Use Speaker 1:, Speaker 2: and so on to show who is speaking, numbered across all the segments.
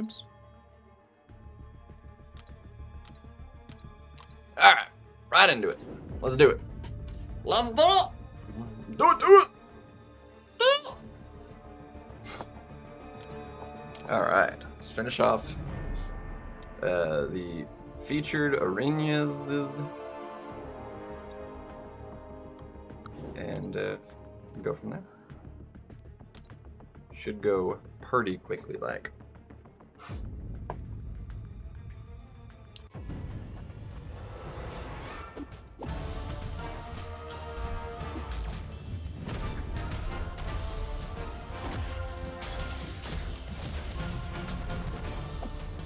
Speaker 1: Oops. Alright, right into it. Let's do it. Let's do it! Do it, do it! Do it! Alright, let's finish off the featured arenas and go from there. Should go pretty quickly, like.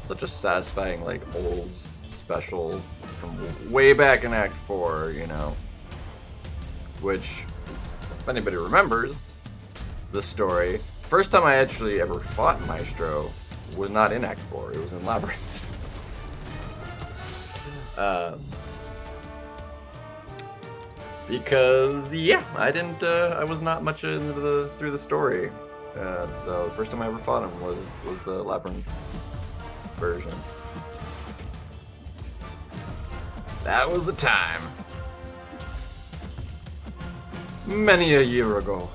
Speaker 1: Such a satisfying, like, old special from way back in Act 4, you know. Which, if anybody remembers the story, first time I actually ever fought Maestro was not in Act 4, it was in Labyrinth. Because, yeah, I was not much into through the story. So the first time I ever fought him was the Labyrinth version. That was the time. Many a year ago.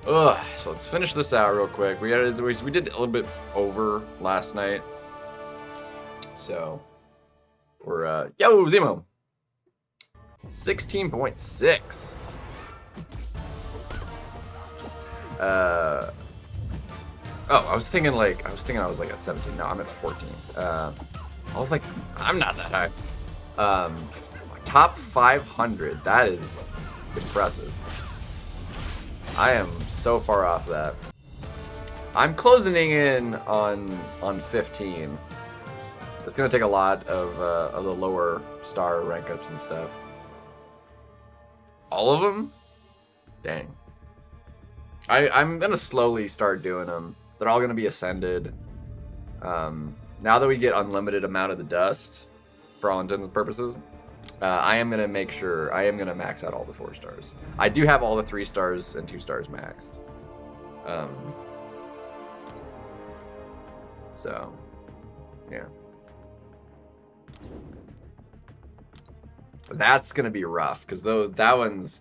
Speaker 1: Ugh, so let's finish this out real quick. We did a little bit over last night. So we're yo, Zemo. 16.6. Oh, I was thinking I was like at 17. No, I'm at 14. I was like, I'm not that high. Top 500. That is impressive. I am so far off that. I'm closing in on 15. It's gonna take a lot of the lower star rank ups and stuff. All of them? Dang. I'm gonna slowly start doing them. They're all gonna be ascended. Now that we get unlimited amount of the dust, for all intents and purposes, I am gonna make sure I am gonna max out all the 4 stars. I do have all the 3 stars and 2 stars maxed. So, yeah. But that's gonna be rough because that one's.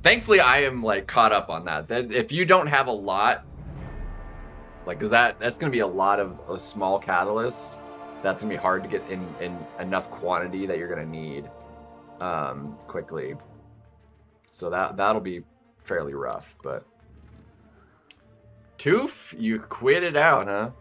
Speaker 1: Thankfully, I am like caught up on that. That if you don't have a lot, like, cause that's gonna be a lot of a small catalyst. That's gonna be hard to get in enough quantity that you're gonna need quickly. So that'll be fairly rough. But Toof, you quit it out, huh?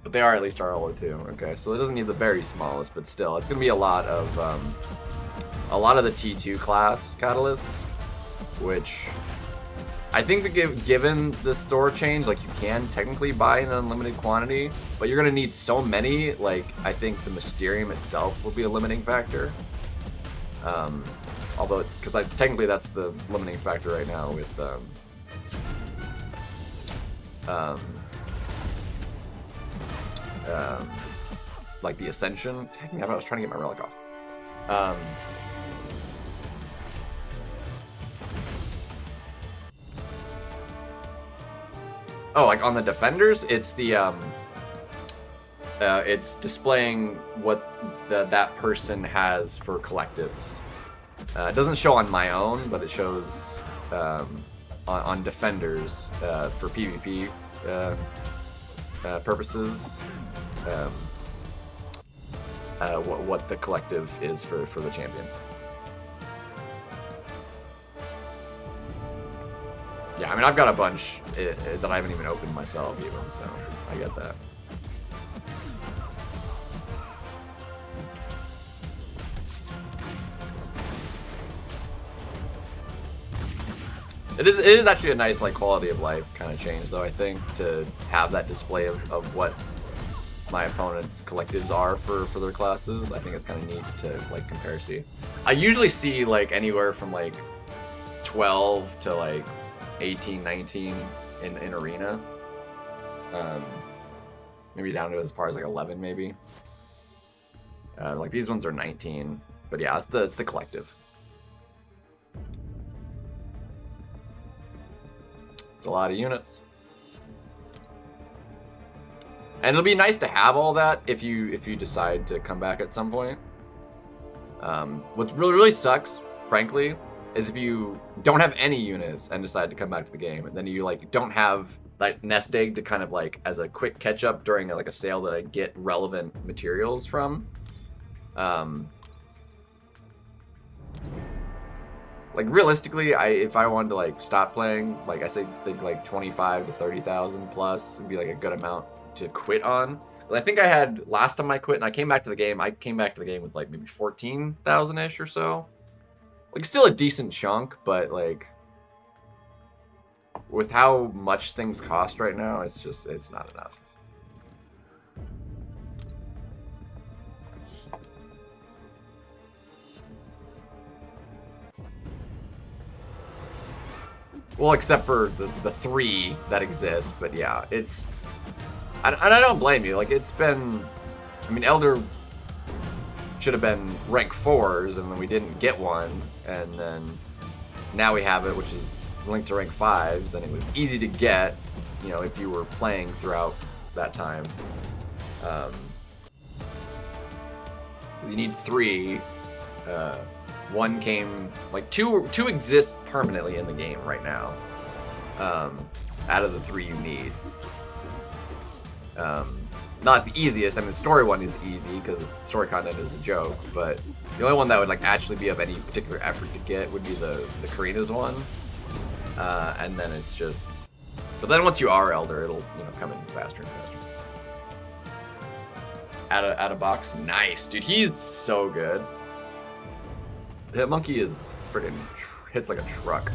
Speaker 1: But they are at least RLO2. Okay, so it doesn't need the very smallest, but still, it's gonna be a lot of the T2 class catalysts, which I think given the store change, like, you can technically buy in an unlimited quantity, but you're gonna need so many. Like, I think the Mysterium itself will be a limiting factor. Although, because technically that's the limiting factor right now with like the Ascension. Dang, I was trying to get my relic off. Oh, like on the Defenders, it's the it's displaying what that person has for collectives. It doesn't show on my own, but it shows on Defenders for PvP purposes. What the collective is for the champion. Yeah, I mean, I've got a bunch that I haven't even opened myself even, so I get that. It is actually a nice, like, quality of life kind of change, though, I think, to have that display of what my opponent's collectives are for their classes. I think it's kind of neat to, like, compare. See, I usually see, like, anywhere from, like, 12 to, like, 18, 19 in Arena. Maybe down to as far as, like, 11, maybe. Like, these ones are 19. But yeah, it's the collective. It's a lot of units. And it'll be nice to have all that if you decide to come back at some point. What really sucks, frankly, is if you don't have any units and decide to come back to the game, and then you like don't have that nest egg to kind of like as a quick catch up during like a sale that I get relevant materials from. Like realistically, if I wanted to like stop playing, like I think like 25 to 30,000 plus would be like a good amount to quit on. I think I had last time I quit and I came back to the game. I came back to the game with like maybe 14,000 ish or so. Like still a decent chunk, but like with how much things cost right now, it's not enough. Well, except for the 3 that exist, but yeah, it's. And I don't blame you. Like it's been. I mean, Elder should have been rank 4s, and then we didn't get one, and then now we have it, which is linked to rank 5s, and it was easy to get, you know, if you were playing throughout that time. You need 3. One came like two exist permanently in the game right now. Out of the 3 you need. Not the easiest. I mean, the story one is easy because story content is a joke, but the only one that would like actually be of any particular effort to get would be the Karina's one. And then it's just, but then once you are Elder, it'll come in faster and faster. Out of box, nice, dude. He's so good. That monkey is freaking hits like a truck.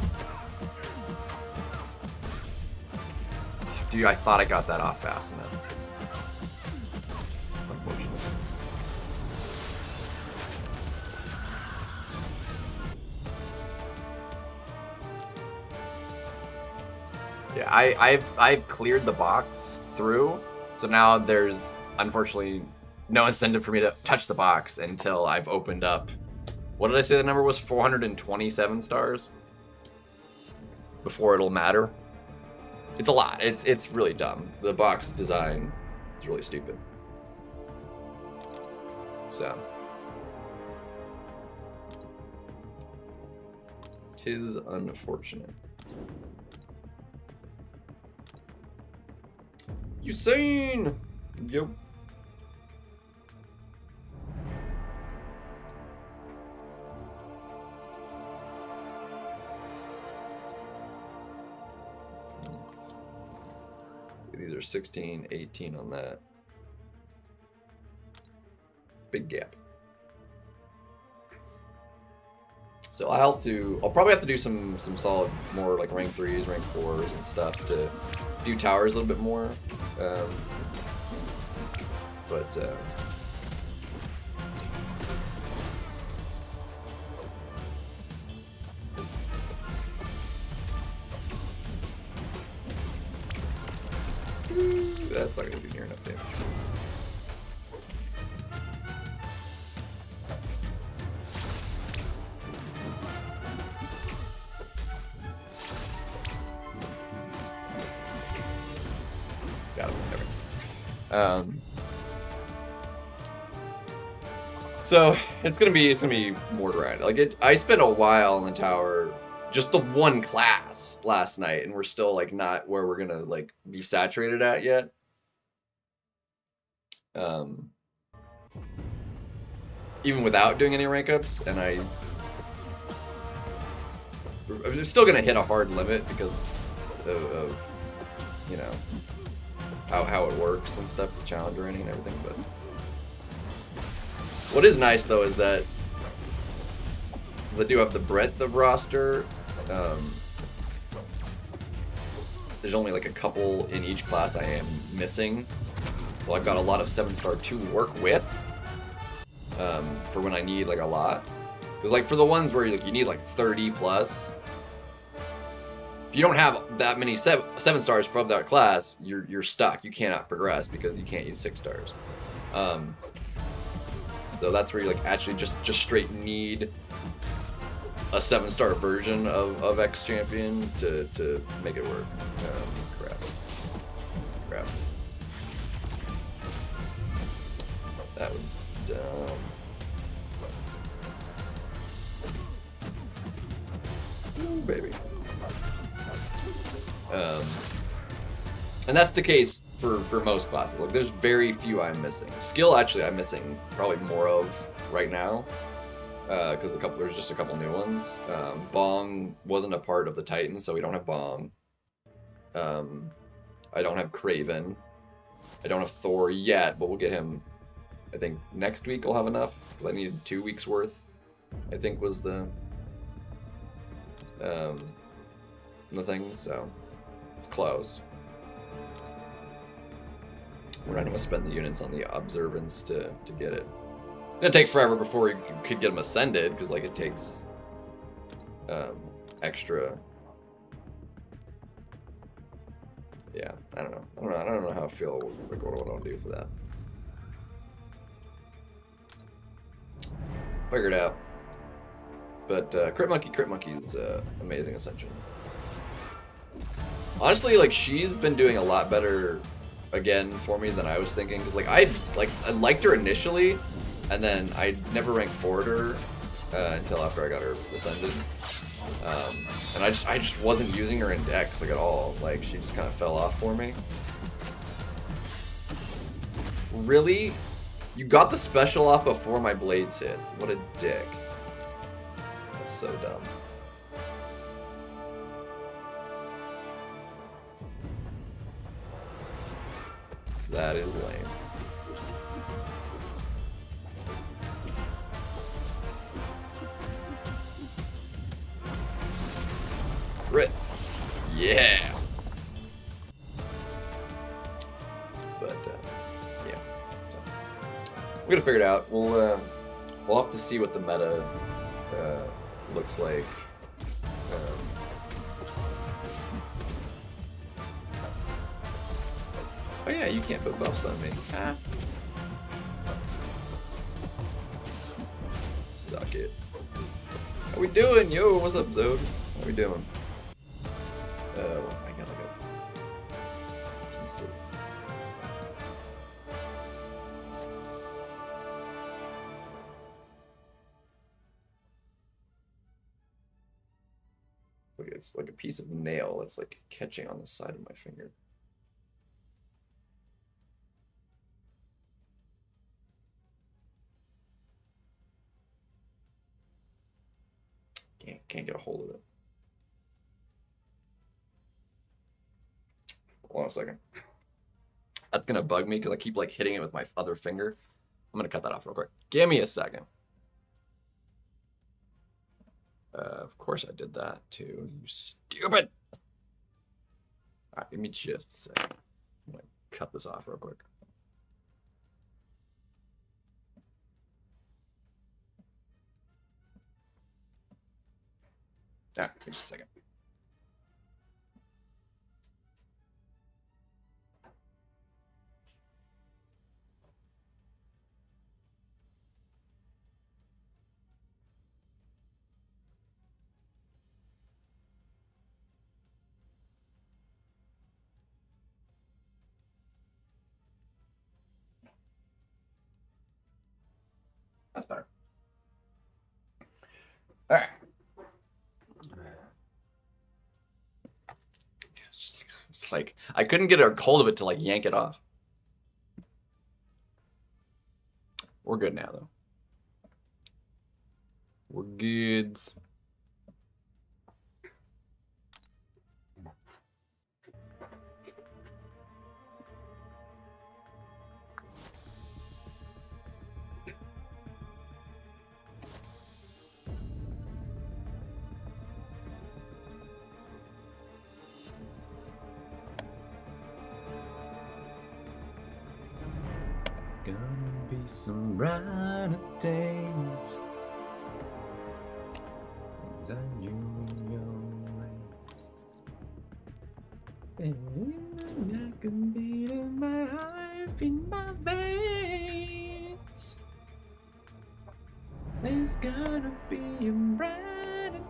Speaker 1: Dude, I thought I got that off fast enough. It's unfortunate. Yeah, I've cleared the box through, so now there's unfortunately no incentive for me to touch the box until I've opened up. What did I say the number was? 427 stars? Before it'll matter. It's a lot. It's really dumb. The box design is really stupid. So. 'Tis unfortunate. Usain! Yep. These are 16, 18 on that. Big gap. So I'll probably have to do some solid more like rank 3s, rank 4s and stuff to do towers a little bit more. That's not going to be near enough damage. Got it. Okay. So it's gonna be more grind. Like I spent a while in the tower, just the one class last night, and we're still like not where we're gonna like be saturated at yet. Even without doing any rank ups, and I'm still gonna hit a hard limit because of you know how it works and stuff, the challenge running and everything. But what is nice though is that since I do have the breadth of roster, there's only like a couple in each class I am missing. So I've got a lot of 7-star to work with for when I need like a lot. Because like for the ones where you need like 30 plus, if you don't have that many 7 stars from that class, you're stuck. You cannot progress because you can't use 6 stars. So that's where you like actually just straight need a 7-star version of X Champion to make it work. Crap. That was dumb. Ooh, baby. And that's the case for most classes. Like, there's very few I'm missing. Skill, actually, I'm missing probably more of right now, because there's just a couple new ones. Bong wasn't a part of the Titan, so we don't have Bong. I don't have Kraven. I don't have Thor yet, but we'll get him. I think next week I'll have enough. I needed 2 weeks worth, I think was the thing, so it's close. We're not going to spend the units on the observance to get it. It's going to take forever before you could get them ascended, because like it takes extra. Yeah, I don't know how I feel. Like, what do I do for that? Figured out. But Crit Monkey is amazing Ascension. Honestly, like, she's been doing a lot better again for me than I was thinking. Cause like I liked her initially, and then I never ranked forward her until after I got her ascended. And I just wasn't using her in decks like at all. Like, she just kind of fell off for me. Really? You got the special off before my blades hit. What a dick. That's so dumb. That is lame. Crit. Yeah. But yeah. So, we're gonna figure it out. We'll have to see what the meta looks like. Oh yeah, you can't put buffs on me. Ah. Suck it. How we doing? Yo, what's up, Zode? How we doing? I got like a piece of... Look, it's like a piece of nail that's like catching on the side of my finger. Can't get a hold of it. Hold on a second. That's gonna bug me because I keep like hitting it with my other finger. I'm gonna cut that off real quick. Give me a second. Of course I did that too. You stupid. Alright, give me just a second. I'm gonna cut this off real quick. Alright, just a second. That's better. All right. It's like I couldn't get a hold of it to like yank it off. We're good now though. We're good. Gonna be some brighter days than you in your race. And I can beat my life in my veins. There's gonna be a brighter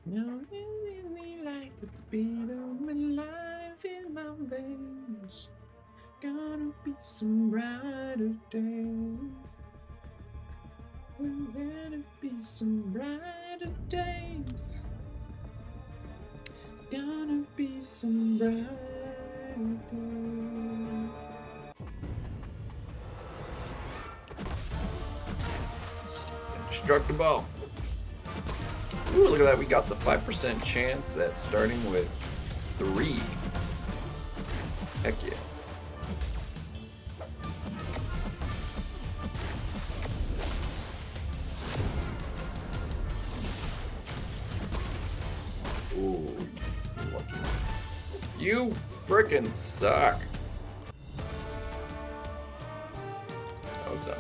Speaker 1: You really like the beat of my life in my veins. Gonna be some brighter days. Will there be some brighter days? It's gonna be some brighter days. Indestructible. Ooh, look at that. We got the 5% chance at starting with 3. Heck yeah. Ooh, lucky. You frickin' suck. That was dumb.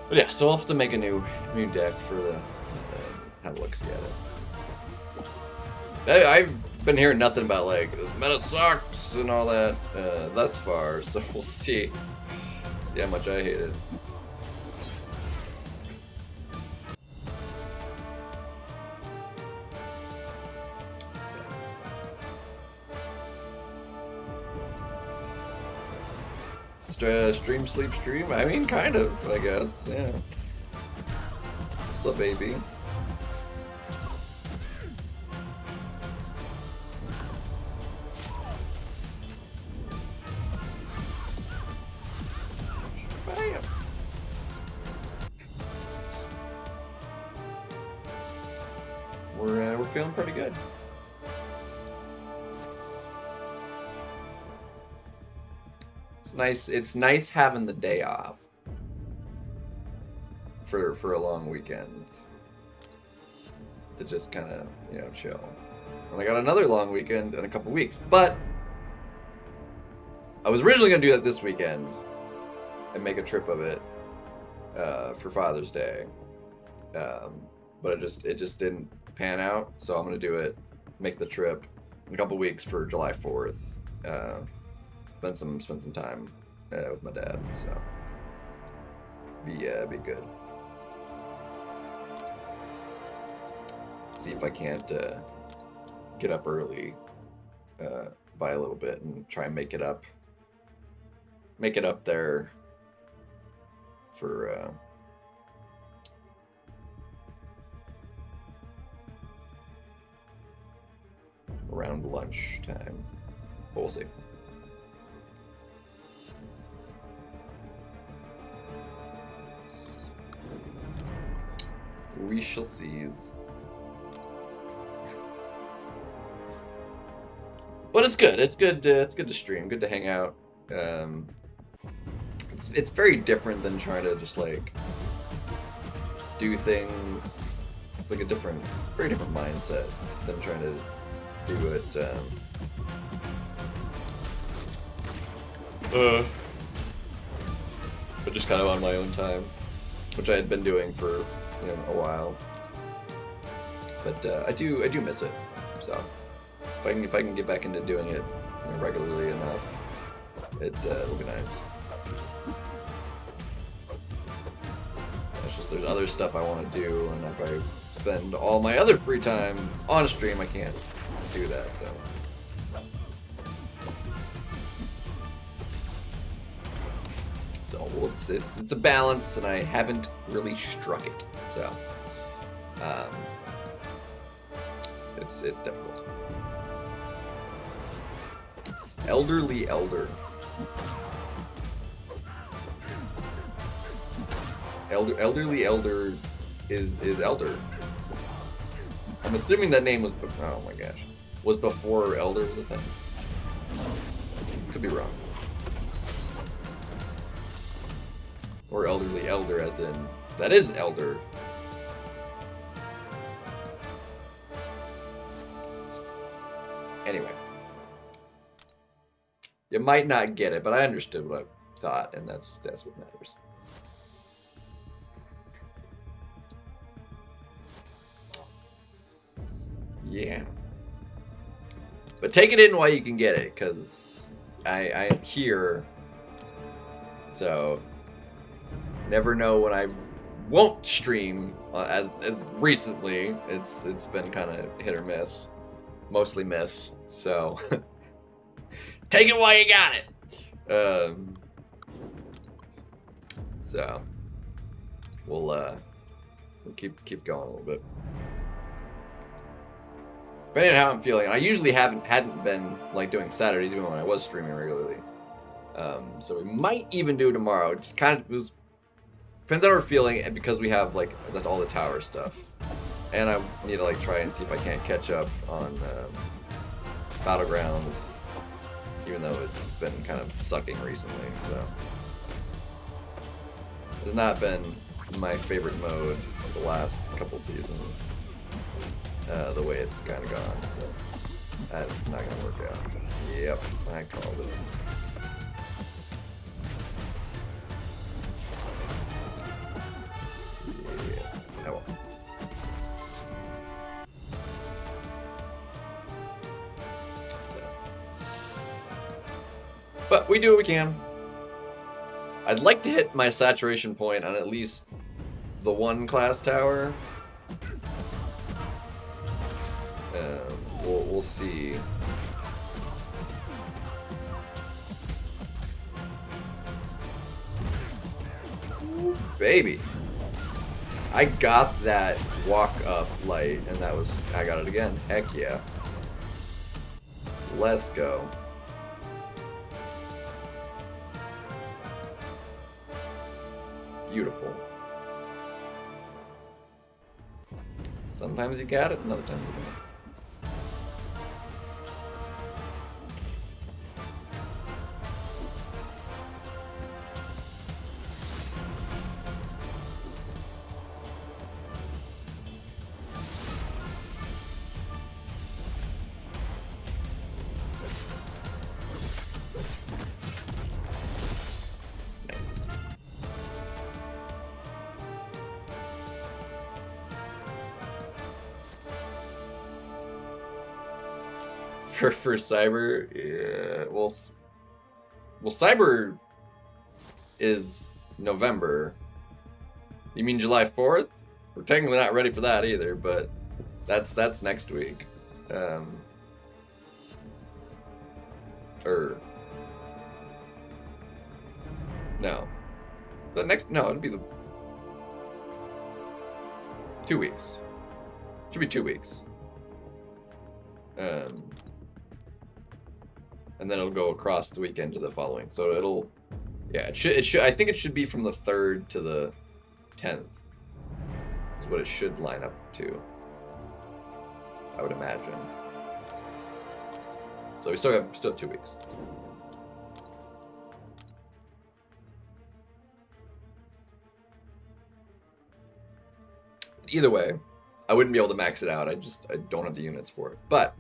Speaker 1: But yeah, so I'll have to make a new deck for the have a look see at it. I've been hearing nothing about like this meta sucks and all that thus far, so we'll see how much I hate it. Stream, sleep, stream? I mean, kind of, I guess, yeah. What's up, baby? Bam! We're feeling pretty good. It's nice having the day off for a long weekend to just kind of, you know, chill. And I got another long weekend in a couple weeks, but I was originally gonna do that this weekend and make a trip of it for Father's Day, but it just didn't pan out. So I'm gonna do it, make the trip in a couple weeks for July 4th. Spend some time with my dad, so be good. See if I can't get up early by a little bit and try and make it up there for around lunchtime. But we'll see. We shall seize. But it's good. It's good to stream. Good to hang out. It's very different than trying to just like do things. It's like a very different mindset than trying to do it. But just kind of on my own time, which I had been doing for a while. But I do miss it. So if I can get back into doing it regularly enough, it'll be nice. It's just there's other stuff I want to do, and if I spend all my other free time on stream, I can't do that. So well, it's a balance, and I haven't really struck it. So it's difficult. Elderly elder. Elderly elder is elder. I'm assuming that name was oh my gosh, was before elder was a thing. Could be wrong. Or elderly elder as in that is elder. Anyway. You might not get it, but I understood what I thought, and that's what matters. Yeah. But take it in while you can get it, because I am here. So never know when I won't stream as recently. It's been kind of hit or miss, mostly miss. So take it while you got it. So we'll keep going a little bit. Depending on how I'm feeling, I usually hadn't been like doing Saturdays even when I was streaming regularly. So we might even do tomorrow. It just kind of depends on how we're feeling, and because we have like all the tower stuff, and I need to like try and see if I can't catch up on Battlegrounds, even though it's been kind of sucking recently. So it's not been my favorite mode of the last couple seasons. The way it's kind of gone, but that's not gonna work out. Yep, I called it. Yeah, I won't. So. But we do what we can. I'd like to hit my saturation point on at least the one class tower. We'll see. Ooh, baby, I got that walk up light, and that was, I got it again. Heck yeah. Let's go. Beautiful. Sometimes you got it, another time you don't. For Cyber, yeah, well, Cyber is November. You mean July 4th? We're technically not ready for that either, but that's next week. Or no, the next, no, it'd be the 2 weeks. Should be 2 weeks. And then it'll go across the weekend to the following. So it'll, yeah, it should. I think it should be from the 3rd to the 10th. Is what it should line up to. I would imagine. So we still have 2 weeks. Either way, I wouldn't be able to max it out. I don't have the units for it. But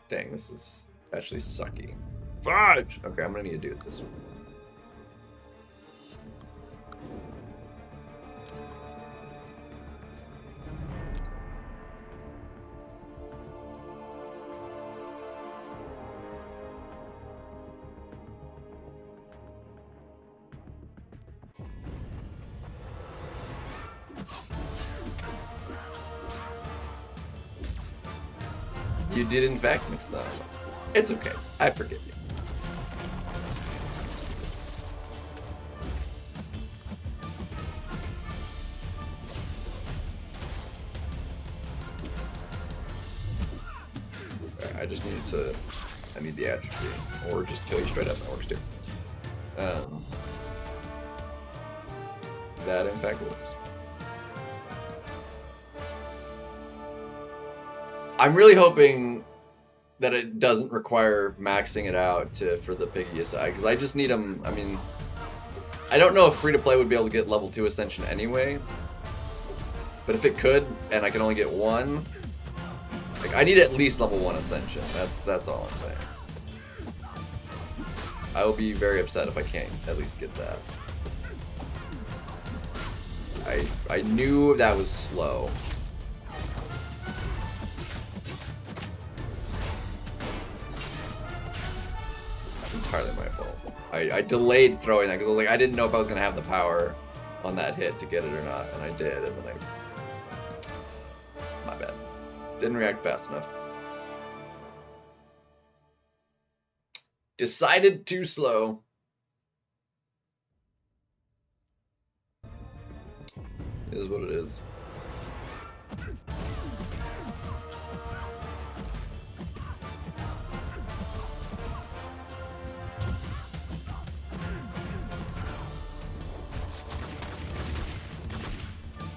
Speaker 1: dang, this is actually sucky. Fudge! Okay, I'm gonna need to do it this way. You did in fact mix that up. It's okay. I forgive you. I just needed to, I need the atrophy, or just kill you straight up, that works too. That in fact works. I'm really hoping that it doesn't require maxing it out for the Piggy side, because I just need them. I mean, I don't know if free-to-play would be able to get level 2 Ascension anyway, but if it could, and I can only get one, like, I need at least level 1 Ascension. That's all I'm saying. I will be very upset if I can't at least get that. I knew that was slow. Entirely my fault. I delayed throwing that because I was like, I didn't know if I was gonna have the power on that hit to get it or not, and I did, and then my bad. Didn't react fast enough. Decided too slow. It is what it is.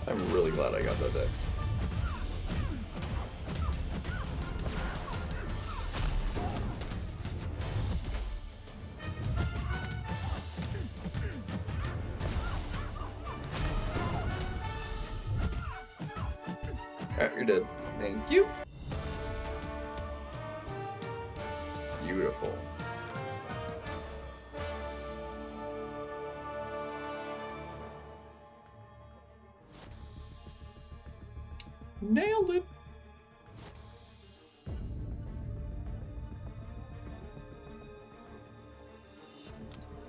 Speaker 1: I'm really glad I got that dex. Alright, you're dead. Thank you. Beautiful. Nailed it.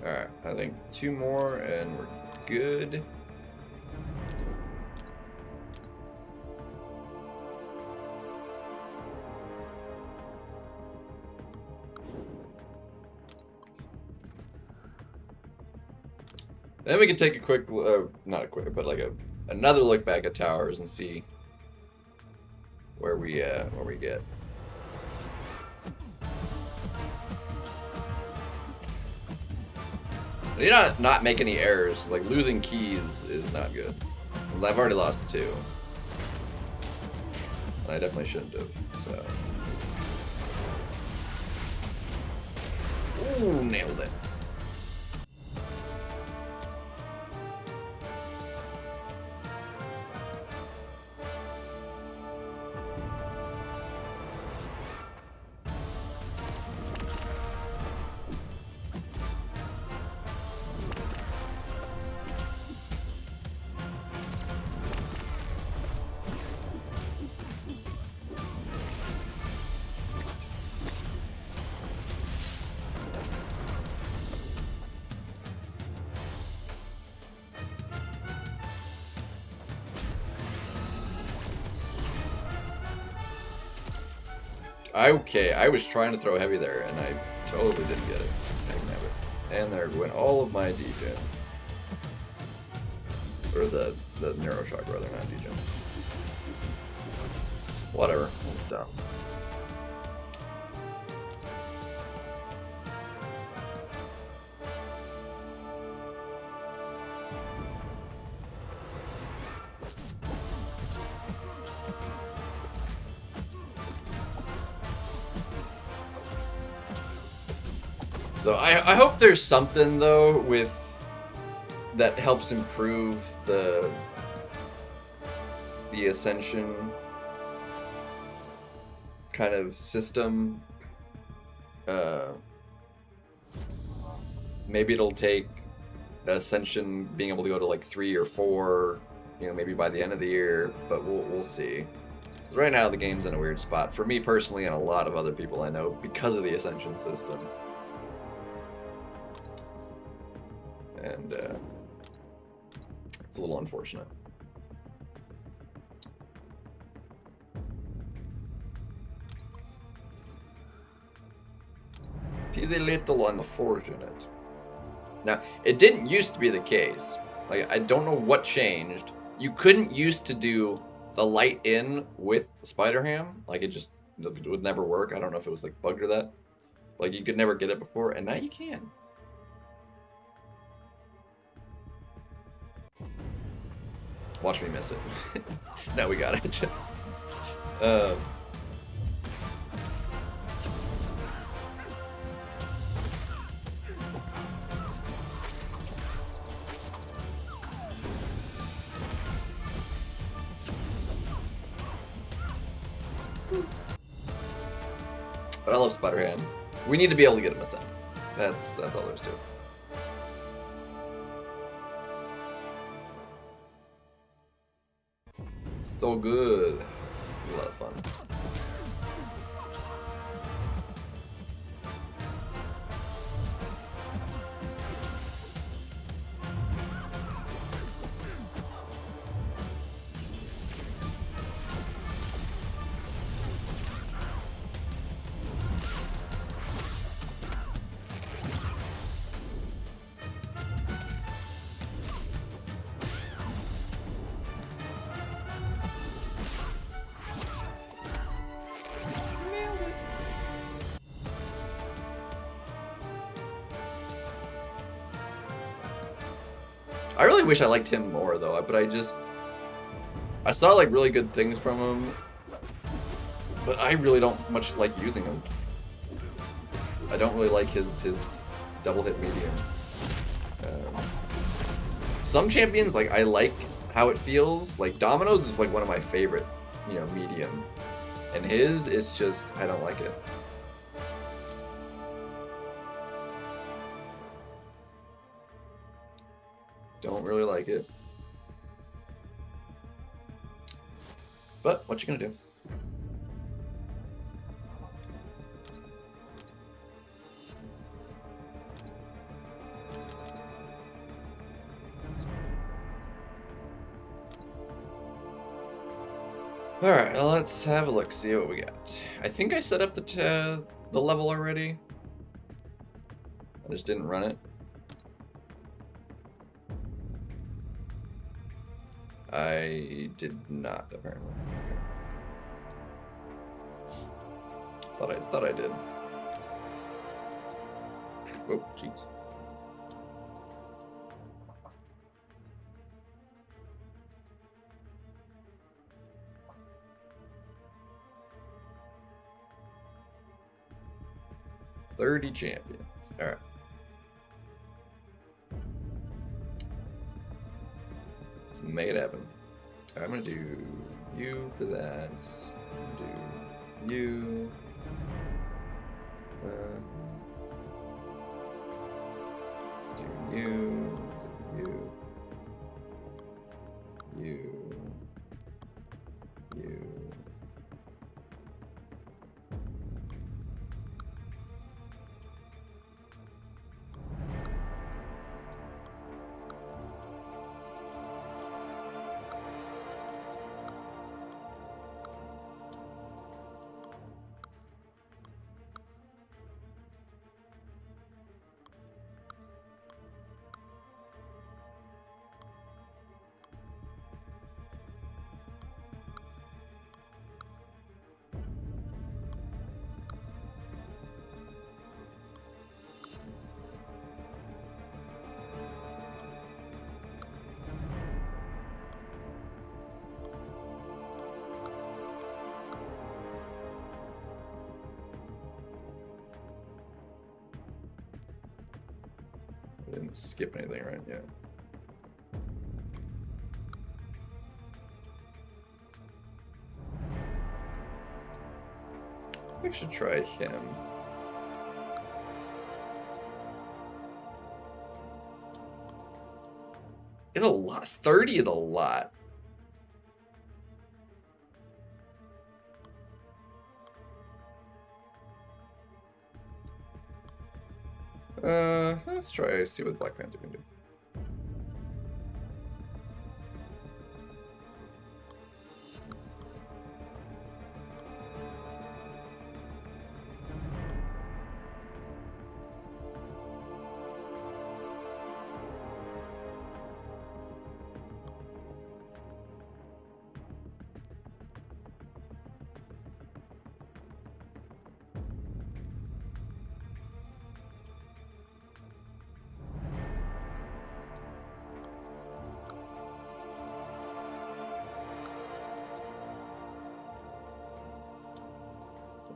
Speaker 1: Alright, I think 2 more and we're good. Then we can take a quick, not a quick, but like another look back at towers and see where we get. You not make any errors. Like losing keys is not good. I've already lost 2. And I definitely shouldn't have. So. Ooh, nailed it. Okay, I was trying to throw heavy there, and I totally didn't get it. And there went all of my degen. Or the Neuroshock, rather, not degen. Whatever, it's dumb. So I hope there's something though with that helps improve the Ascension kind of system. Maybe it'll take Ascension being able to go to like 3 or 4, you know, maybe by the end of the year, but we'll see. Right now the game's in a weird spot for me personally and a lot of other people I know because of the Ascension system. And it's a little unfortunate. It is a little unfortunate. Now, it didn't used to be the case. Like, I don't know what changed. You couldn't used to do the light in with the spider ham. Like, it would never work. I don't know if it was like bugged or that. Like, you could never get it before, and now you can. Watch me miss it. No, we got it. But I love Spider-Hand. We need to be able to get him ascend. That's all there's to it. So good. A lot of fun. I really wish I liked him more though, but I saw like really good things from him, but I really don't much like using him. I don't really like his double hit medium. Some champions, like, I like how it feels. Like Domino's is like one of my favorite, you know, medium, and his is just, I don't like it. Don't really like it. But what you gonna do? All right, well, let's have a look, see what we got. I think I set up the level already. I just didn't run it. I did not, apparently. Okay. Thought I did. Oh, jeez. $30 champions. All right. Let's make it happen. I'm gonna do you for that. Do you. Let's do you. You. I didn't skip anything, right? Yeah. I should try him. It's a lot. 30 is a lot. Let's try, see what Black Panther can do.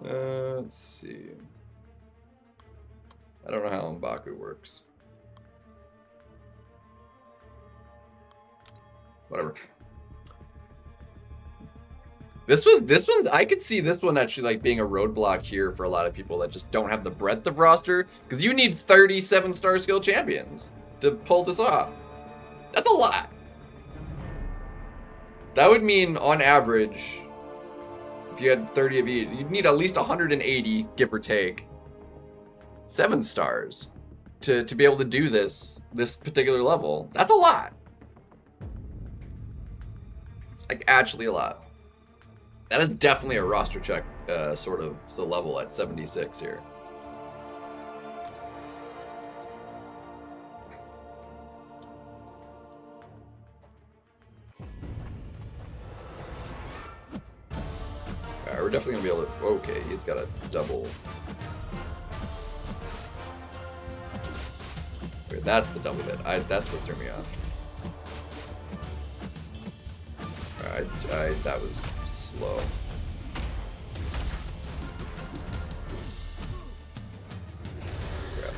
Speaker 1: Let's see. I don't know how M'Baku works. Whatever. This one, I could see this one actually like being a roadblock here for a lot of people that just don't have the breadth of roster, because you need 37 star skill champions to pull this off. That's a lot. That would mean on average, if you had 30 of each, you'd need at least 180, give or take, 7 stars to be able to do this particular level. That's a lot. It's like actually a lot. That is definitely a roster check sort of level at 76 here. Alright, we're definitely gonna be able to. Okay, he's got a double. Okay, that's the double hit. That's what threw me off. that was slow. Crap.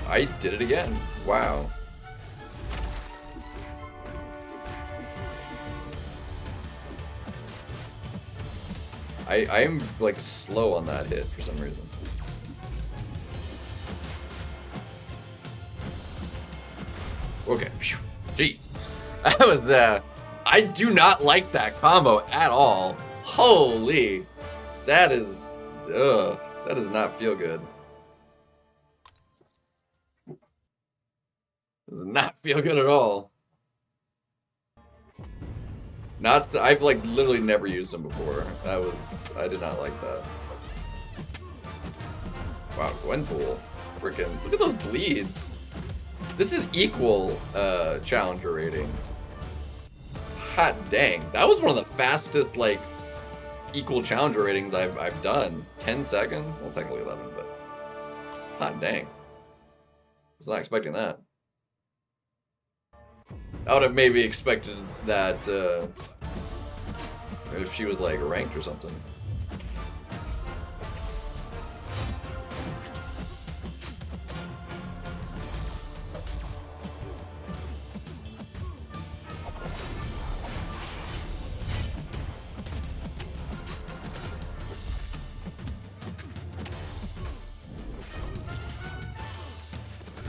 Speaker 1: I did it again. Wow. I'm like slow on that hit for some reason. Okay, jeez, that was I do not like that combo at all. Holy, that is, that does not feel good. Does not feel good at all. Not, I've like literally never used them before. I did not like that. Wow, Gwenpool, freaking look at those bleeds. This is equal challenger rating. Hot dang, that was one of the fastest like equal challenger ratings I've done. 10 seconds, well technically 11, but hot dang. Was not expecting that. I would have maybe expected that if she was like ranked or something.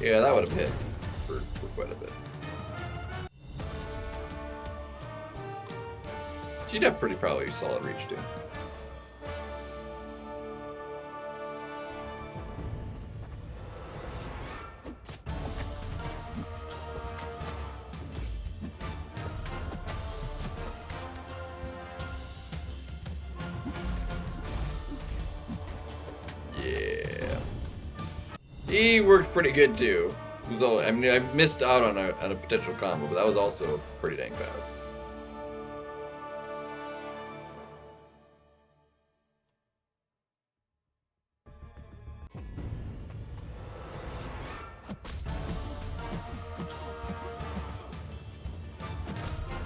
Speaker 1: Yeah, that would have hit for quite a bit. She'd have pretty probably solid reach too. Yeah. He worked pretty good too. It was all, I mean, I missed out on a potential combo, but that was also pretty dang fast.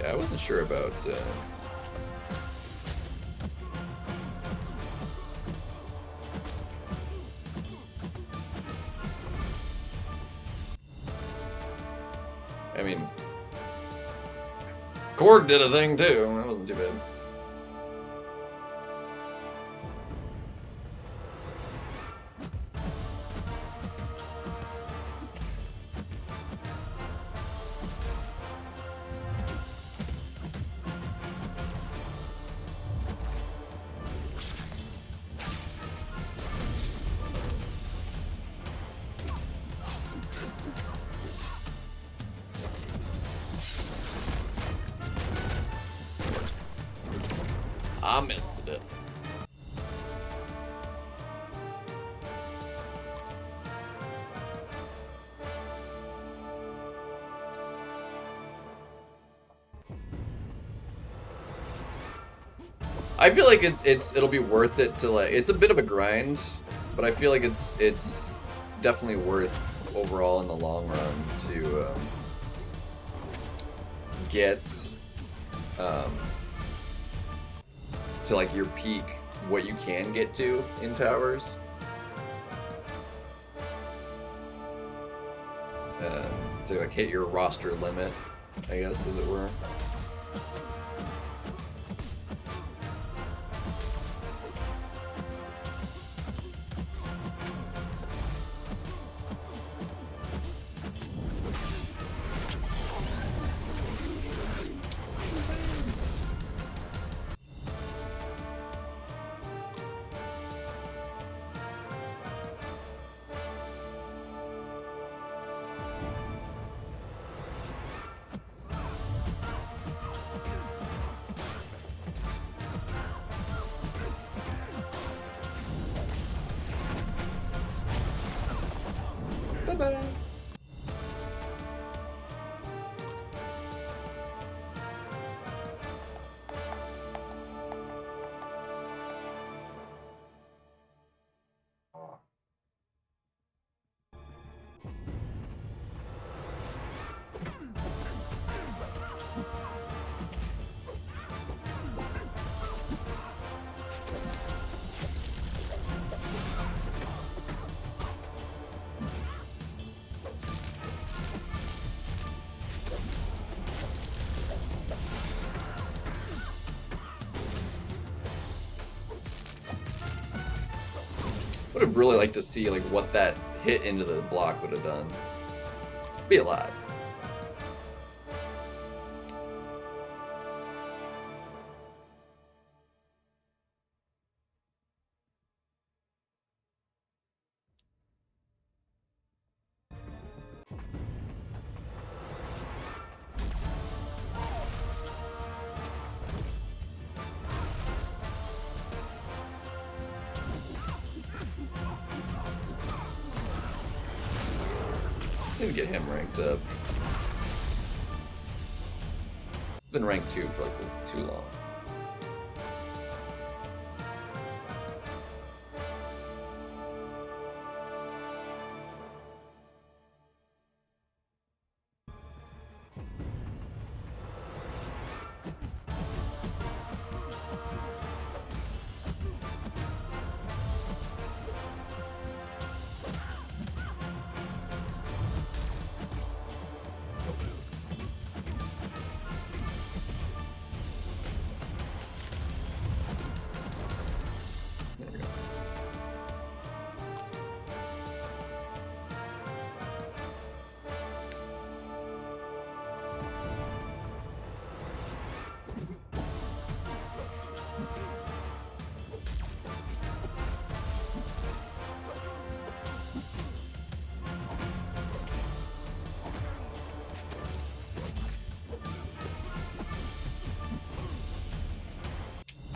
Speaker 1: Yeah, I wasn't sure about. I mean, Korg did a thing too. That wasn't too bad. I missed it. I feel like it'll be worth it to like. It's a bit of a grind, but I feel like it's definitely worth overall in the long run to get to like your peak, what you can get to in towers. To like hit your roster limit, I guess, as it were. Bye-bye. Would have really liked to see like what that hit into the block would have done. Be a lot. Need to get him ranked up. Been ranked 2 for like too long.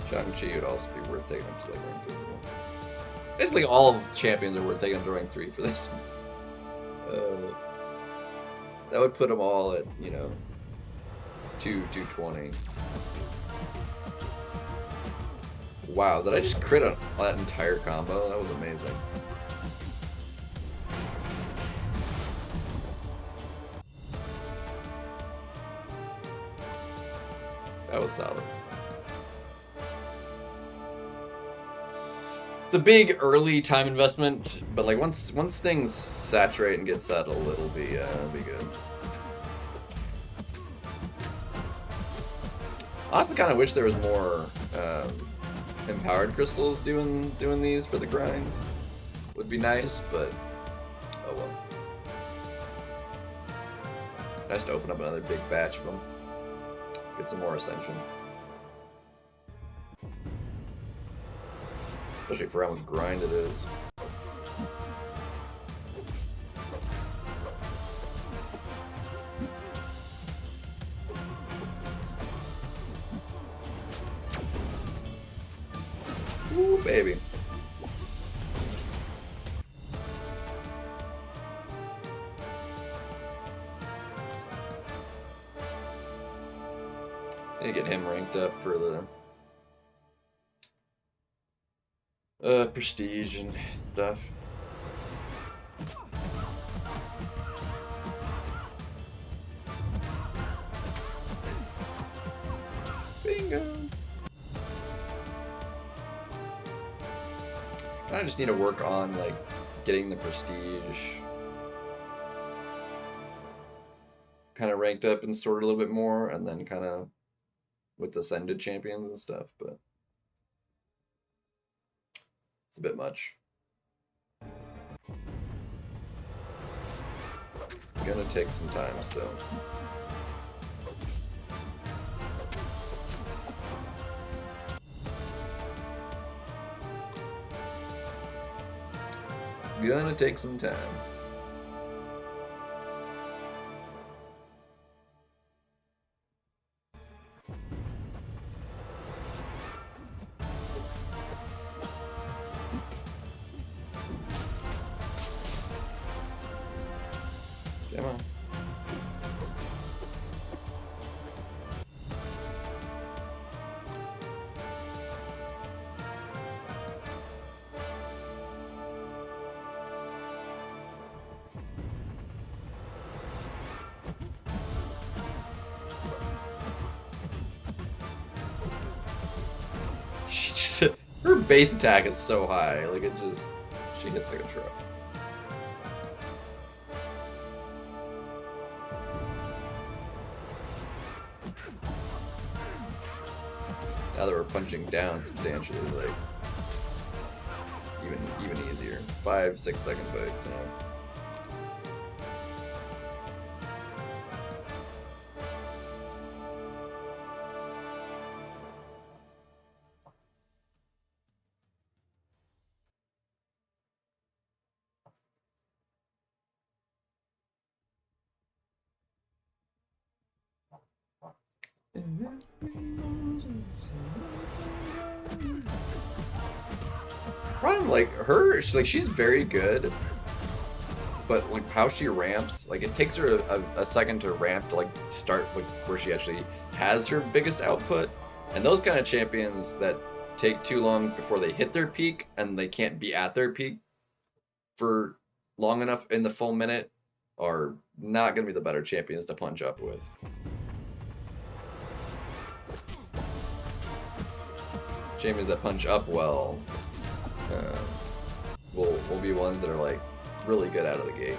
Speaker 1: Shang-Chi would also be worth taking up to like rank 3. Basically, all champions are worth taking up to rank 3 for this. That would put them all at, you know, 220. Wow, did I just crit on that entire combo? That was amazing. That was solid. It's a big early time investment, but like once things saturate and get settled, it'll be good. I also kind of wish there was more empowered crystals doing these for the grind. Would be nice, but oh well. Nice to open up another big batch of them. Get some more ascension. Especially for how much grind it is. Ooh, baby. Need to get him ranked up for the prestige and stuff. Bingo. I just need to work on like getting the prestige kind of ranked up and sorted a little bit more, and then kind of with ascended champions and stuff, but it's a bit much. It's gonna take some time still. It's gonna take some time. Come on. Her base attack is so high, like it just, she hits like a truck. Now that we're punching down substantially, like even easier. here. 5-6 second fights, you know. Problem, like her, she's very good, but like how she ramps, like it takes her a second to ramp to like start like where she actually has her biggest output, and those kind of champions that take too long before they hit their peak and they can't be at their peak for long enough in the full minute are not going to be the better champions to punch up with. Champions that punch up well will be ones that are like really good out of the gate.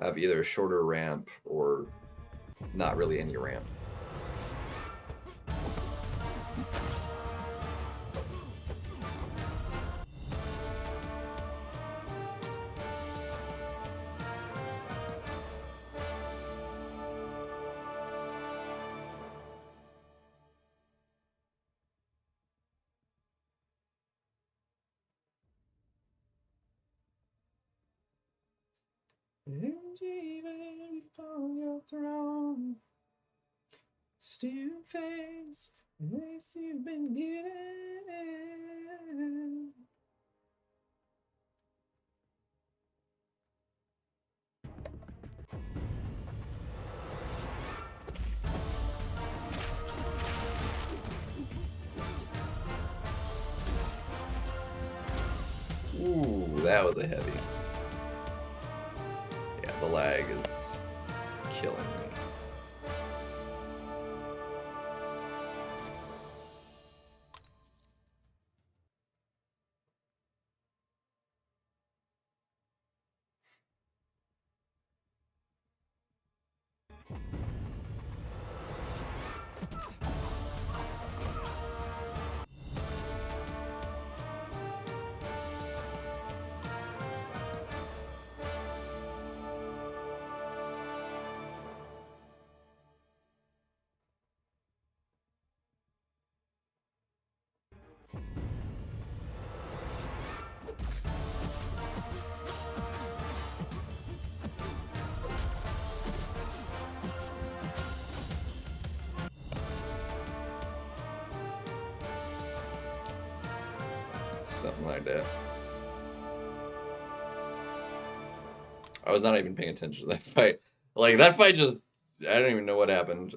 Speaker 1: Have either a shorter ramp or not really any ramp. And even on your throne, still face the grace you've been given. Ooh, that was a heavy. Yeah, the lag is killing me. Something like that. I was not even paying attention to that fight. Like, that fight just, I don't even know what happened.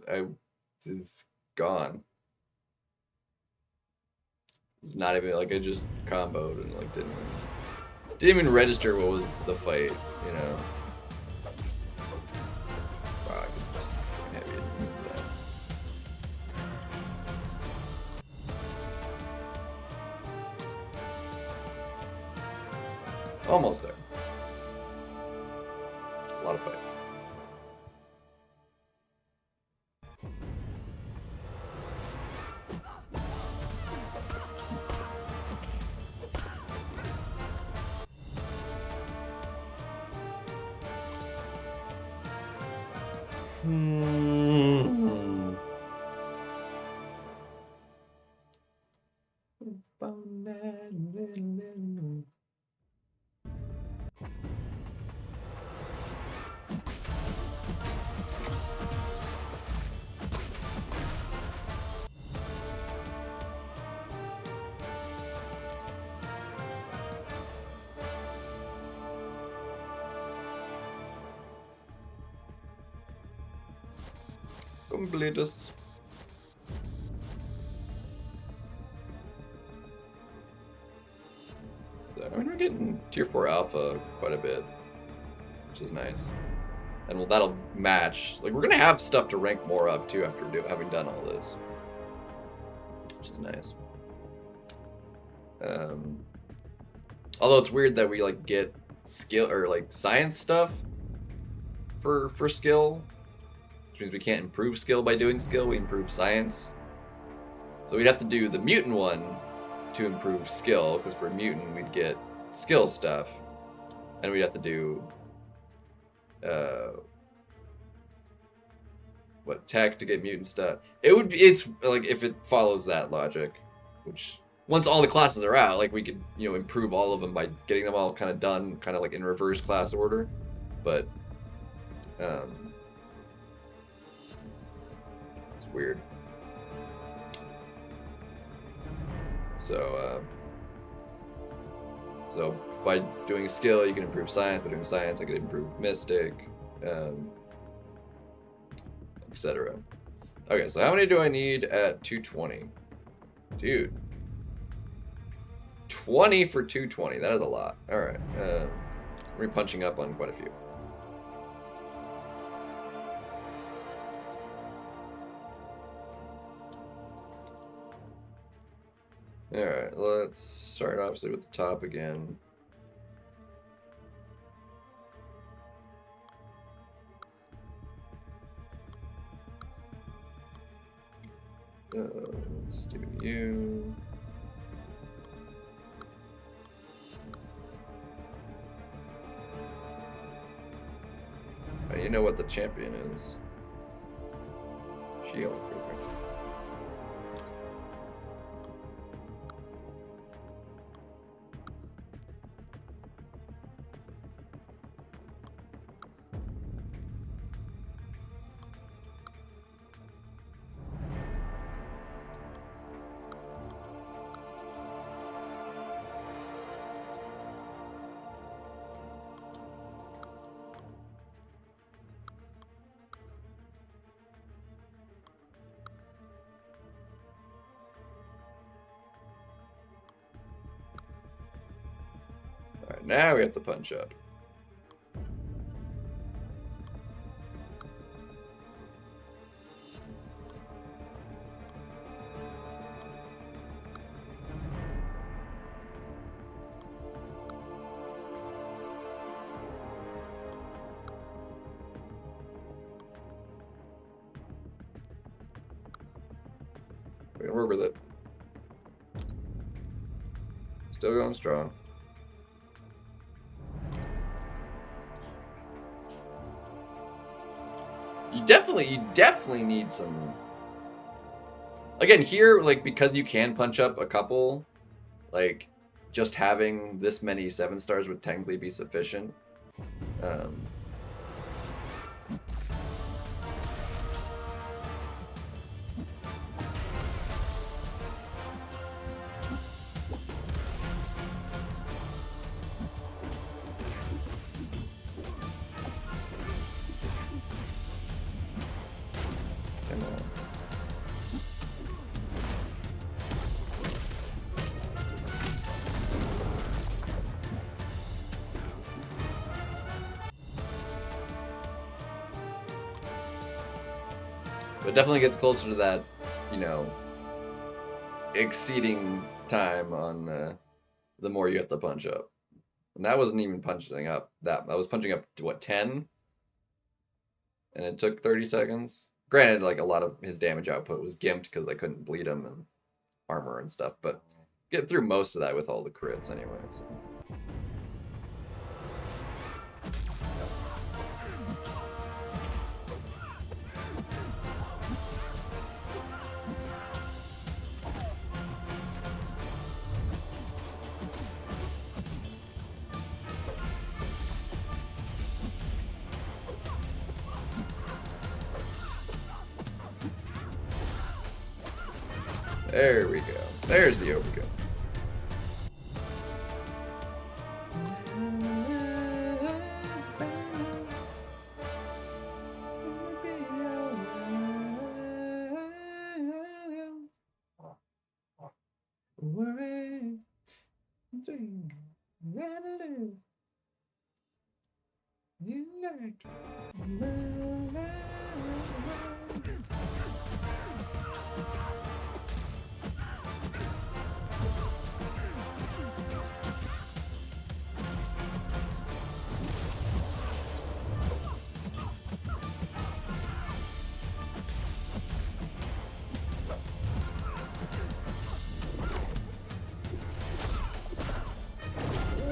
Speaker 1: It's gone. It's not even, like, I just comboed and, like, didn't even register what was the fight, you know? Wow, I could just heavy move that. Almost there. A lot of fights. Completus. I mean, we're getting tier 4 alpha quite a bit, which is nice. And well, that'll match. Like, we're gonna have stuff to rank more up too after having done all this, which is nice. Although it's weird that we like get skill or like science stuff for skill, which means we can't improve skill by doing skill. We improve science So we'd have to do the mutant one to improve skill, because for mutant we'd get skill stuff, and we'd have to do what, tech to get mutant stuff. It's like if it follows that logic, which once all the classes are out, like we could improve all of them by getting them all kind of done, kind of like in reverse class order, but it's weird. So by doing skill, you can improve science. By doing science, I could improve mystic, etc. Okay, so how many do I need at 220? Dude. 20 for 220. That is a lot. Alright. We're punching up on quite a few. Alright, let's start obviously with the top again. Let's do you. You know what the champion is. Shield. Alright, now we have to punch up. We can work with it. Still going strong. You definitely need some. Again, here, like, because you can punch up a couple, like, just having this many 7 stars would technically be sufficient. It definitely gets closer to that, exceeding time on the more you have to punch up. And that wasn't even punching up. I was punching up to, what, 10? And it took 30 seconds. Granted, like, a lot of his damage output was gimped because I couldn't bleed him and armor and stuff, but get through most of that with all the crits anyway, so. There we go. There's the overkill.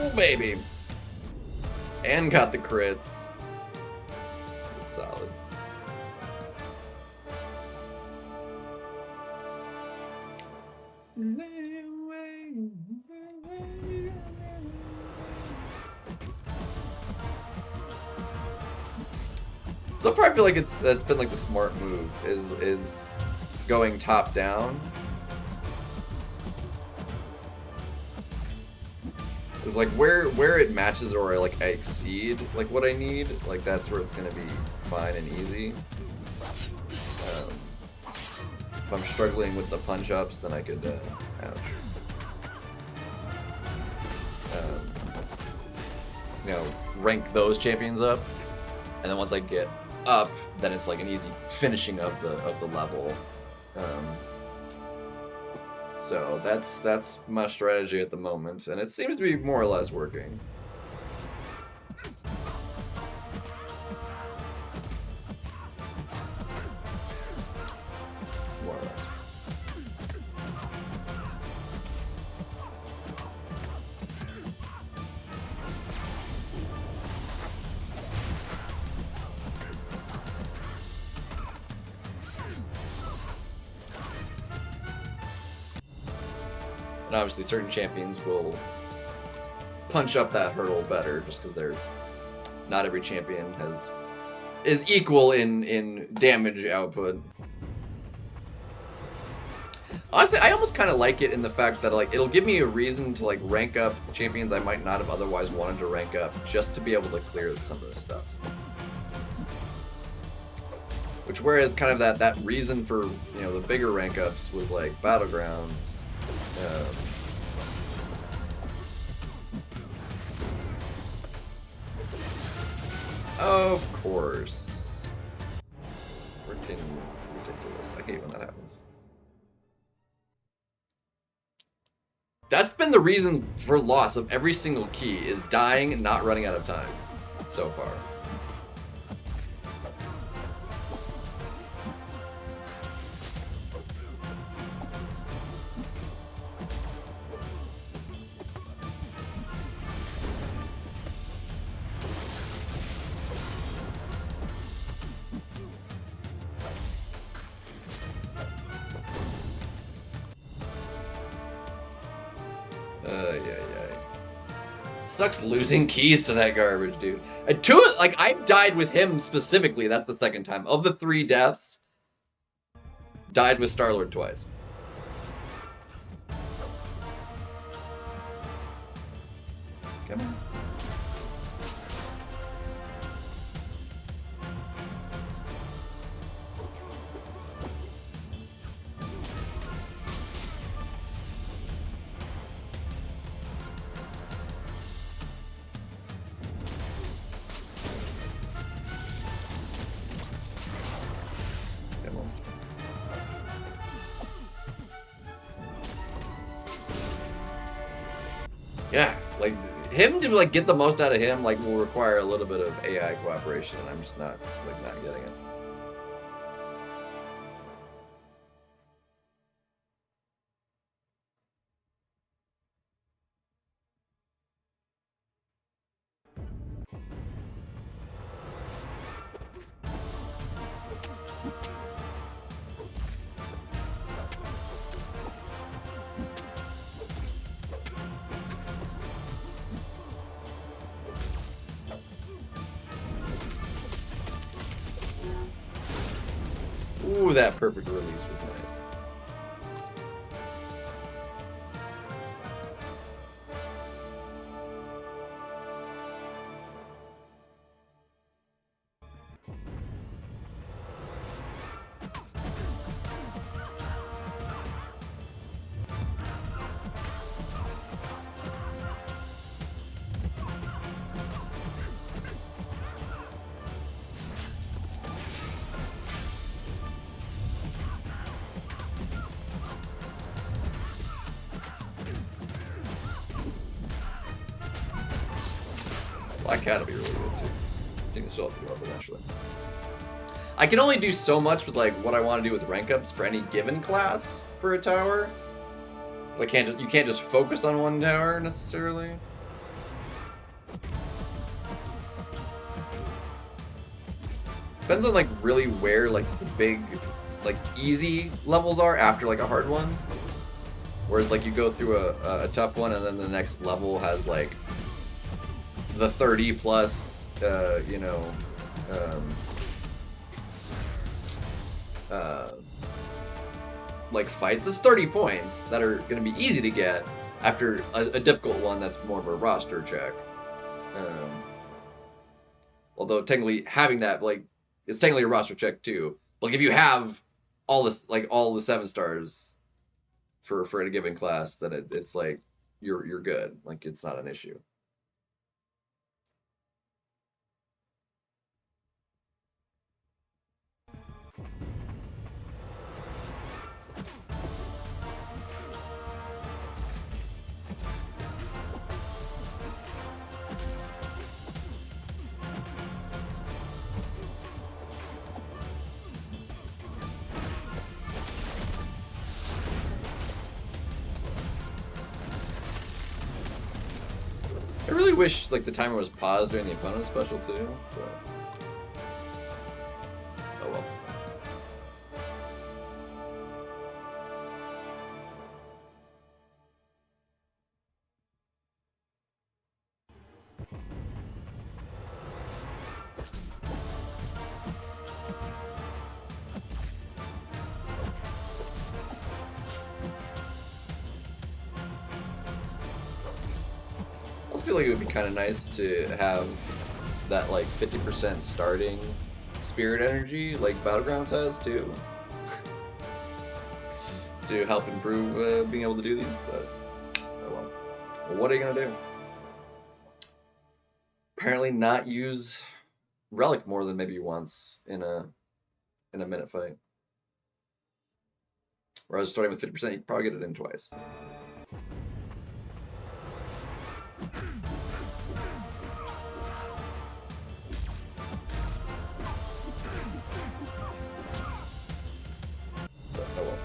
Speaker 1: Ooh, baby. And got the crits. Solid. So far, I feel like that's been like the smart move is going top down. Is like where it matches or like I exceed like what I need, like that's where it's gonna be fine and easy. If I'm struggling with the punch ups, then I could ouch. You know, rank those champions up, and then once I get up, then it's like an easy finishing of the level. So that's my strategy at the moment, and it seems to be more or less working. More or less. And obviously certain champions will punch up that hurdle better just because not every champion is equal in damage output. Honestly, I almost kind of like it in the fact that like it'll give me a reason to like rank up champions I might not have otherwise wanted to rank up just to be able to clear some of this stuff. Which whereas kind of that reason for, you know, the bigger rank ups was like Battlegrounds. Of course. Freaking ridiculous. I hate when that happens. That's been the reason for loss of every single key, is dying and not running out of time so far. Sucks losing keys to that garbage, dude. I died with him specifically. That's the second time. Of the 3 deaths, died with Star-Lord twice. Come on. Yeah, like him to like get the most out of him like will require a little bit of AI cooperation, and I'm just not getting it. Ooh, that perfect release was nice. Black Cat will be really good too. I think this will have to go up eventually. I can only do so much with like what I want to do with rank ups for any given class for a tower. So you can't just focus on one tower necessarily. Depends on like really where like the big, like easy levels are after like a hard one. Whereas like you go through a tough one and then the next level has like the 30 plus, you know, um, like fights. It's 30 points that are going to be easy to get after a difficult one that's more of a roster check. Although technically having that like it's technically a roster check too. Like if you have all this like all the 7 stars for a given class, then it's like you're good. Like it's not an issue. I really wish like the timer was paused during the opponent's special too, but oh well. I also feel like it would be kind of nice to have that like 50% starting spirit energy like Battlegrounds has too, to help improve being able to do these. But oh well. Well, what are you gonna do? Apparently, not use relic more than maybe once in a minute fight. Whereas starting with 50%, you can probably get it in twice. But, oh well.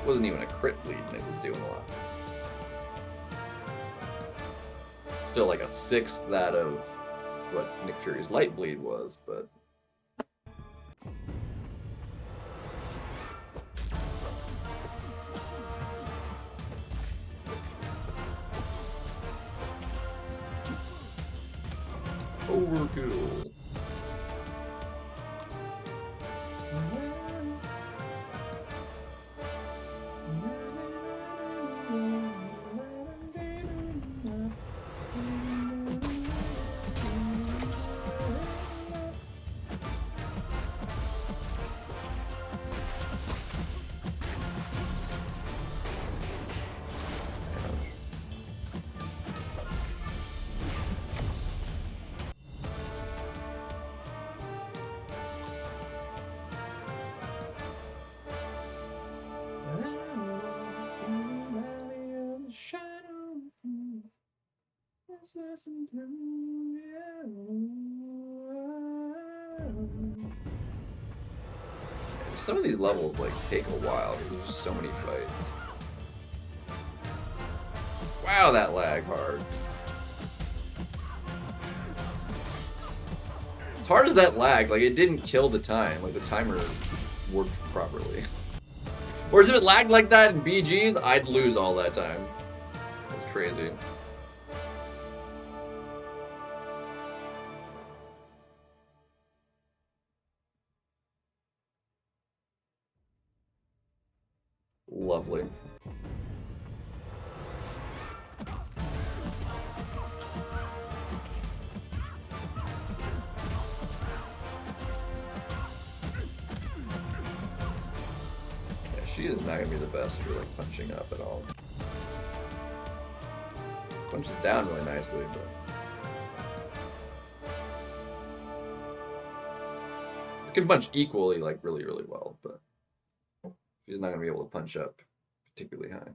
Speaker 1: Wasn't even a crit bleed and it was doing a lot. Still like a sixth that of what Nick Fury's light bleed was, but overkill. Some of these levels like take a while because there's just so many fights. Wow, that lag hard. As hard as that lag, like it didn't kill the time. Like the timer worked properly. Whereas if it lagged like that in BGs, I'd lose all that time. That's crazy. Lovely. She is not gonna be the best for like punching up at all. Punches down really nicely, but it can punch equally, like really, really well, but she's not gonna be able to punch up particularly high.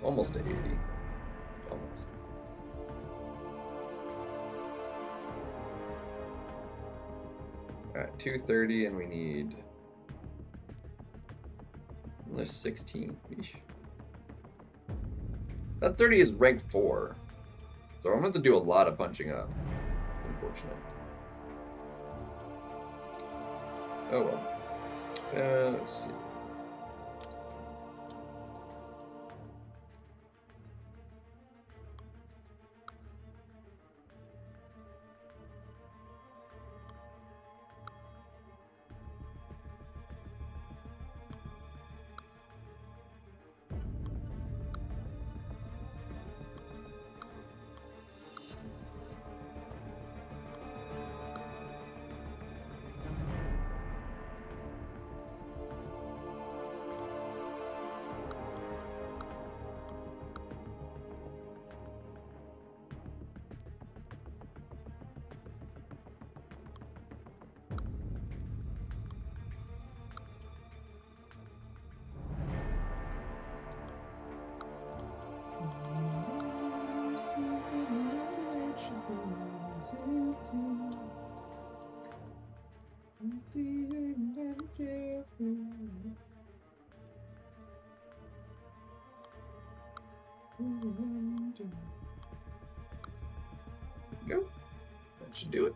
Speaker 1: Almost to 80. Almost. Alright, 230, and we need another 16. Eesh. That 30 is ranked 4. So I'm going to have to do a lot of punching up, unfortunately. Oh well. Let's see. Go. That should do it.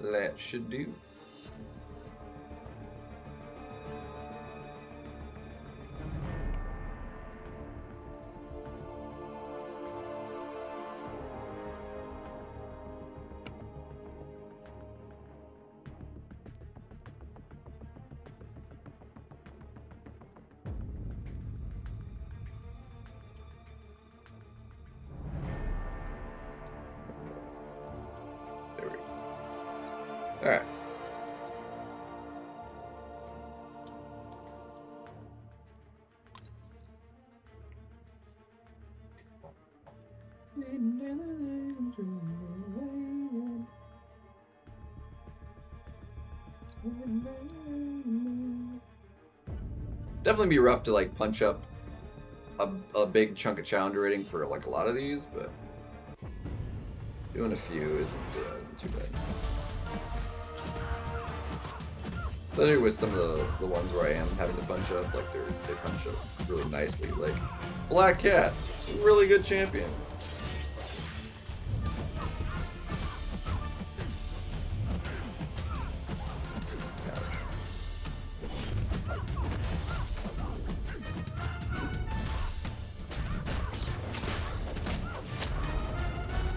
Speaker 1: That should do. All right. Definitely be rough to like punch up a big chunk of challenger rating for like a lot of these, but doing a few isn't too bad. Especially with some of the ones where I am having to punch up, like they punch up really nicely. Like Black Cat, really good champion.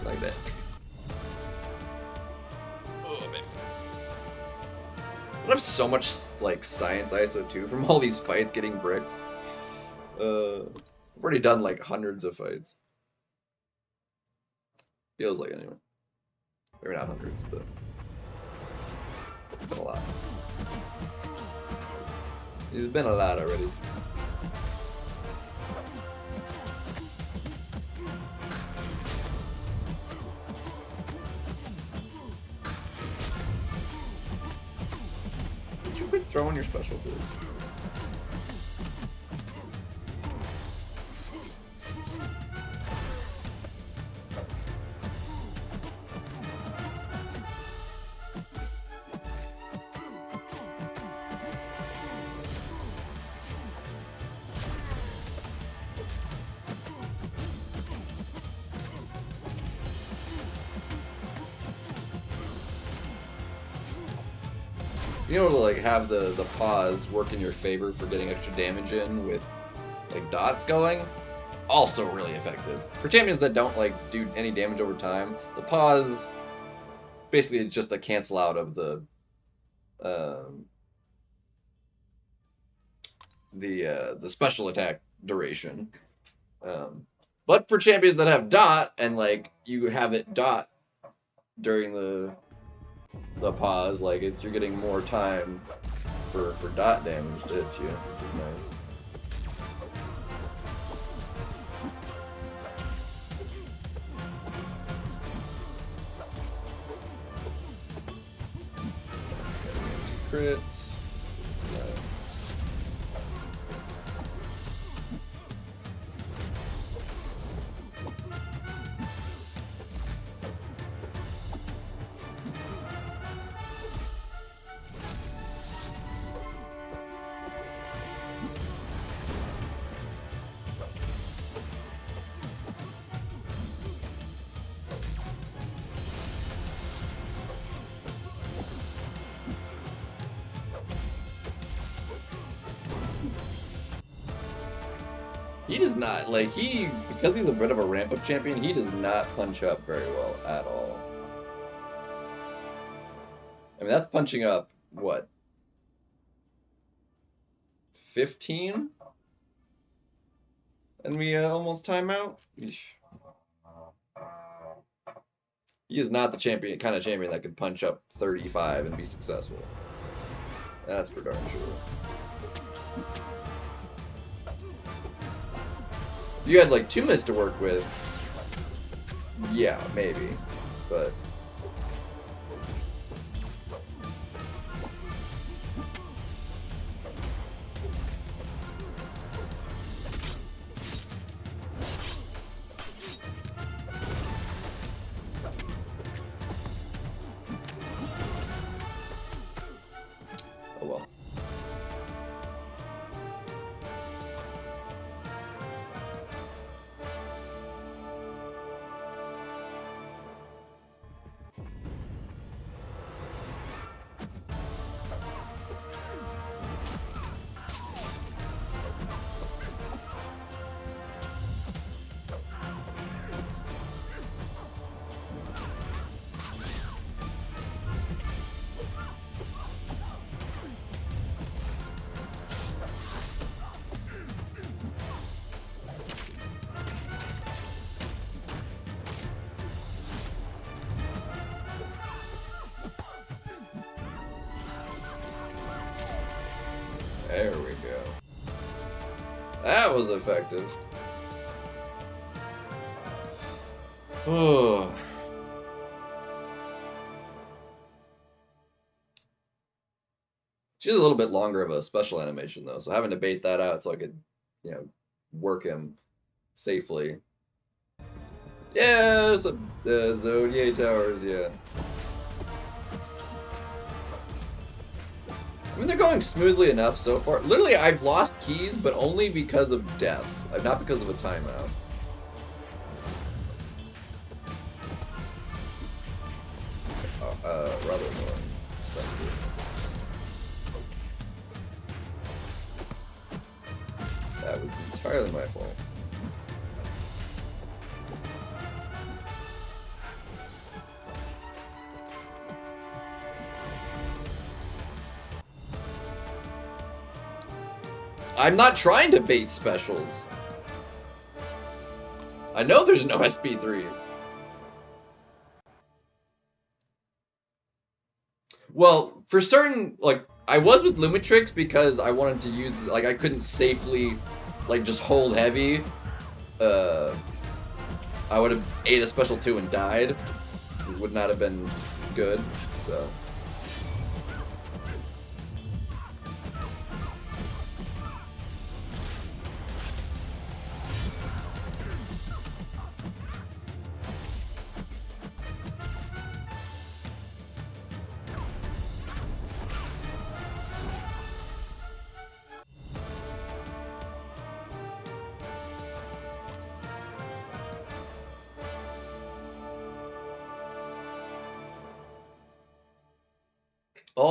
Speaker 1: Like that. I have so much like science ISO 2 from all these fights getting bricks. I've already done like hundreds of fights. Feels like anyway. Maybe not hundreds, but it's been a lot. It's been a lot already. Quit throwing your special, please. being able to like have the pause work in your favor for getting extra damage in with like dots going, also really effective. For champions that don't like do any damage over time, the pause basically is just a cancel out of um, the special attack duration. But for champions that have dot and like you have it dot during the pause, like you're getting more time for dot damage to hit you, which is nice. Crit. Nice. He does not, like, because he's a bit of a ramp-up champion, he does not punch up very well at all. I mean, that's punching up, what, 15? And we almost time out? Eesh. He is not the kind of champion that could punch up 35 and be successful. That's for darn sure. You had like 2 minutes to work with. Yeah, maybe. But oh well. There we go. That was effective. Oh. She's a little bit longer of a special animation though, so having to bait that out so I could, work him safely. Yeah, Zodiac Towers, yeah. I mean, they're going smoothly enough so far. Literally, I've lost keys, but only because of deaths, not because of a timeout. Rather annoying. That was entirely my fault. I'm not trying to bait specials. I know there's no SP3s. Well, for certain, like, I was with Lumitrix because I wanted to use, like, I couldn't safely, like, just hold heavy. I would have ate a special 2 and died. It would not have been good, so.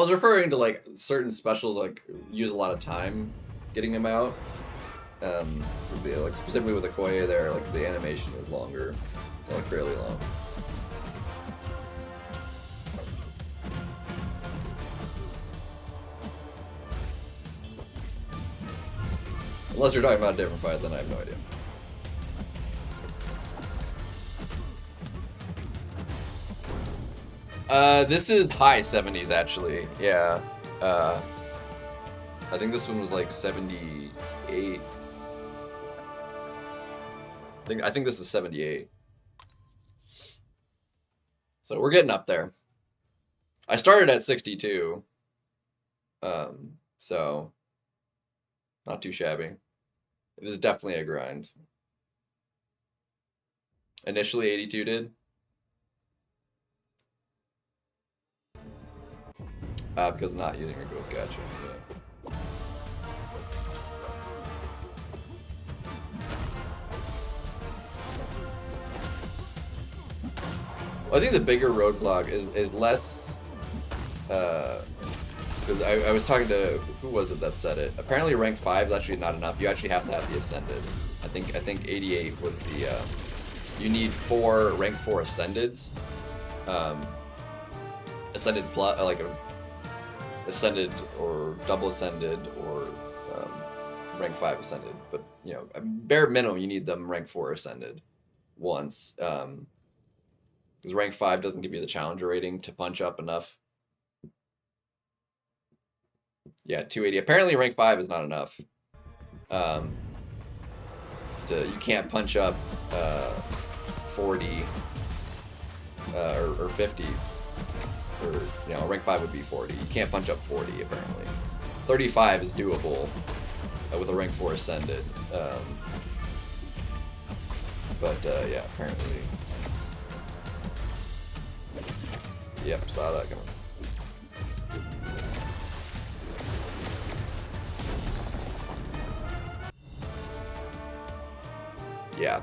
Speaker 1: was referring to like certain specials like use a lot of time getting them out. Like specifically with Okoye there, like the animation is longer, like fairly long. Unless you're talking about a different fight, then I have no idea. This is high 70s actually. Yeah. I think this one was like 78. I think this is 78. So we're getting up there. I started at 62. So not too shabby. It is definitely a grind. Initially 82 did. Because not using your ghost, gotcha. Yeah. Well, I think the bigger roadblock is less. Because I was talking to who was it that said it? Apparently, rank 5 is actually not enough. You actually have to have the ascended. I think 88 was the. You need 4 rank 4 ascendeds. Ascended plus like a ascended or double ascended or rank 5 ascended, but you know, bare minimum you need them rank 4 ascended once, because rank 5 doesn't give you the challenger rating to punch up enough. Yeah, 280. Apparently rank 5 is not enough. You can't punch up 40 or 50. Or, you know, rank 5 would be 40. You can't punch up 40, apparently. 35 is doable with a rank 4 ascended. Yeah, apparently. Yep, saw that coming. Yeah.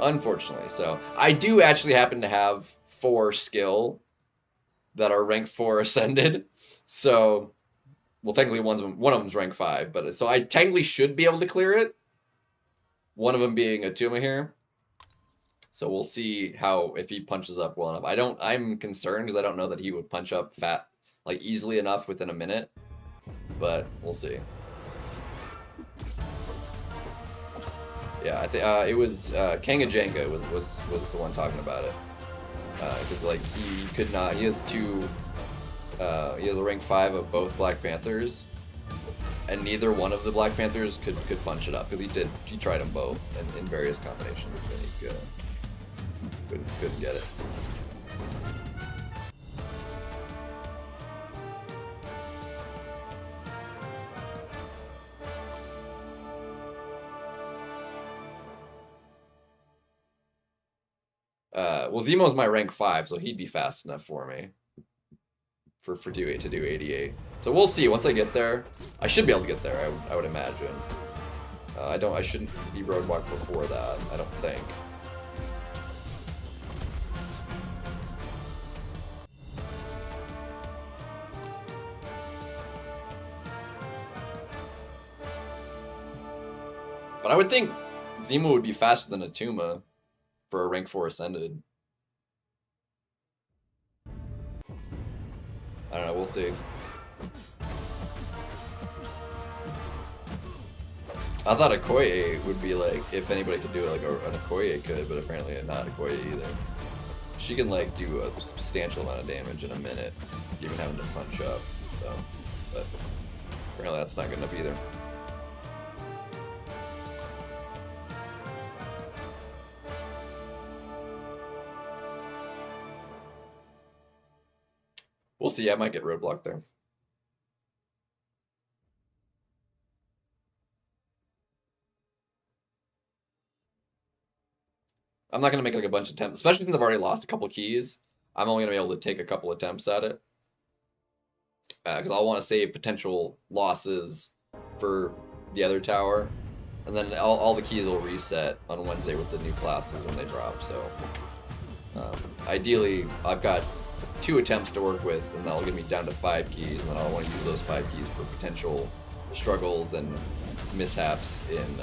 Speaker 1: Unfortunately, so I do actually happen to have 4 skill that are rank 4 ascended. So, well, technically one of them's rank 5, but so I technically should be able to clear it. One of them being a Tuma here. So we'll see how if he punches up well enough. I'm concerned because I don't know that he would punch up like easily enough within a minute, but we'll see. Yeah, I think it was Kanga Jenga was the one talking about it, because like he could not. He has 2. He has a rank 5 of both Black Panthers, and neither one of the Black Panthers could punch it up because he tried them both in various combinations and he couldn't get it. Well, Zemo's my rank 5, so he'd be fast enough for me. For to do 88. So we'll see. Once I get there, I should be able to get there. I would imagine. I shouldn't be roadblocked before that. I don't think. But I would think Zemo would be faster than Atuma for a rank 4 ascended. I don't know, we'll see. I thought Okoye would be like, if anybody could do it, like an Okoye could, but apparently not Okoye either. She can like do a substantial amount of damage in a minute, even having to punch up, so, but apparently that's not good enough either. We'll see, I might get roadblocked there. I'm not going to make like a bunch of attempts, especially since I've already lost a couple keys. I'm only going to be able to take a couple attempts at it. Because I'll want to save potential losses for the other tower. And then all the keys will reset on Wednesday with the new classes when they drop, so Ideally, I've got 2 attempts to work with, and that'll get me down to 5 keys, and then I'll want to use those 5 keys for potential struggles and mishaps in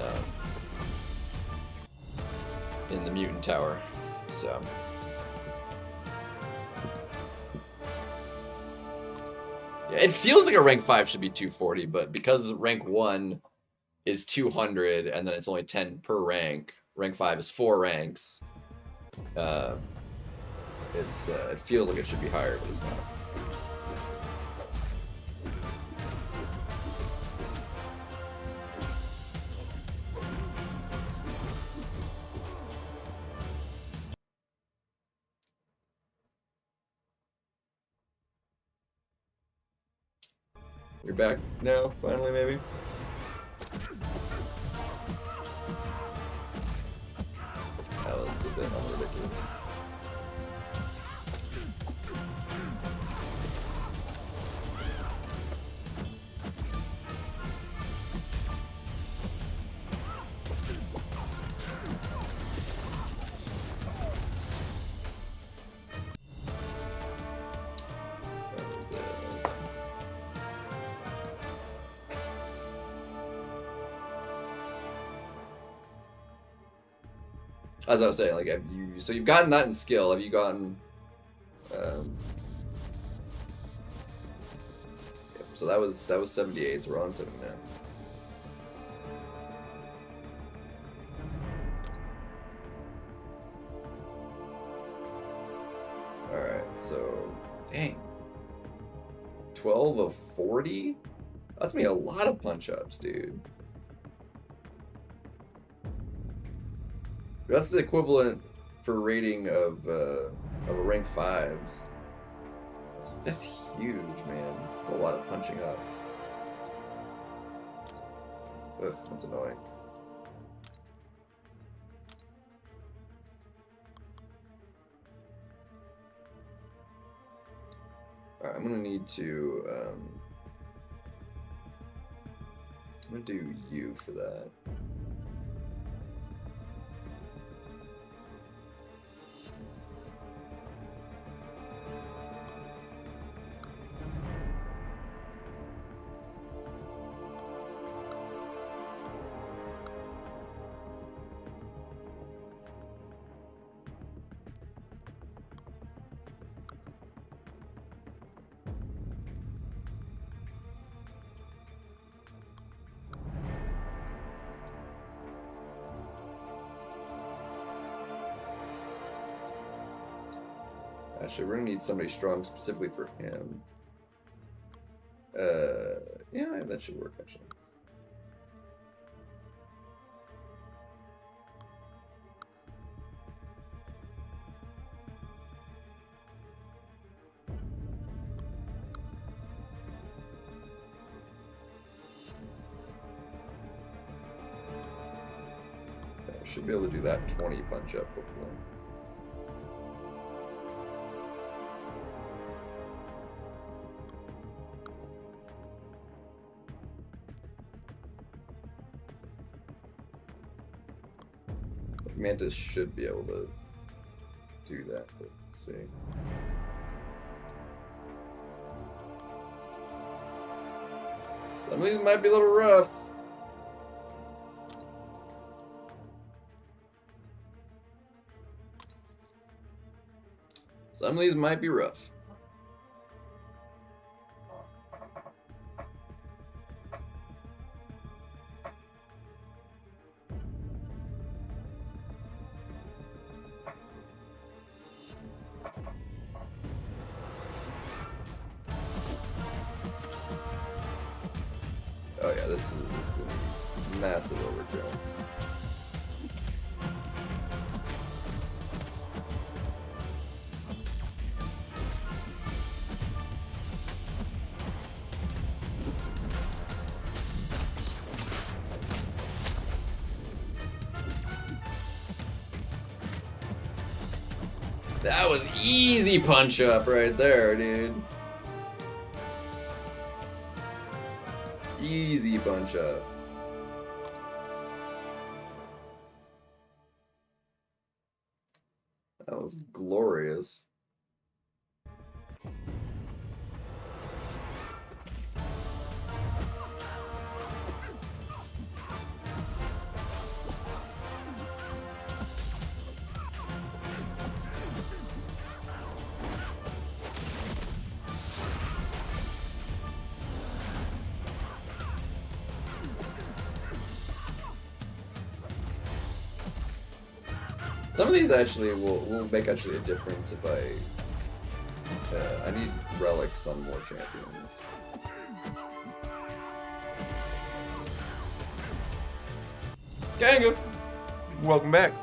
Speaker 1: the mutant tower. So. Yeah, it feels like a rank 5 should be 240, but because rank 1 is 200 and then it's only 10 per rank, rank 5 is 4 ranks. It feels like it should be higher, but it's not. You're back now, finally, maybe? That was a bit ridiculous. As I was saying, like, so you've gotten that in skill. Have you gotten? So that was 78. So we're on 79. All right. So dang. 12 of 40. That's me a lot of punch ups, dude. That's the equivalent for rating of a rank 5s. That's huge, man. That's a lot of punching up. Ugh, that's annoying. Alright, I'm gonna need to I'm gonna do you for that. Actually, we're gonna need somebody strong specifically for him. Yeah, that should work actually. I should be able to do that 20 punch up, hopefully. Mantis should be able to do that, but we'll see. Some of these might be a little rough. Some of these might be rough. Oh yeah, this is a massive overkill. That was easy punch up right there, dude. Easy punch up. That That was glorious. Some of these actually will make actually a difference if I need relics on more champions. Ganga! Welcome back.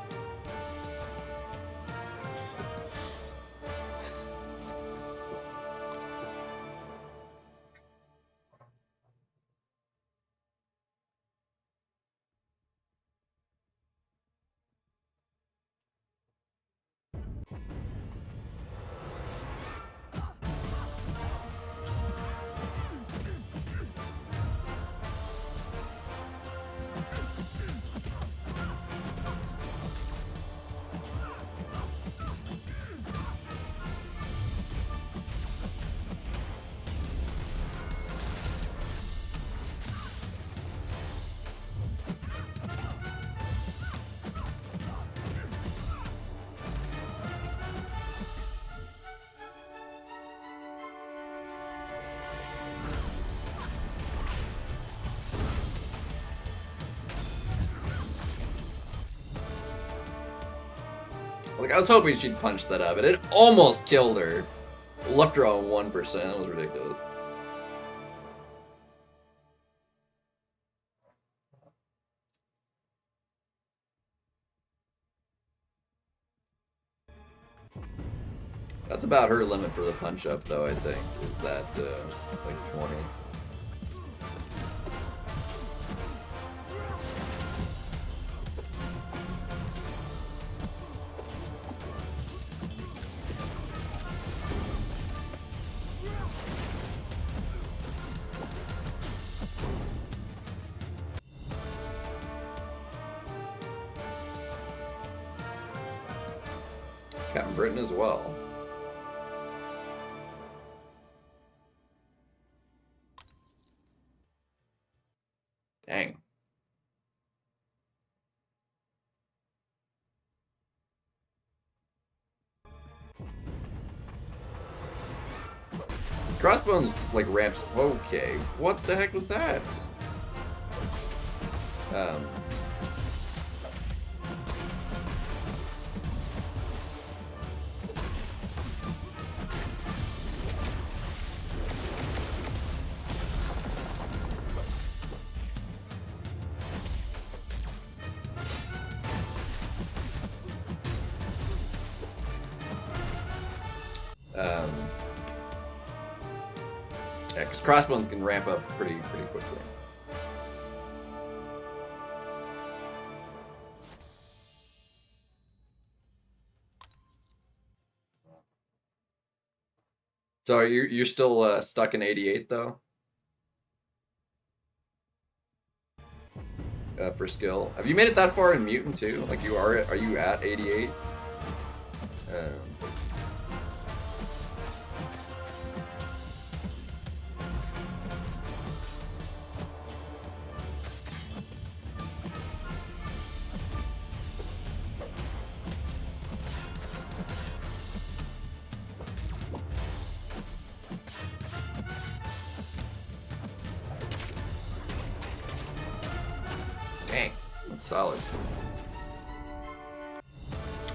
Speaker 1: Like, I was hoping she'd punch that up, and it almost killed her. Left her on 1%. That was ridiculous. That's about her limit for the punch up, though, I think, is that, like 20. Captain Britain as well. Dang. Crossbones, like, ramps. Okay. What the heck was that? Yeah, because crossbones can ramp up pretty quickly. So you're still stuck in 88 though? For skill. Have you made it that far in Mutant too? Like are you at 88? Dang, that's solid.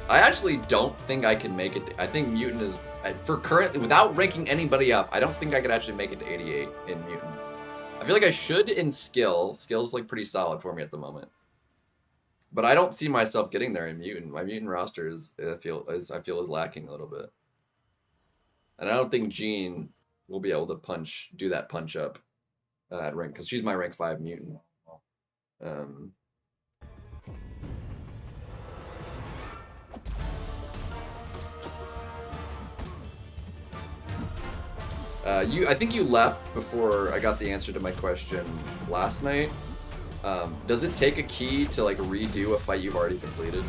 Speaker 1: I actually don't think I can make it. I think Mutant is, for currently, without ranking anybody up, I don't think I could actually make it to 88 in Mutant. I feel like I should in skill. Skill's like pretty solid for me at the moment. But I don't see myself getting there in Mutant. My Mutant roster I feel is lacking a little bit. And I don't think Jean will be able to do that punch up at rank, because she's my rank 5 Mutant. I think you left before I got the answer to my question last night. Does it take a key to like redo a fight you've already completed?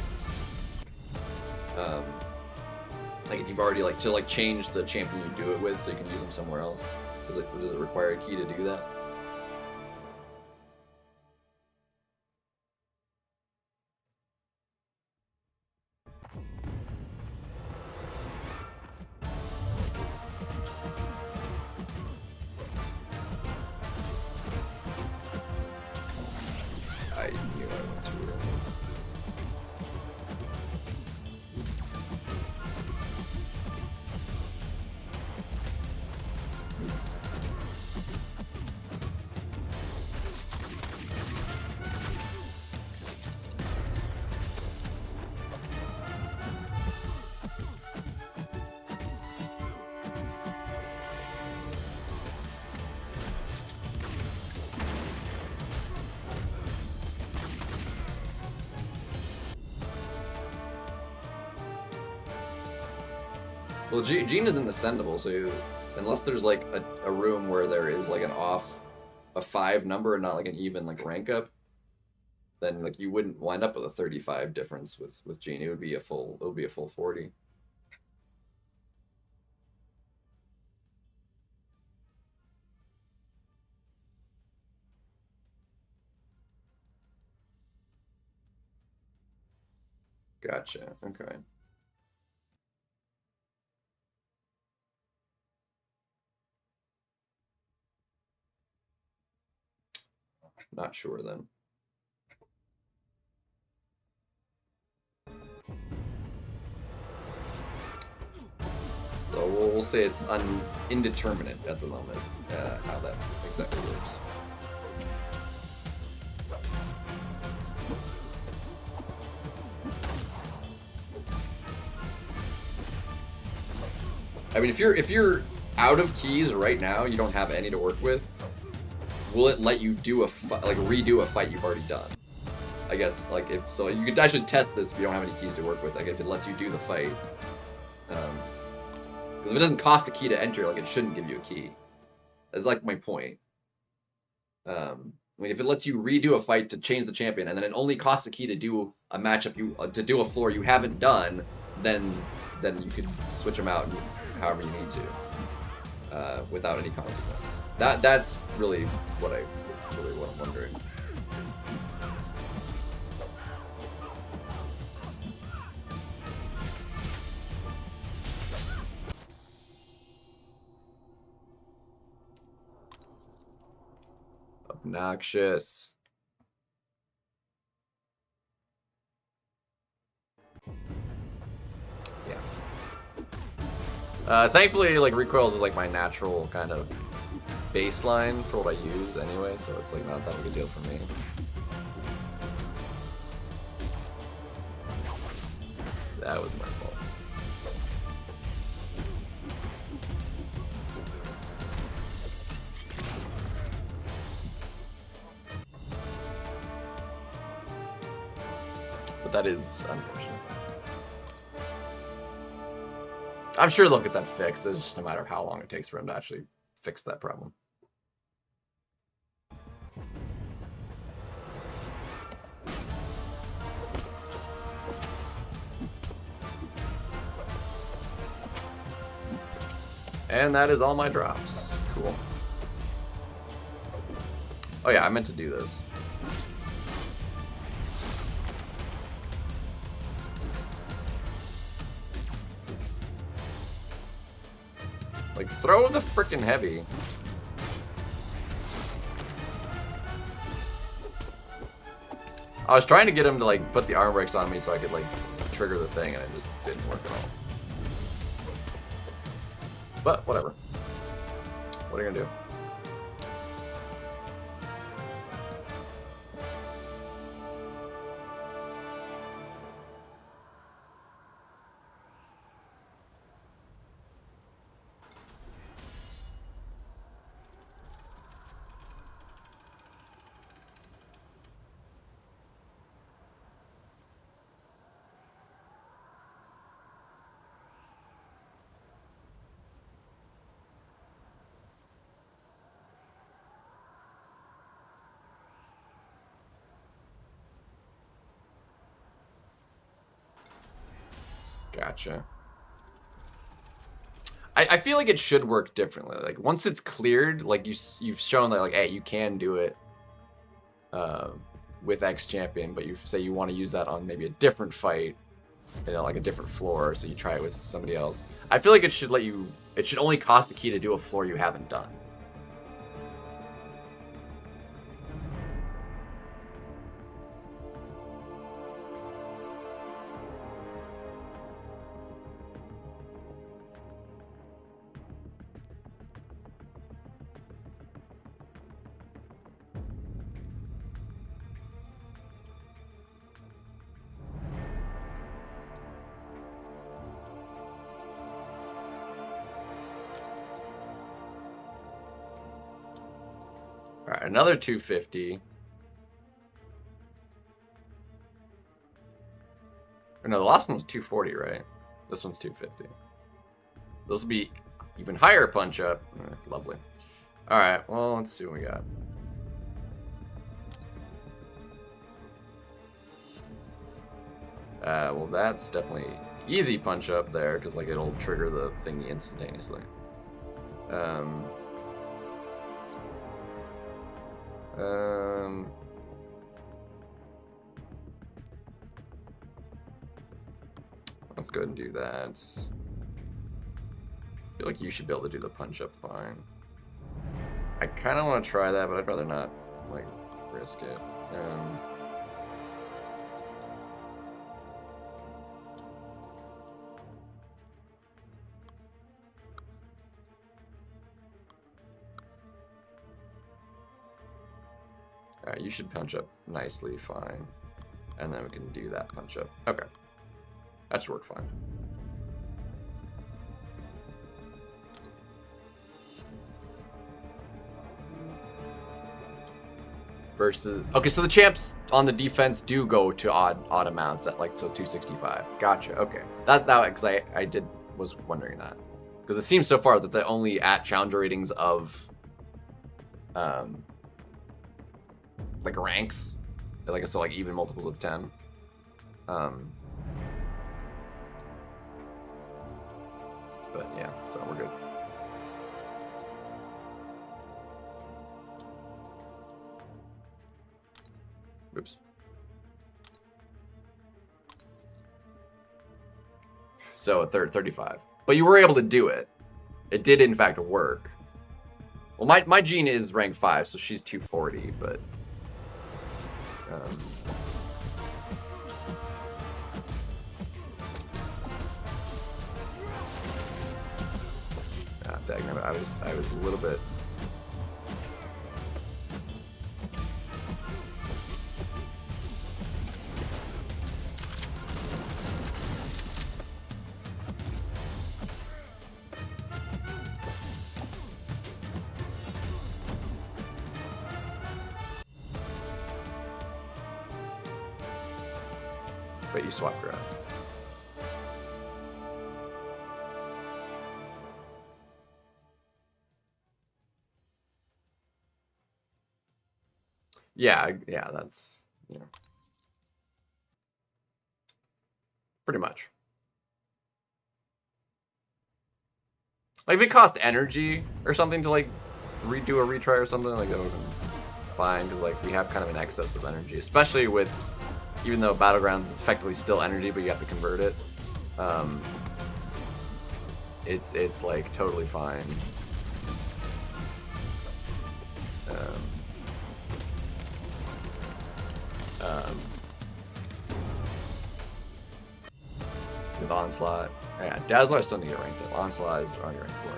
Speaker 1: Like if you've already like to like change the champion you do it with, so you can use them somewhere else. Does it require a key to do that? I knew I went too early. Well, Gene isn't ascendable, so unless there's like a room where there is like a 5 number and not like an even like rank up, then like you wouldn't wind up with a 35 difference with Gene. It would be a full 40. Gotcha. Okay. Not sure then. So we'll say it's indeterminate at the moment how that exactly works. I mean, if you're out of keys right now, you don't have any to work with. Will it let you do redo a fight you've already done? I guess like if so, you could actually test this if you don't have any keys to work with. Like if it lets you do the fight, because if it doesn't cost a key to enter, like it shouldn't give you a key. That's like my point. I mean, if it lets you redo a fight to change the champion, and then it only costs a key to do a matchup to do a floor you haven't done, then you could switch them out however you need to, without any consequence. That's really what I'm wondering. Obnoxious. Yeah. Thankfully, like recoils is like my natural kind of baseline for what I use anyway, so it's like not that big a deal for me. That was my fault. But that is unfortunate. I'm sure they'll get that fixed. It's just a matter of how long it takes for him to actually fix that problem. And that is all my drops. Cool. Oh yeah, I meant to do this. Like, throw the frickin' heavy. I was trying to get him to, like, put the arm brakes on me so I could, like, trigger the thing, and it just didn't work at all. But, whatever. What are you gonna do? Gotcha. I feel like it should work differently. Like once it's cleared, like you've shown that like, hey, you can do it with X champion, but you say you want to use that on maybe a different fight, you know, like a different floor, so you try it with somebody else. I feel like it should let you. It should only cost a key to do a floor you haven't done. All right, another 250. Or no, the last one was 240, right? This one's 250. This will be even higher punch up. Lovely. All right, well, let's see what we got. Well, that's definitely easy punch up there, because like it'll trigger the thingy instantaneously. Let's go ahead and do that. I feel like you should be able to do the punch up fine. I kind of want to try that, but I'd rather not like risk it. Alright, you should punch up nicely, fine. And then we can do that punch up. Okay. That should work fine. Versus... Okay, so the champs on the defense do go to odd amounts at, like, so 265. Gotcha, okay. That's that, because I was wondering that. Because it seems so far that they're only at challenger ratings of... like ranks, like so like even multiples of 10. But yeah, so we're good. Oops. So a 35, but you were able to do it. It did in fact work. Well, my Jean is rank 5, so she's 240, but. Dang, I was a little bit. But you swapped around. Yeah, that's, you know, pretty much. Like if it cost energy or something to like redo a retry or something, like that would have been fine, because like we have kind of an excess of energy, especially with, even though Battlegrounds is effectively still energy, but you have to convert it. It's like totally fine. With Onslaught, yeah, Dazzler I still need to get ranked up. Onslaught is already ranked 4.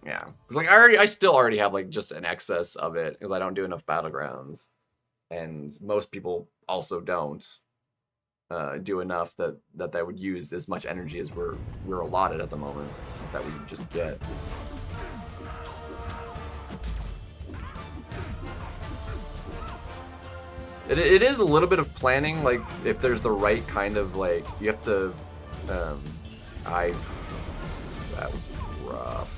Speaker 1: Yeah, like I still already have like just an excess of it because I don't do enough Battlegrounds, and most people also don't do enough that would use as much energy as we're allotted at the moment that we just get. It is a little bit of planning, like if there's the right kind of like you have to. That was rough.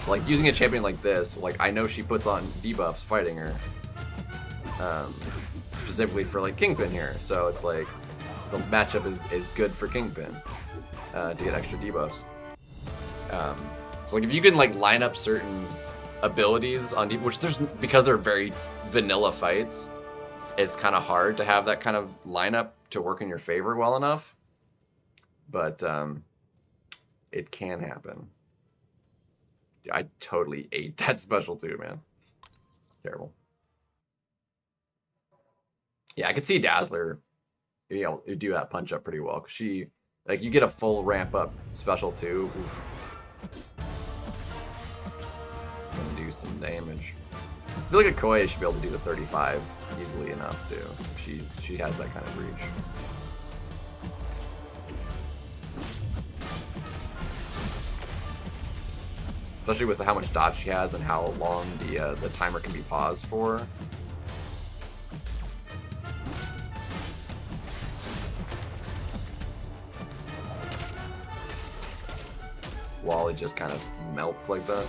Speaker 1: So like using a champion like this, like I know she puts on debuffs fighting her. specifically for like Kingpin here. So it's like the matchup is good for Kingpin to get extra debuffs. So like if you can like line up certain abilities on which there's, because they're very vanilla fights, it's kind of hard to have that kind of lineup to work in your favor well enough. But it can happen. I totally ate that special too, man. Terrible. Yeah, I could see Dazzler, you know, do that punch up pretty well. 'Cause she, like, you get a full ramp up special too. Oof. Gonna do some damage. I feel like Okoye should be able to do the 35 easily enough too. She has that kind of reach. Especially with how much dodge she has and how long the timer can be paused for. While it just kind of melts like that.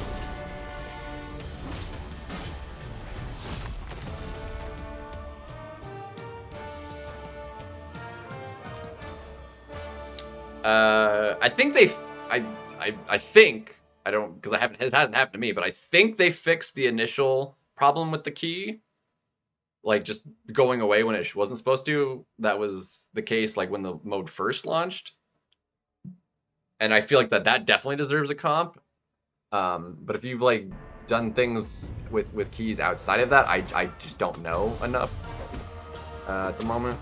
Speaker 1: I think I think, I don't, because it hasn't happened to me, but I think they fixed the initial problem with the key, like just going away when it wasn't supposed to. That was the case like when the mode first launched, and I feel like that definitely deserves a comp. But if you've like done things with keys outside of that, I just don't know enough at the moment.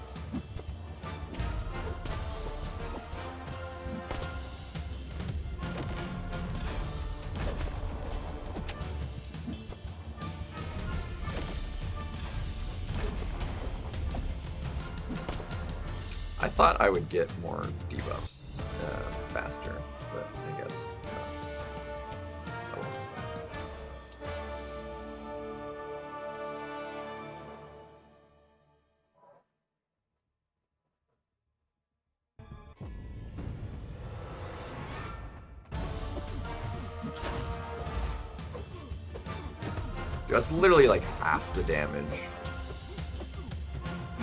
Speaker 1: I thought I would get more debuffs faster, but I guess I won't. Dude, that's literally like half the damage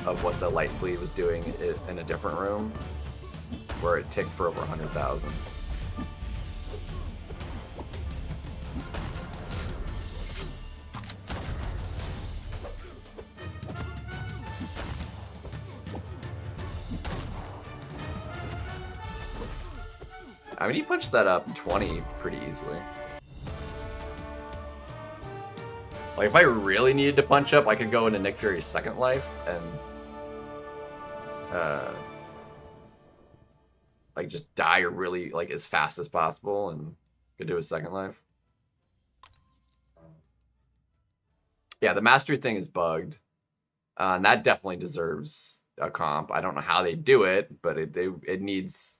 Speaker 1: of what the light bleed was doing in a different room, where it ticked for over 100,000. I mean, he punched that up 20 pretty easily. Like, if I really needed to punch up, I could go into Nick Fury's second life and like just die really like as fast as possible and could do a second life. Yeah, the mastery thing is bugged, and that definitely deserves a comp. I don't know how they do it, but it needs,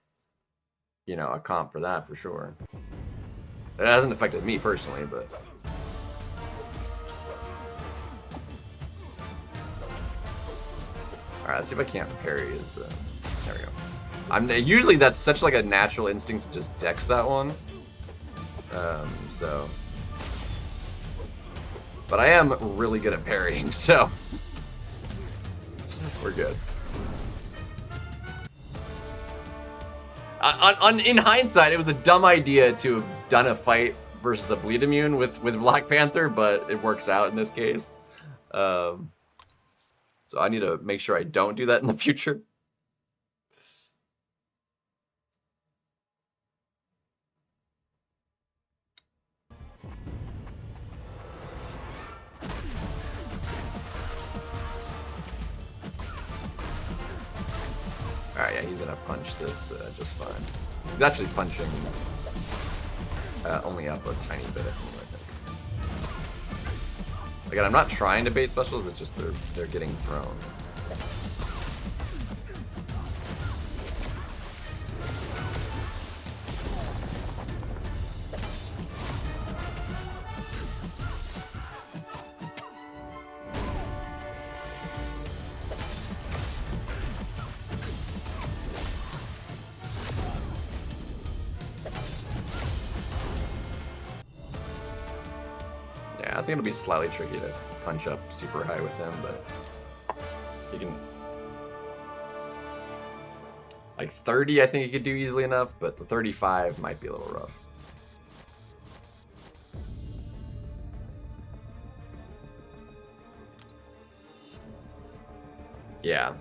Speaker 1: you know, a comp for that for sure. It hasn't affected me personally, but. Alright, let's see if I can't parry his, there we go. Usually that's such like a natural instinct to just dex that one. So. But I am really good at parrying, so. We're good. In hindsight, it was a dumb idea to have done a fight versus a bleed immune with Black Panther, but it works out in this case. So I need to make sure I don't do that in the future. Alright, yeah, he's gonna punch this just fine. He's actually punching only up a tiny bit, I think. Again, I'm not trying to bait specials, it's just they're getting thrown. I think it'll be slightly tricky to punch up super high with him, but You can, like 30, I think you could do easily enough, but the 35 might be a little rough. Yeah.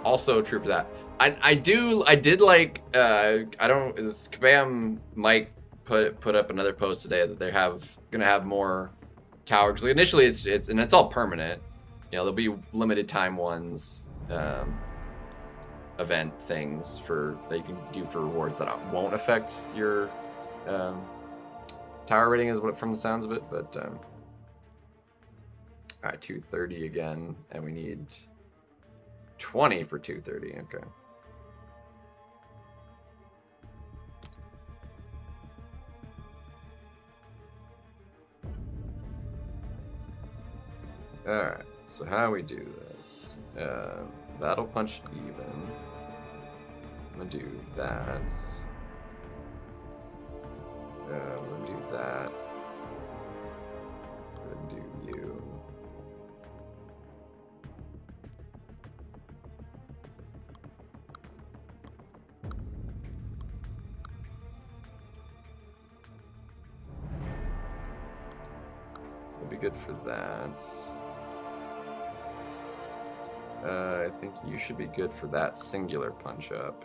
Speaker 1: Also true for that. I did like I don't this Kabam might put up another post today that they have gonna have more towers, because initially it's all permanent. You know, there'll be limited time ones, event things for that you can do for rewards that won't affect your tower rating, is what from the sounds of it. But all right, 230 again, and we need 20 for 230. Okay. Alright, so how we do this? Battle punch even. I'm gonna do that. I'm gonna do that. I'm gonna do you. It'll be good for that. I think you should be good for that singular punch up.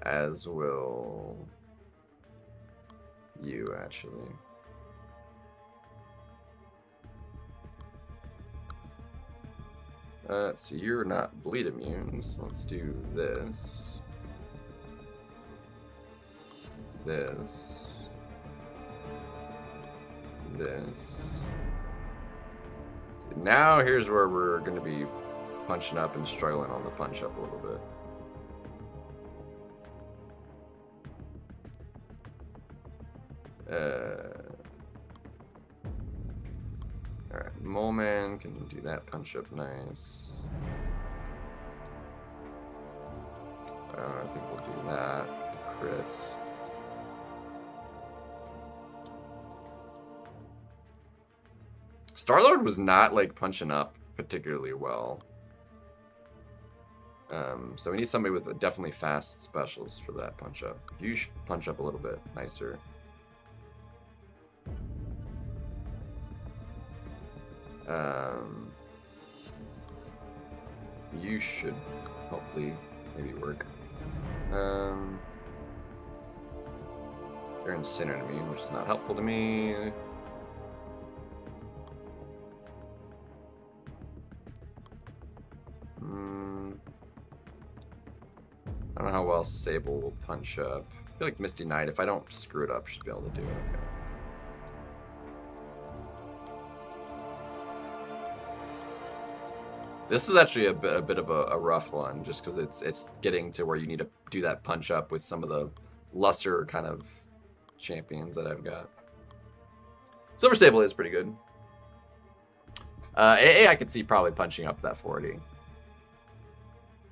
Speaker 1: As will you, actually. So you're not bleed immune, so let's do this. This. Now here's where we're going to be punching up and struggling on the punch up a little bit. Alright, Mole Man can do that punch up nice. I think we'll do that. Crit. Star-Lord was not like punching up particularly well. So we need somebody with definitely fast specials for that punch up. You should punch up a little bit nicer. You should hopefully maybe work. You're in Sinner Immune, which is not helpful to me. I don't know how well Sable will punch up. I feel like Misty Knight, if I don't screw it up, should be able to do it okay. This is actually a bit of a rough one, just because it's getting to where you need to do that punch up with some of the lesser kind of champions that I've got. Silver Sable is pretty good. AA I could see probably punching up that 40.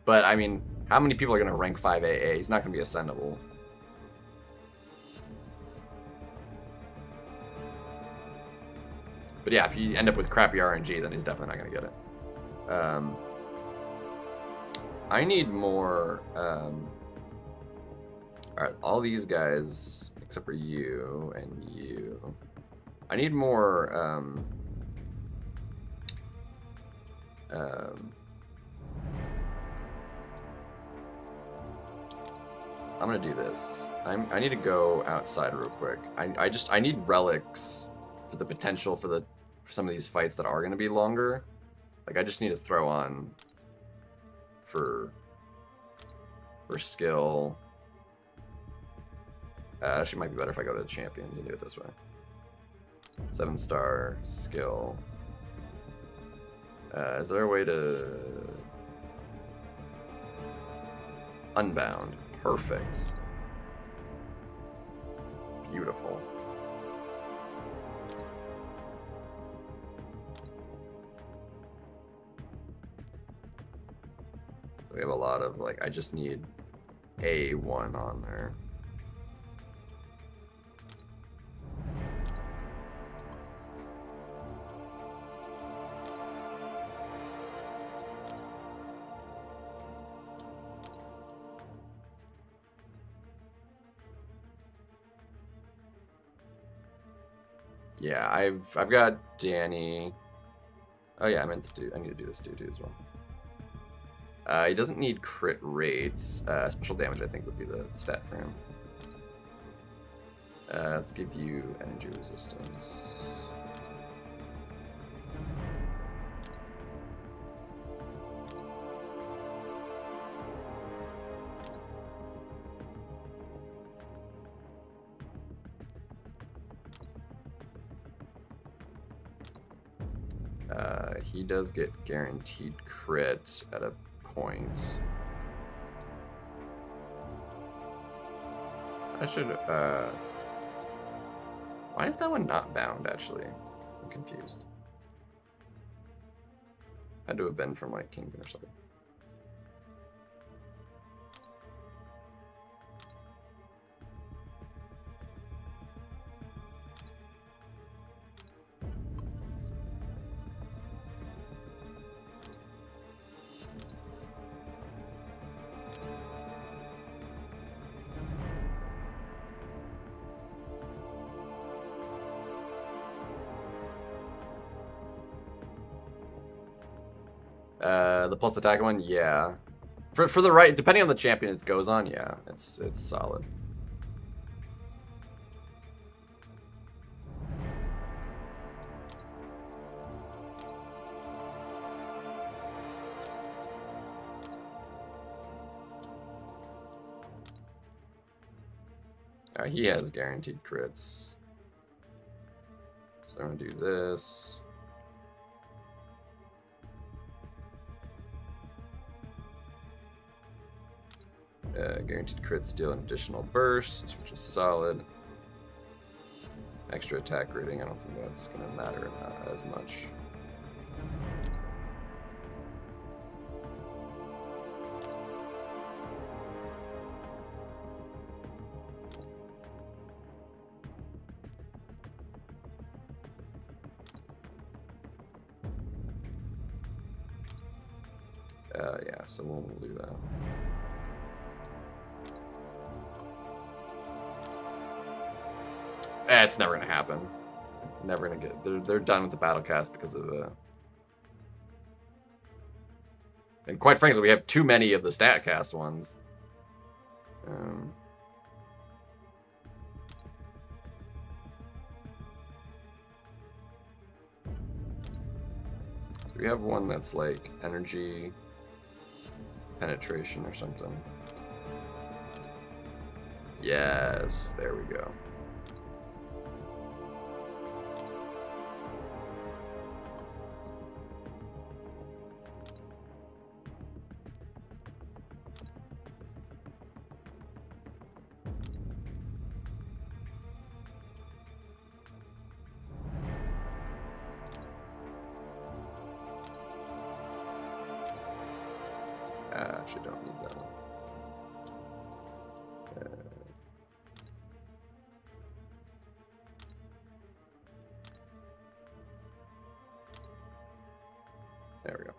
Speaker 1: But, I mean, how many people are going to rank 5 AA? He's not going to be ascendable. But yeah, if you end up with crappy RNG, then he's definitely not going to get it. I need more... Alright, all these guys, except for you and you. I need more... I'm gonna do this. I need to go outside real quick. I need relics for the potential for some of these fights that are gonna be longer. Like I just need to throw on for skill. Actually, might be better if I go to the champions and do it this way. 7-star skill. Is there a way to unbound? Perfect. Beautiful. We have a lot of, like, I just need A1 on there. Yeah, I've got Danny. Oh yeah, I need to do this dude as well. He doesn't need crit rates. Special damage, I think, would be the stat for him. Let's give you energy resistance. He does get guaranteed crit at a point. I should, why is that one not bound, actually? I'm confused. Had to have been from, like, Kingpin or something. The plus attack one, yeah. For the right, depending on the champion it goes on, yeah, it's solid. He has guaranteed crits. So I'm gonna do this. Guaranteed crits deal an additional burst, which is solid. Extra attack rating, I don't think that's gonna matter as much. Yeah, so we'll do that. It's never gonna happen. Never gonna get. They're done with the battle cast because of. And quite frankly, we have too many of the stat cast ones. Do we have one that's like energy penetration or something? Yes, there we go. Actually, don't need that one. There we go.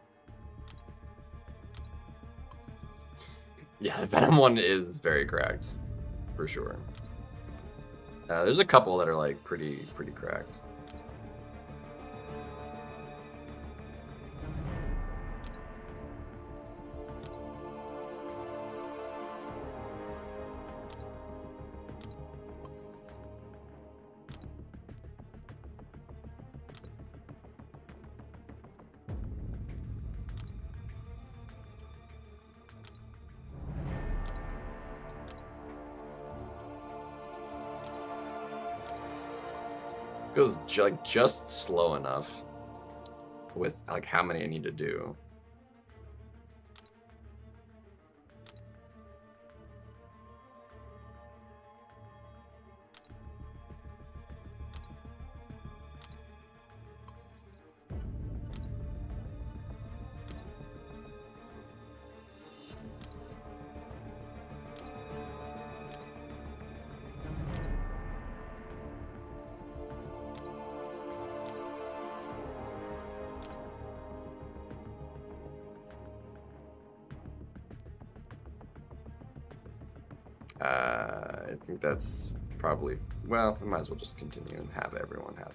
Speaker 1: Yeah, the Venom one is very cracked, for sure. There's a couple that are like pretty cracked. Goes like just slow enough with like how many I need to do. I think that's probably, well, we might as well just continue and have everyone have it.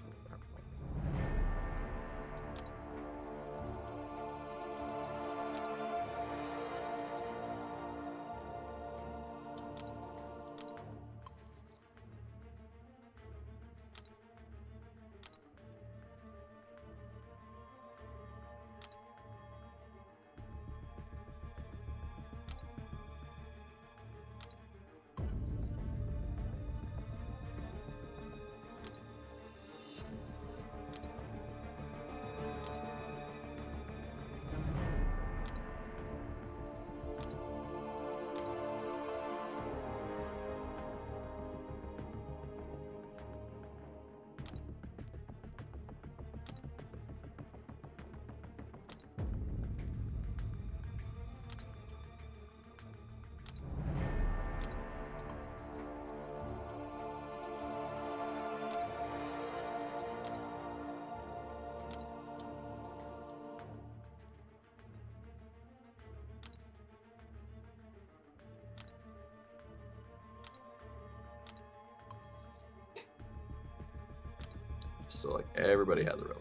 Speaker 1: So like everybody has a relic.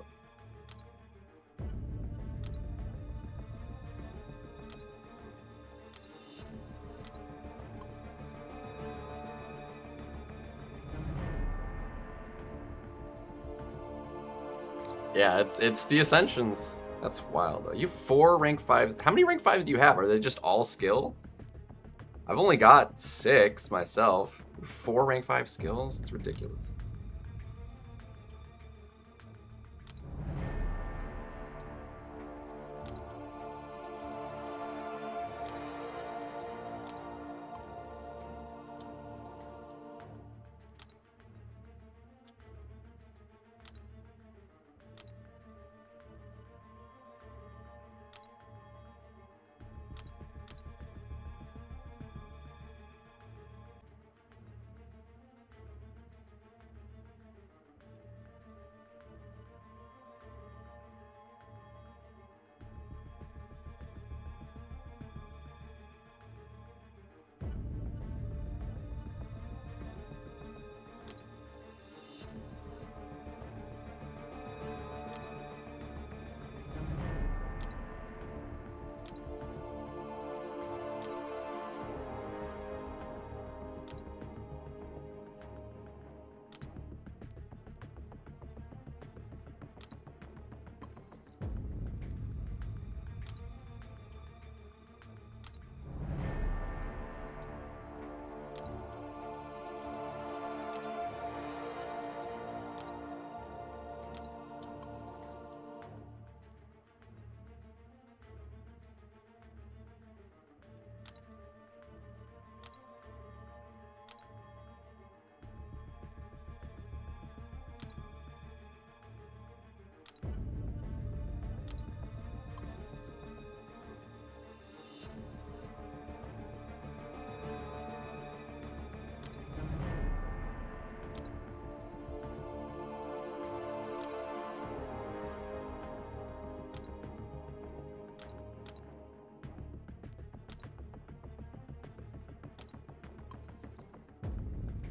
Speaker 1: Yeah, it's the Ascensions. That's wild though. You have 4 rank 5s. How many rank 5s do you have? Are they just all skill? I've only got 6 myself. 4 rank 5 skills? It's ridiculous.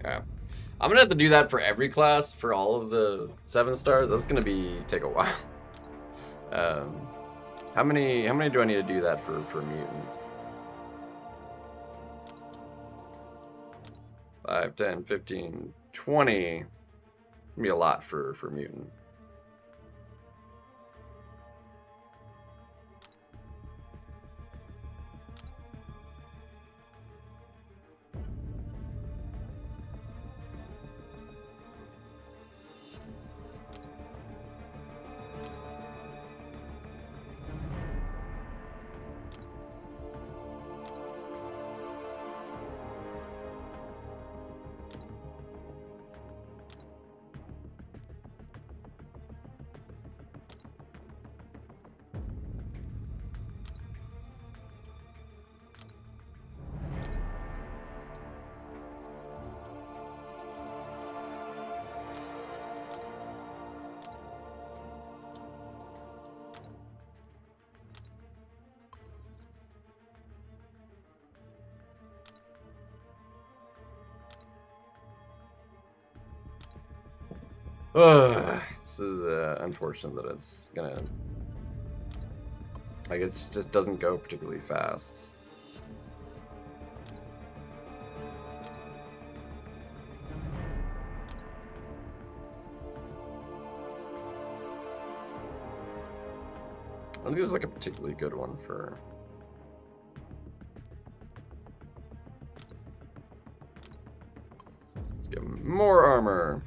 Speaker 1: Yeah. I'm gonna have to do that for every class for all of the 7 stars. That's gonna take a while. How many do I need to do that for mutant? 5, 10, 15, 20. Be a lot for mutant. This is unfortunate that it's gonna, like, it just doesn't go particularly fast. I don't think this is like a particularly good one for. Let's give him more armor.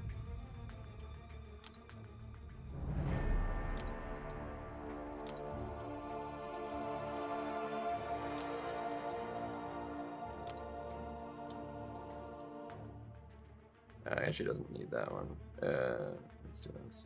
Speaker 1: Actually doesn't need that one. Let's do this.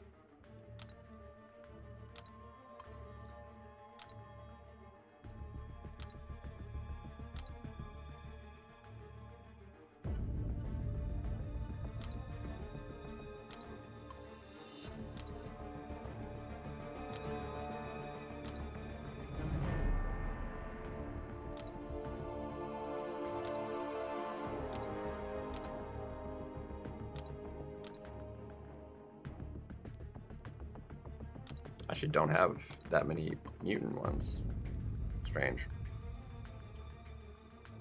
Speaker 1: Actually don't have that many mutant ones. Strange.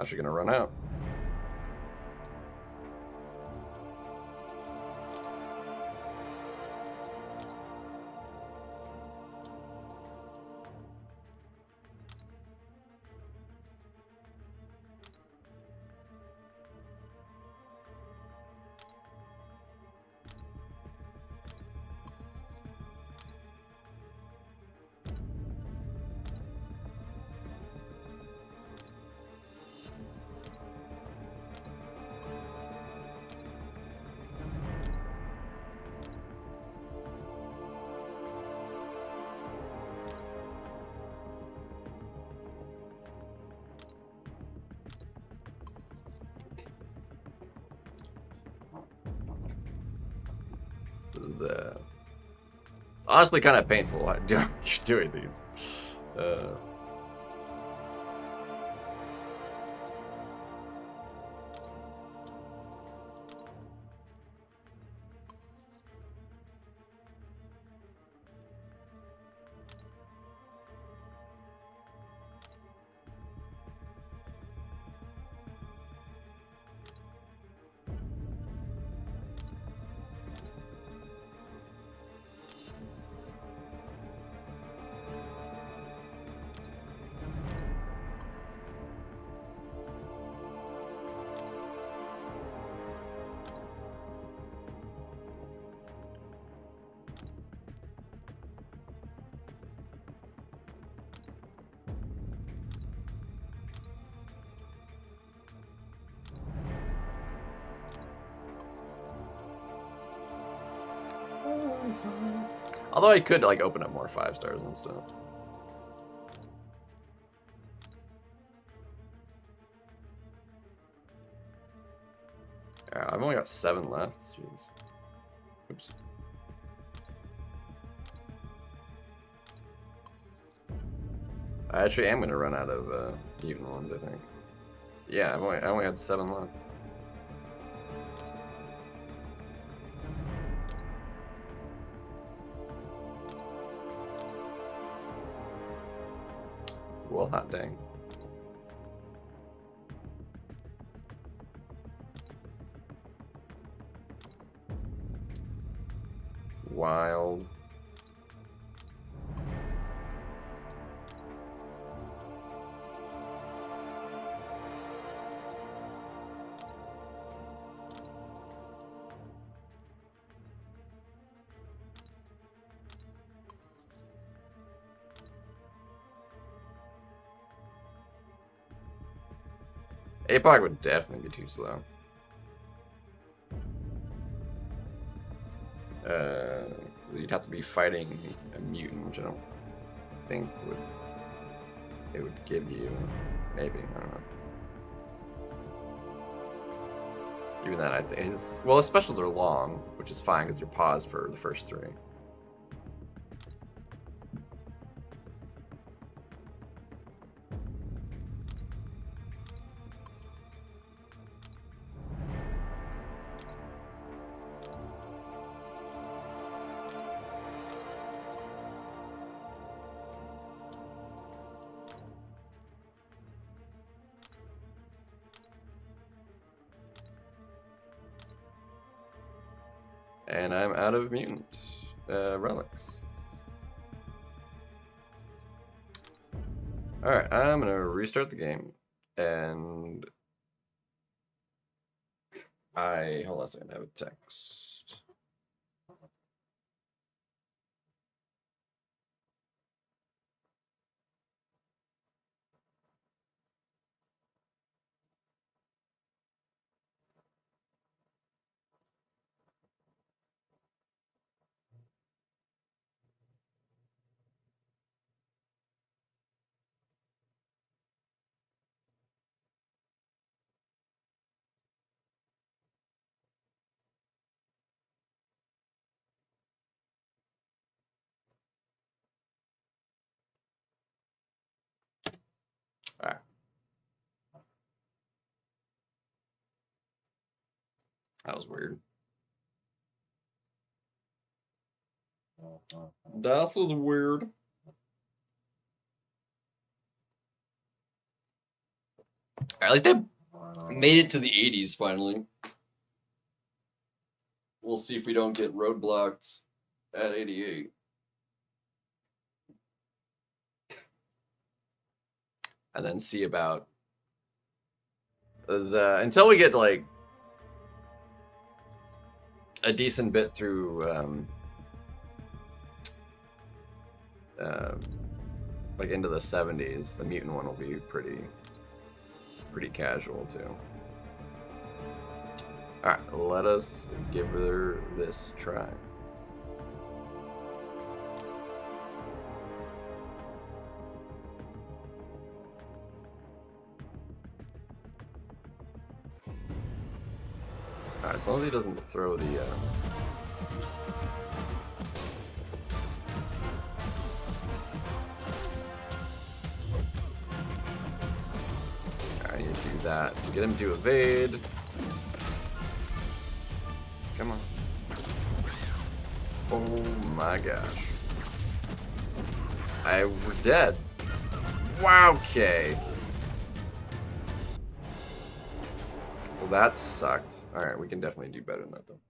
Speaker 1: Actually gonna run out. It's honestly kind of painful doing these. Although I could like open up more 5-stars and stuff. I've only got 7 left. Jeez. Oops. I actually am gonna run out of mutant ones, I think. Yeah, I only had 7 left. Well, hot dang. Wild. APOC would definitely be too slow. You'd have to be fighting a mutant, which I don't think it would give you. Maybe, I don't know. Even then, I think his specials are long, which is fine because you're paused for the first 3. And I'm out of mutant relics. Alright, I'm gonna restart the game. And hold on a second, I have a text. Alright. That was weird. That was weird. At least I made it to the 80s finally. We'll see if we don't get roadblocked at 88. And then see about until we get like a decent bit through like into the 70s, the mutant one will be pretty casual too. Alright, let us give her this try. Alright, as long as he doesn't throw the Alright, you do that. Get him to evade. Come on. Oh my gosh. We're dead. Wow, okay. Well, that sucked. Alright, we can definitely do better than that, though.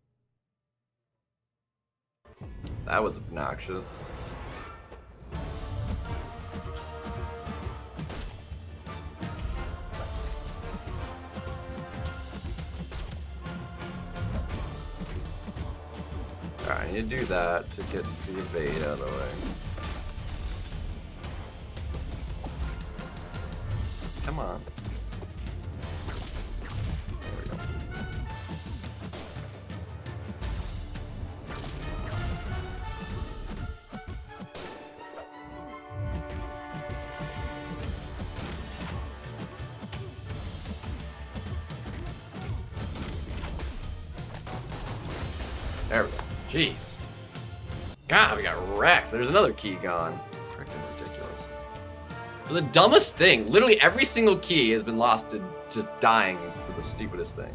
Speaker 1: That was obnoxious. Alright, I need to do that to get the evade out of the way. Come on. There we go. There we go. Jeez. God, we got wrecked. There's another key gone. Freaking ridiculous. The dumbest thing. Literally every single key has been lost to just dying for the stupidest thing.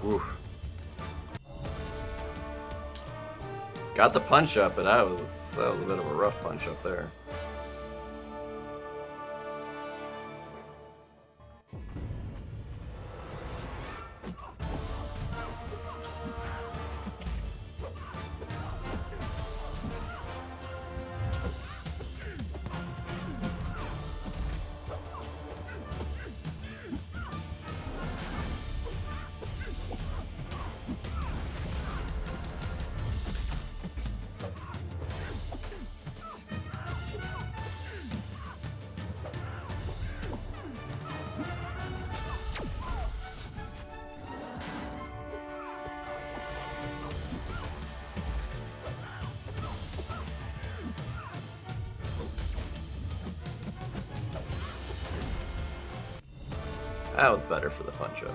Speaker 1: Oof. Got the punch up, but that was a bit of a rough punch up there. That was better for the fun show.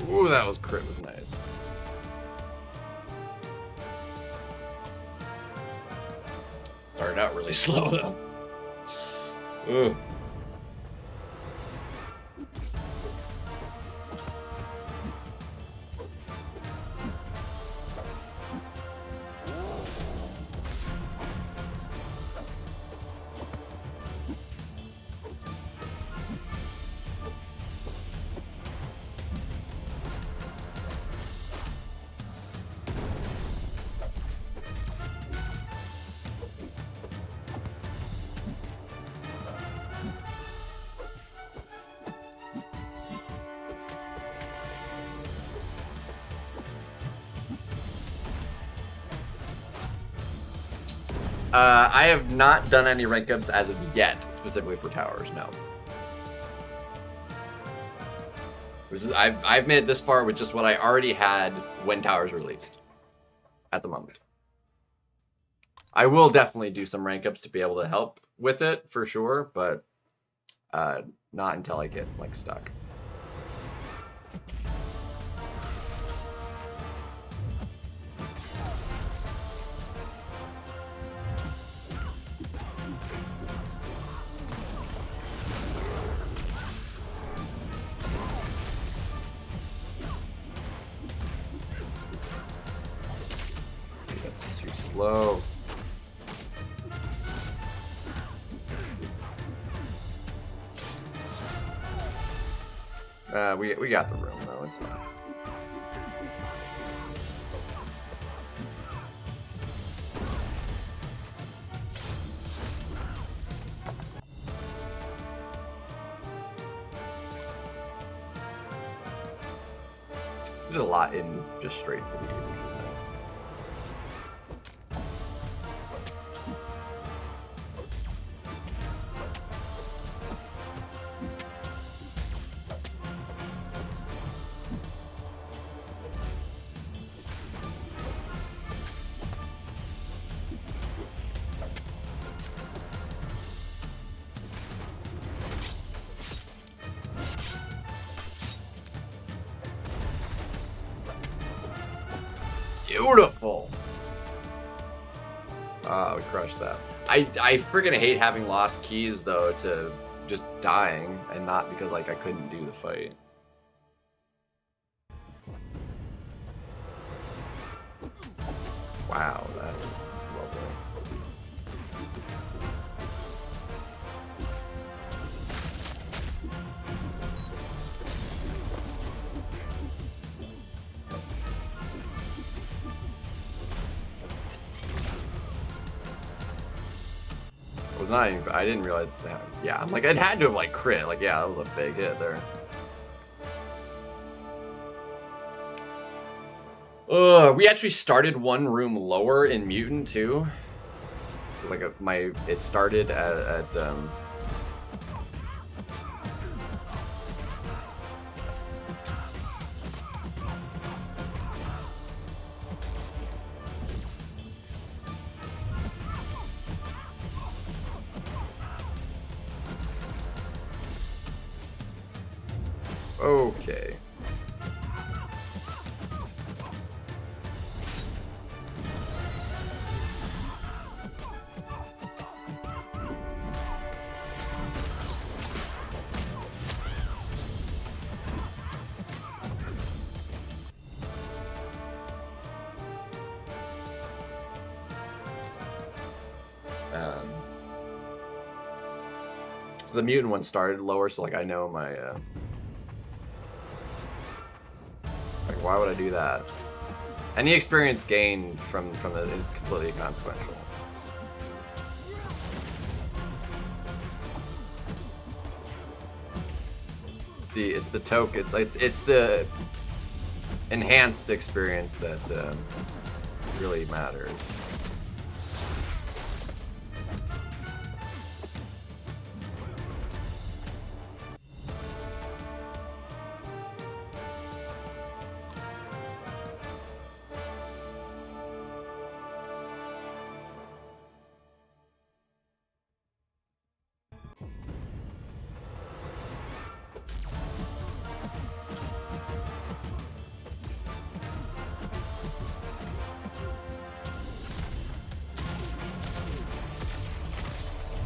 Speaker 1: Ooh, that was crit was nice. Started out really slow though. Ooh. I have not done any rank ups as of yet, specifically for towers, no. I've made it this far with just what I already had when towers released, at the moment. I will definitely do some rank ups to be able to help with it, for sure, but not until I get, like, stuck. Slow. We got the room though, it's fine. Did a lot in just straight for the game, which is nice. Beautiful. Oh, we crushed that. I freaking hate having lost keys though to just dying and not because like I couldn't do the fight. Wow, that was lovely. Was not even, I didn't realize that. Yeah, I'm like, it had to have like crit. Like, yeah, that was a big hit there. We actually started one room lower in Mutant too. Like it started at okay. the mutant one started lower, so like I know my like why would I do that? Any experience gained from it is completely inconsequential. It's the token. It's the enhanced experience that really matters.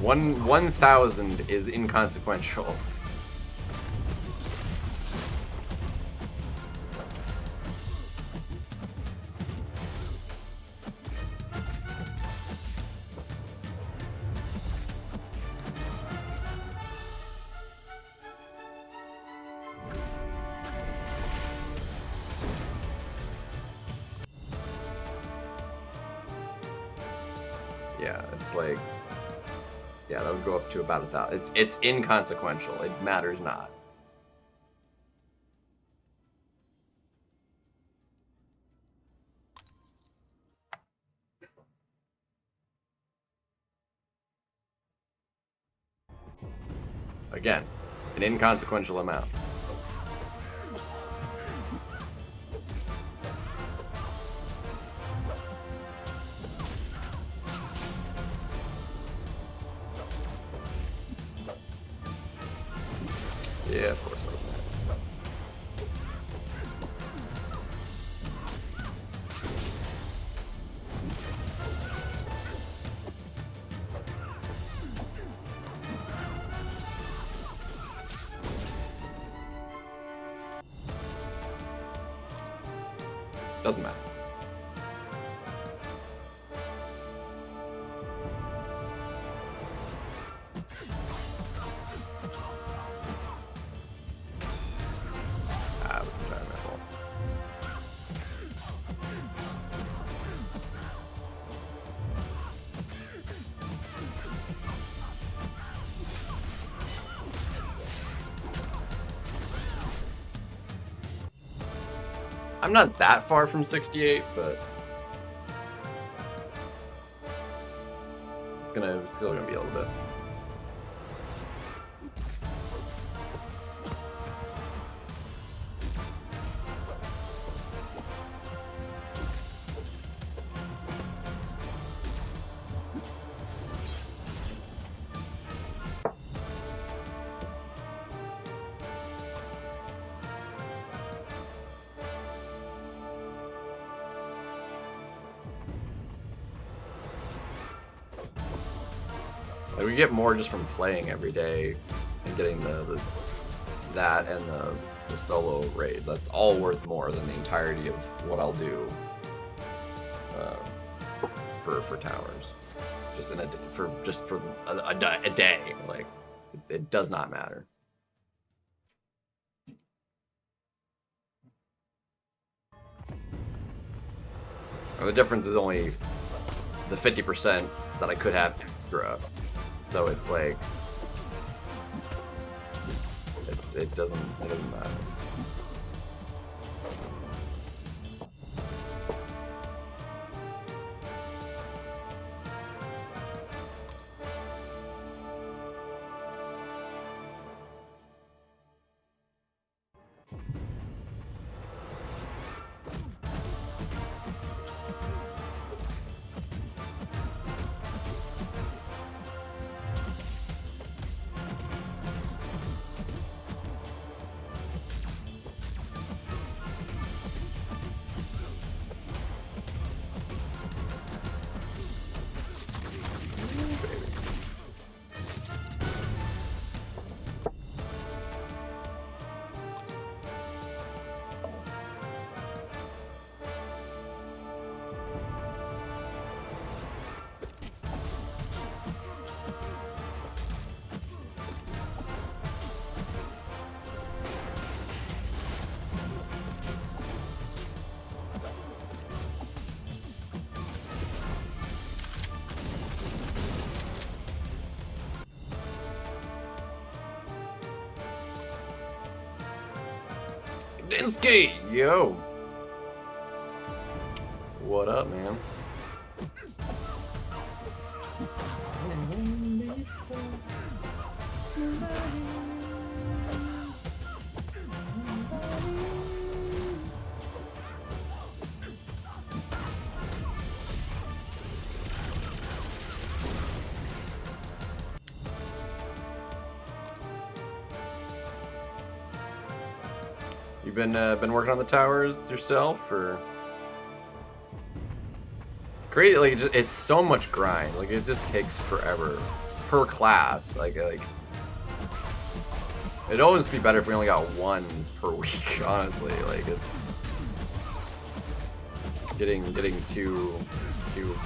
Speaker 1: One 1,000 is inconsequential. Yeah, it's like, yeah, that would go up to about 1,000. It's inconsequential. It matters not. Again, an inconsequential amount. Yeah, of course I was mad. Doesn't matter. I'm not that far from 68, but it's still gonna be a little bit. Like, we get more just from playing every day and getting that and the solo raids. That's all worth more than the entirety of what I'll do for towers. Just for a day. Like it does not matter. And the difference is only the 50% that I could have extra. So it's like it doesn't matter. Dinsky, yo. What up, man? You been working on the towers yourself, or? Great, like it's so much grind. Like it just takes forever per class. Like it'd almost be better if we only got one per week. Honestly, like it's getting two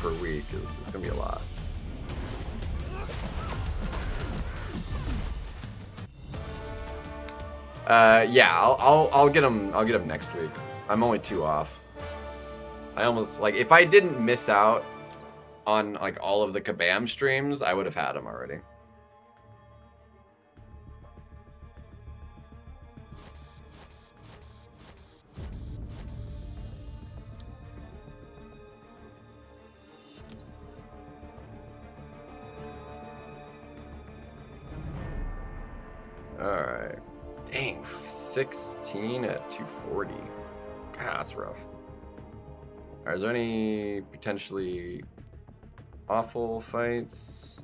Speaker 1: per week is it's gonna be a lot. Yeah, I'll get them. I'll get them next week. I'm only 2 off. I almost like if I didn't miss out on like all of the Kabam streams, I would have had them already. All right. Dang, 16 at 240. God, that's rough. All right, is there any potentially awful fights?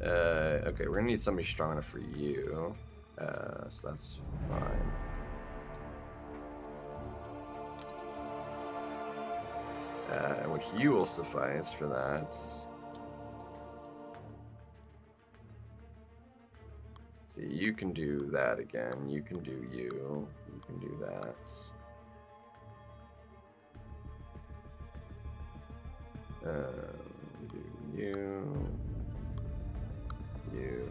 Speaker 1: Okay, we're gonna need somebody strong enough for you. So that's fine. Which you will suffice for that. See, you can do that again. You can do you. You can do that. Do you. You.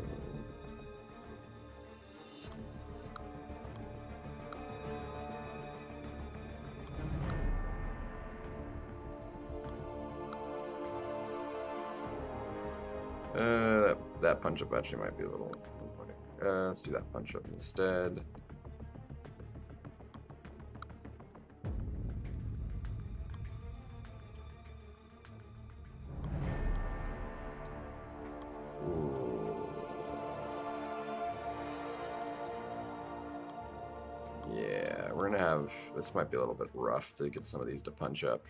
Speaker 1: That punch up actually might be a little. Let's do that punch up instead. Ooh. Yeah, we're gonna have, this might be a little bit rough to get some of these to punch up.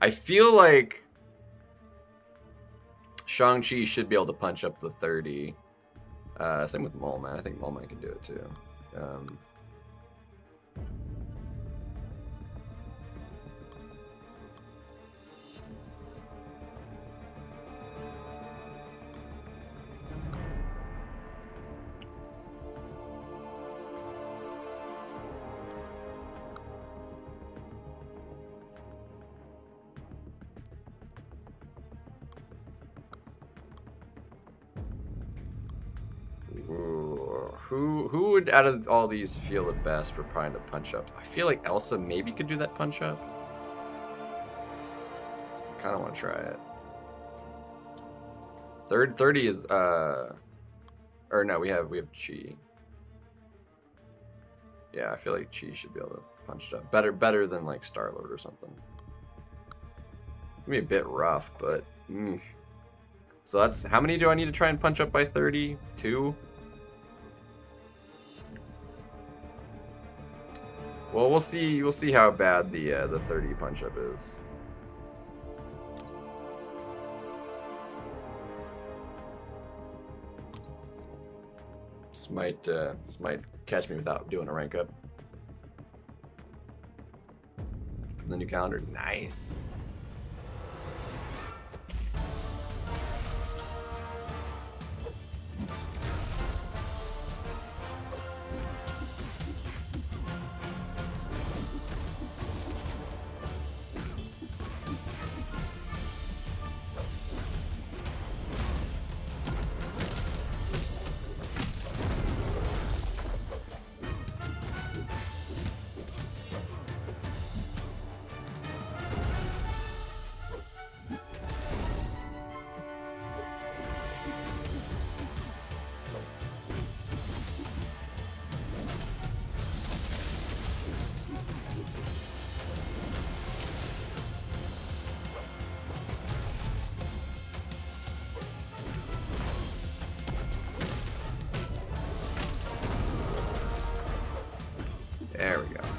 Speaker 1: I feel like Shang-Chi should be able to punch up the 30. Same with Mole Man. I think Mole Man can do it too. Who would out of all these feel the best for trying to punch up? I feel like Elsa maybe could do that punch up. I kind of want to try it. 30 is or no, we have Chi. Yeah, I feel like Chi should be able to punch it up better than like Star-Lord or something. It's gonna be a bit rough, but so that's how many do I need to try and punch up by 30? 2? Well, we'll see. We'll see how bad the 30 punch up is. This might catch me without doing a rank up. The new calendar, nice.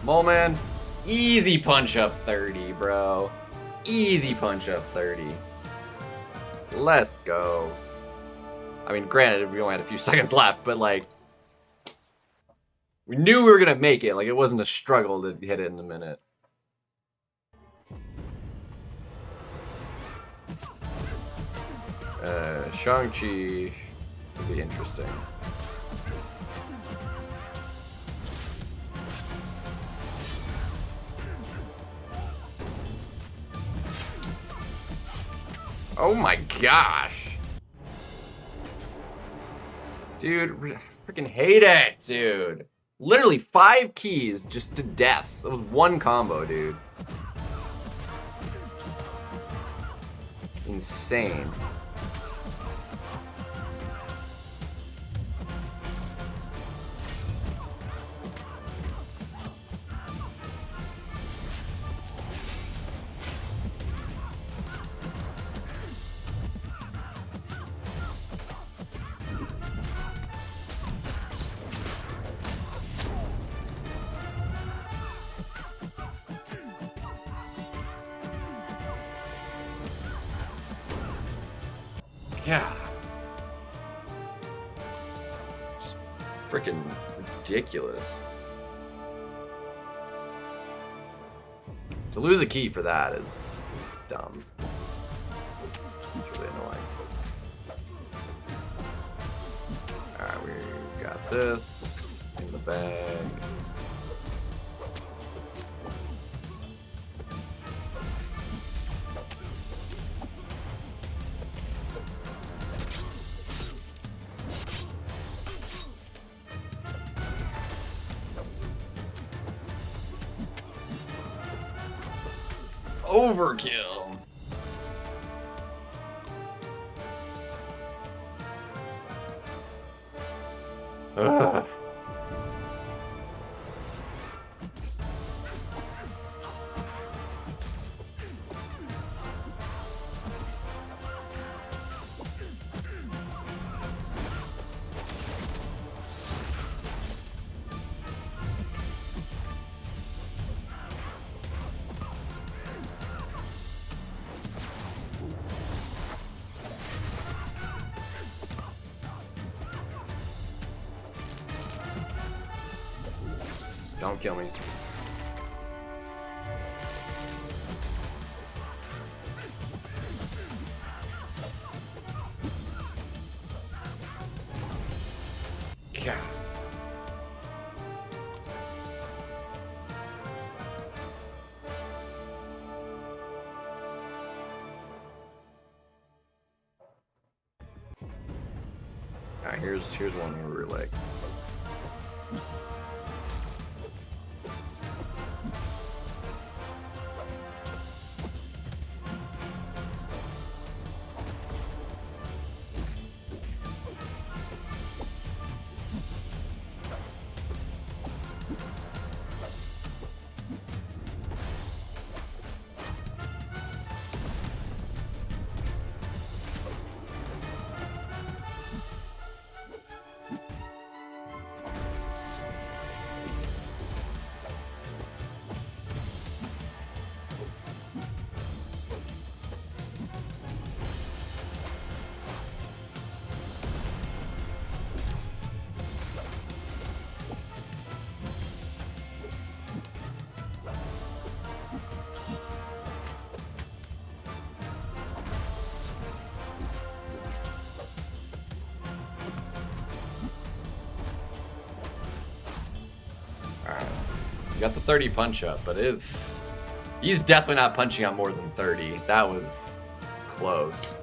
Speaker 1: Mole Man, easy punch up 30, bro. Easy punch up 30. Let's go. I mean, granted, we only had a few seconds left, but like, we knew we were gonna make it. Like, it wasn't a struggle to hit it in the minute. Shang-Chi would be interesting. Oh my gosh. Dude, freaking hate it, dude. Literally 5 keys just to deaths. That was one combo, dude. Insane. Yeah. Just freaking ridiculous. To lose a key for that is dumb. It's really annoying. Alright, we got this in the bag. Overkill. Ugh. Don't kill me. Yeah. Alright, here's one where we're like, you got the 30 punch up, but he's definitely not punching out more than 30. That was close.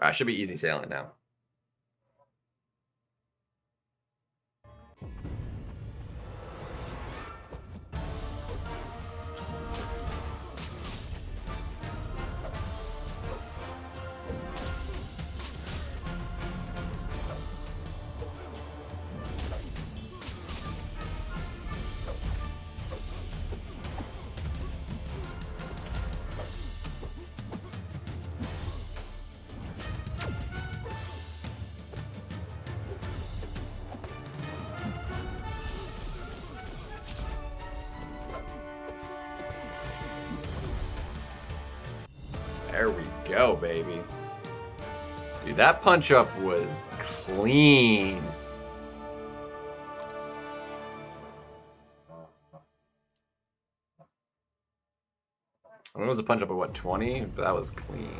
Speaker 1: Alright, should be easy sailing now. There we go, baby. Dude, that punch up was clean. I mean, it was a punch up of what, 20? But that was clean.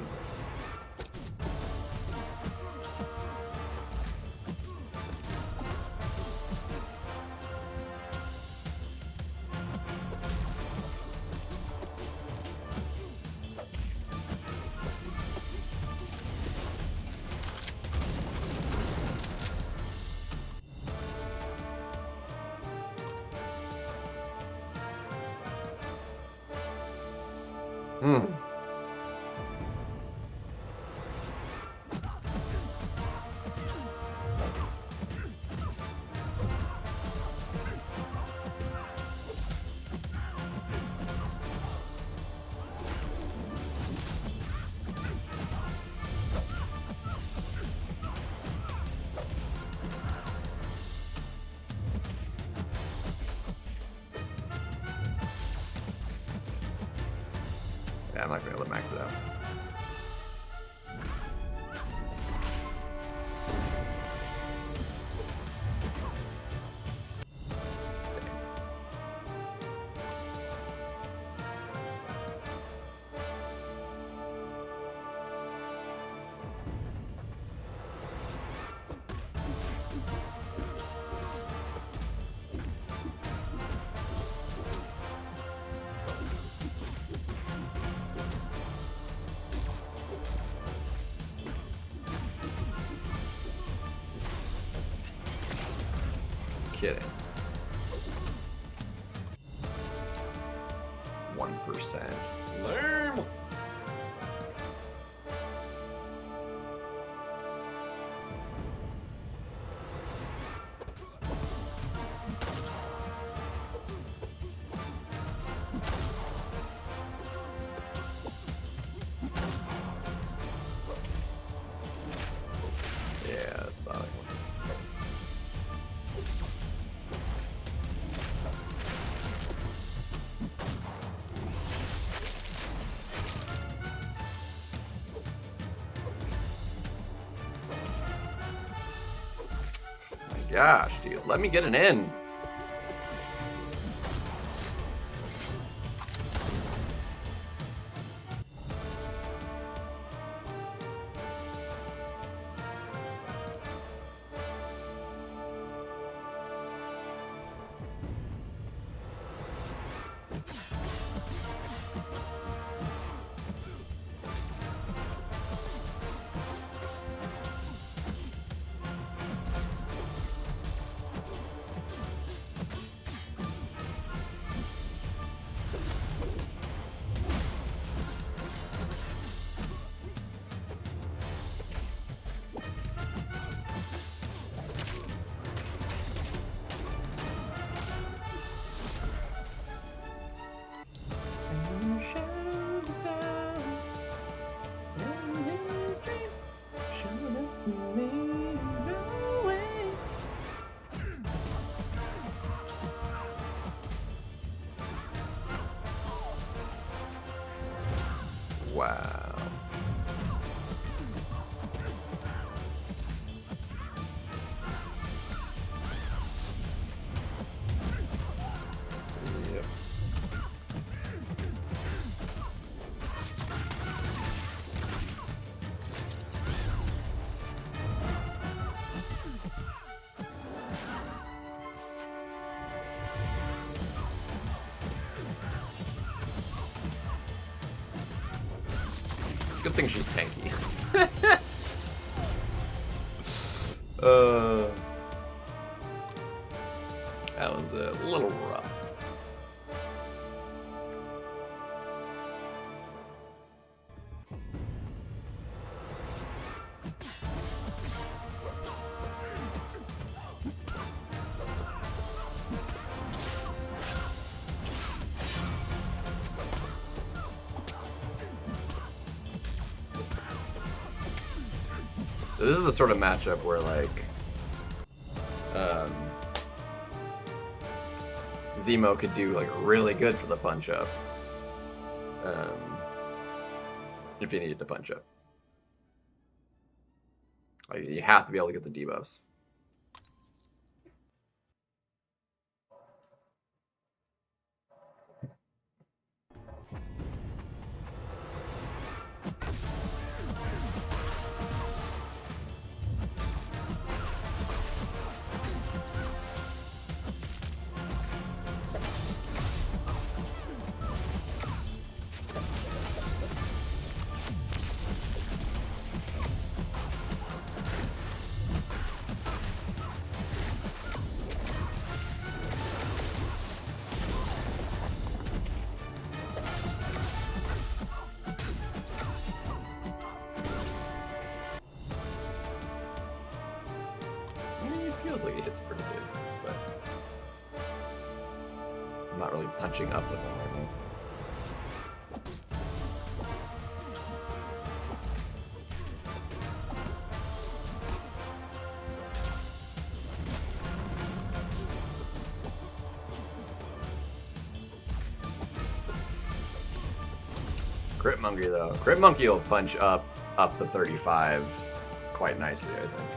Speaker 1: Yeah, I'm not gonna be able to max it out. Kidding. 1%. Lame. Yeah, Sonic one. Gosh, dude, let me get an in. Wow. Yep. Good thing she's tanky. That was a little rough. This is the sort of matchup where, like, Zemo could do, like, really good for the punch-up. if you need to punch up. Like, you have to be able to get the debuffs. Feels like it hits pretty good, but I'm not really punching up with him right now. Crit Monkey though. Crit Monkey will punch up to 35 quite nicely, I think.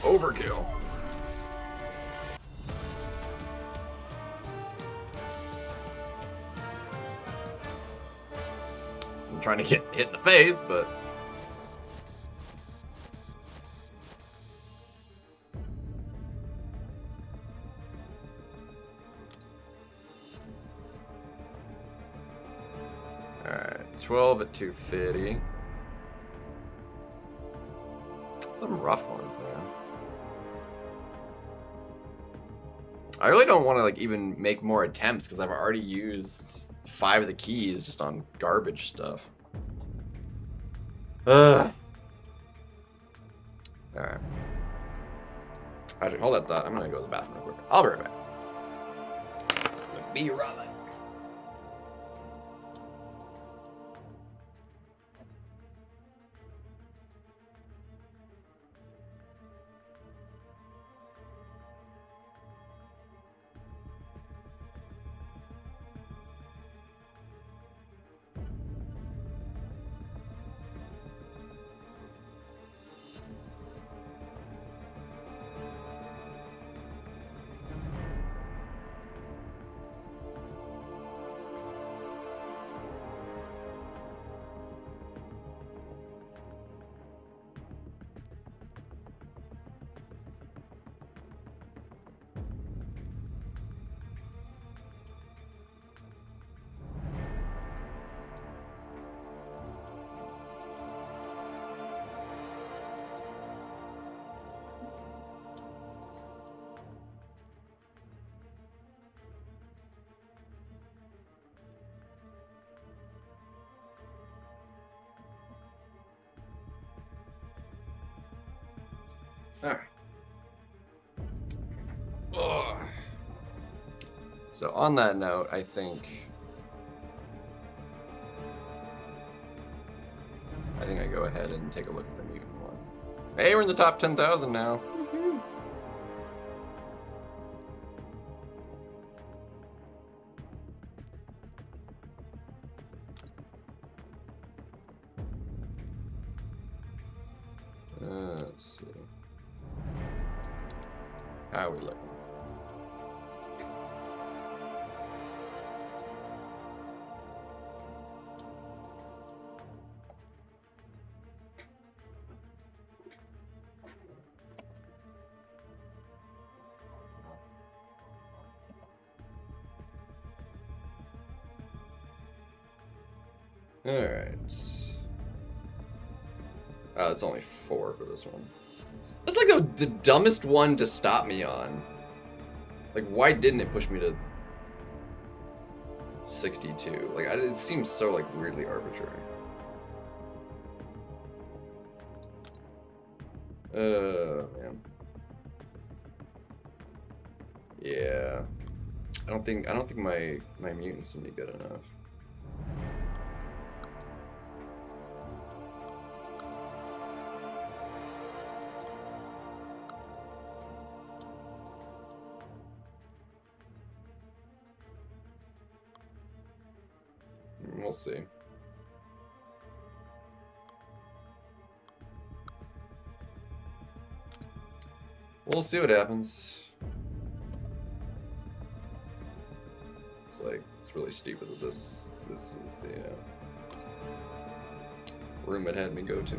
Speaker 1: Overkill. I'm trying to get hit in the face, but alright, 12 at 250. Some rough ones, man. I really don't want to like even make more attempts because I've already used 5 of the keys just on garbage stuff. Ugh. Alright. Actually, hold that thought. I'm gonna go to the bathroom real quick. I'll be right back. Be right back. Alright. So on that note, I think I go ahead and take a look at the mutant one. Hey, we're in the top 10,000 now. Let's see. How are we looking? Alright. Oh, it's only 4 for this one. That's like the dumbest one to stop me on. Like, why didn't it push me to 62. Like, it seems so, like, weirdly arbitrary. Man. Yeah. I don't think my mutants will be good enough. We'll see. We'll see what happens. It's like, it's really stupid that this is the room it had me go to.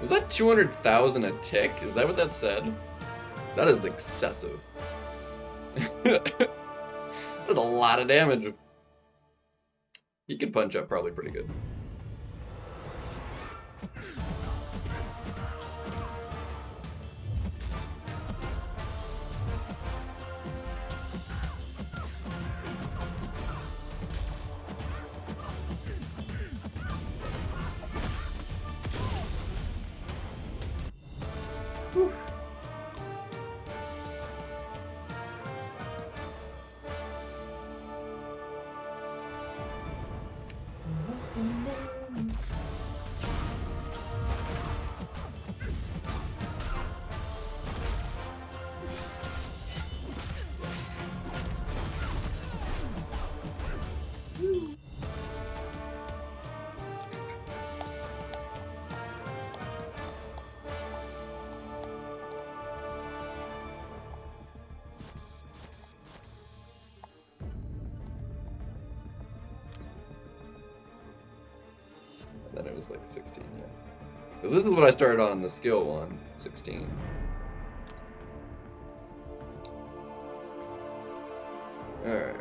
Speaker 1: Was that 200,000 a tick? Is that what that said? That is excessive. That's a lot of damage. He could punch up probably pretty good. Whew. Then it was like 16, yeah. So this is what I started on the skill one, 16. Alright.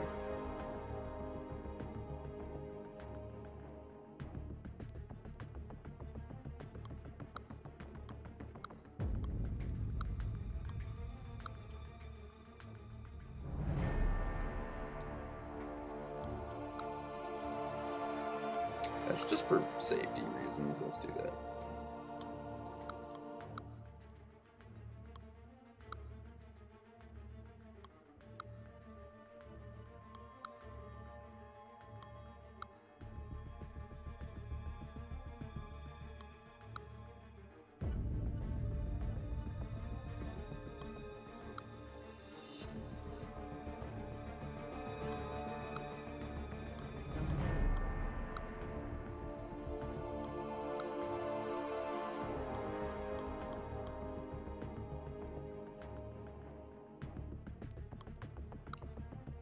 Speaker 1: That's just for safety reasons, let's do that.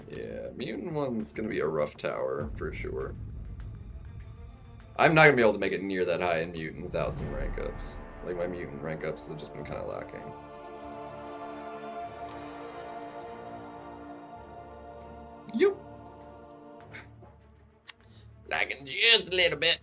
Speaker 1: Yeah, mutant one's gonna be a rough tower for sure. I'm not gonna be able to make it near that high in mutant without some rank ups. Like my mutant rank ups have just been kind of lacking. You lagging just a little bit.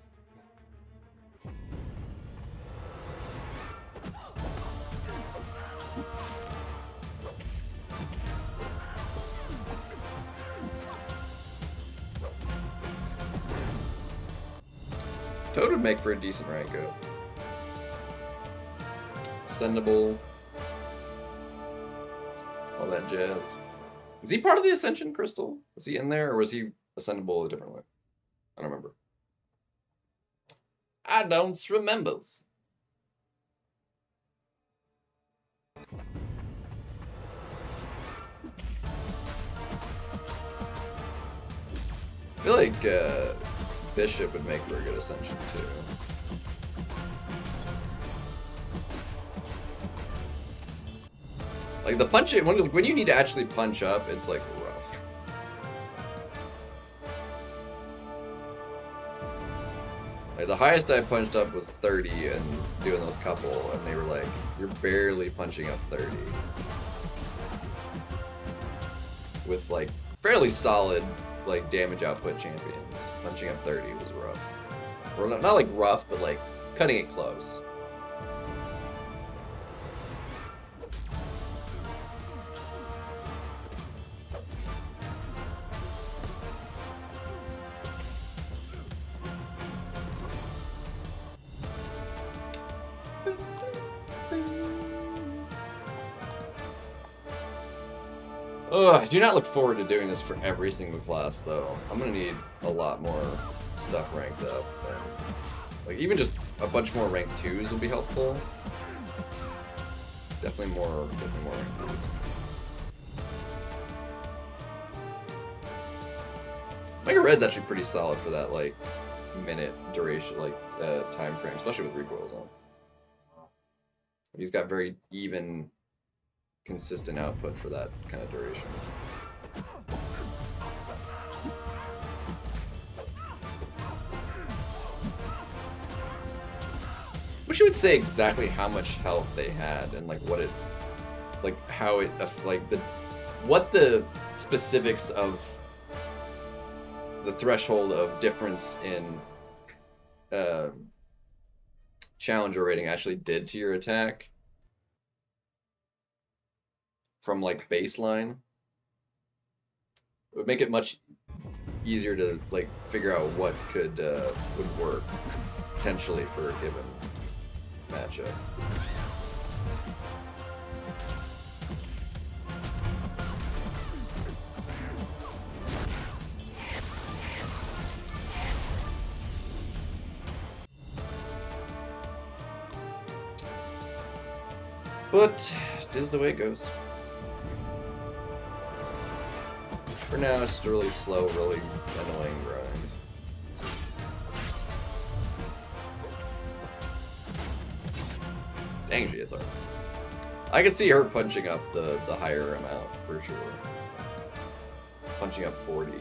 Speaker 1: Toad would make for a decent rank up. Ascendable. All that jazz. Is he part of the Ascension Crystal? Was he in there, or was he ascendable a different way? I don't remember. I don't remember. I feel like Bishop would make for a good Ascension too. Like the punch it when you need to actually punch up, it's like rough. Like the highest I punched up was 30 and doing those couple, and they were like, "You're barely punching up 30." With like fairly solid like damage output champions, punching up 30 was rough. Or not like rough, but like cutting it close. Ugh, I do not look forward to doing this for every single class, though. I'm gonna need a lot more stuff ranked up. And, like, even just a bunch more rank 2s would be helpful. Definitely more rank 2s. Mega Red's actually pretty solid for that, like, minute duration, like, time frame, especially with recoils on. He's got very even, consistent output for that kind of duration. Wish you would say exactly how much health they had and like what it, like how it, like what the specifics of the threshold of difference in challenger rating actually did to your attack from like baseline. It would make it much easier to like figure out what could would work potentially for a given matchup. But it is the way it goes. For now, it's just a really slow, really annoying grind. Dang, she hits hard. I can see her punching up the higher amount, for sure. Punching up 40.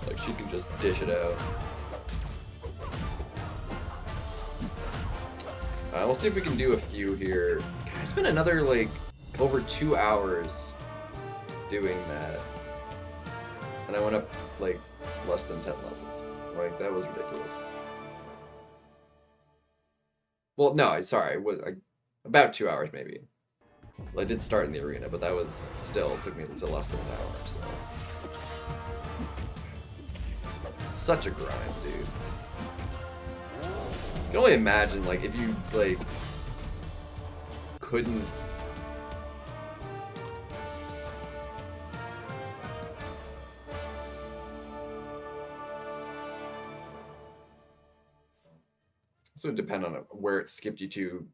Speaker 1: Like, she can just dish it out. We'll see if we can do a few here. I spent another, like, over 2 hours doing that. And I went up, like, less than 10 levels. Like, that was ridiculous. Well, no, sorry, it was about 2 hours, maybe. Well, I did start in the arena, but that was still, took me to less than an hour, so. Such a grind, dude. I can only imagine, like, if you, like, couldn't... This would depend on where it skipped you to.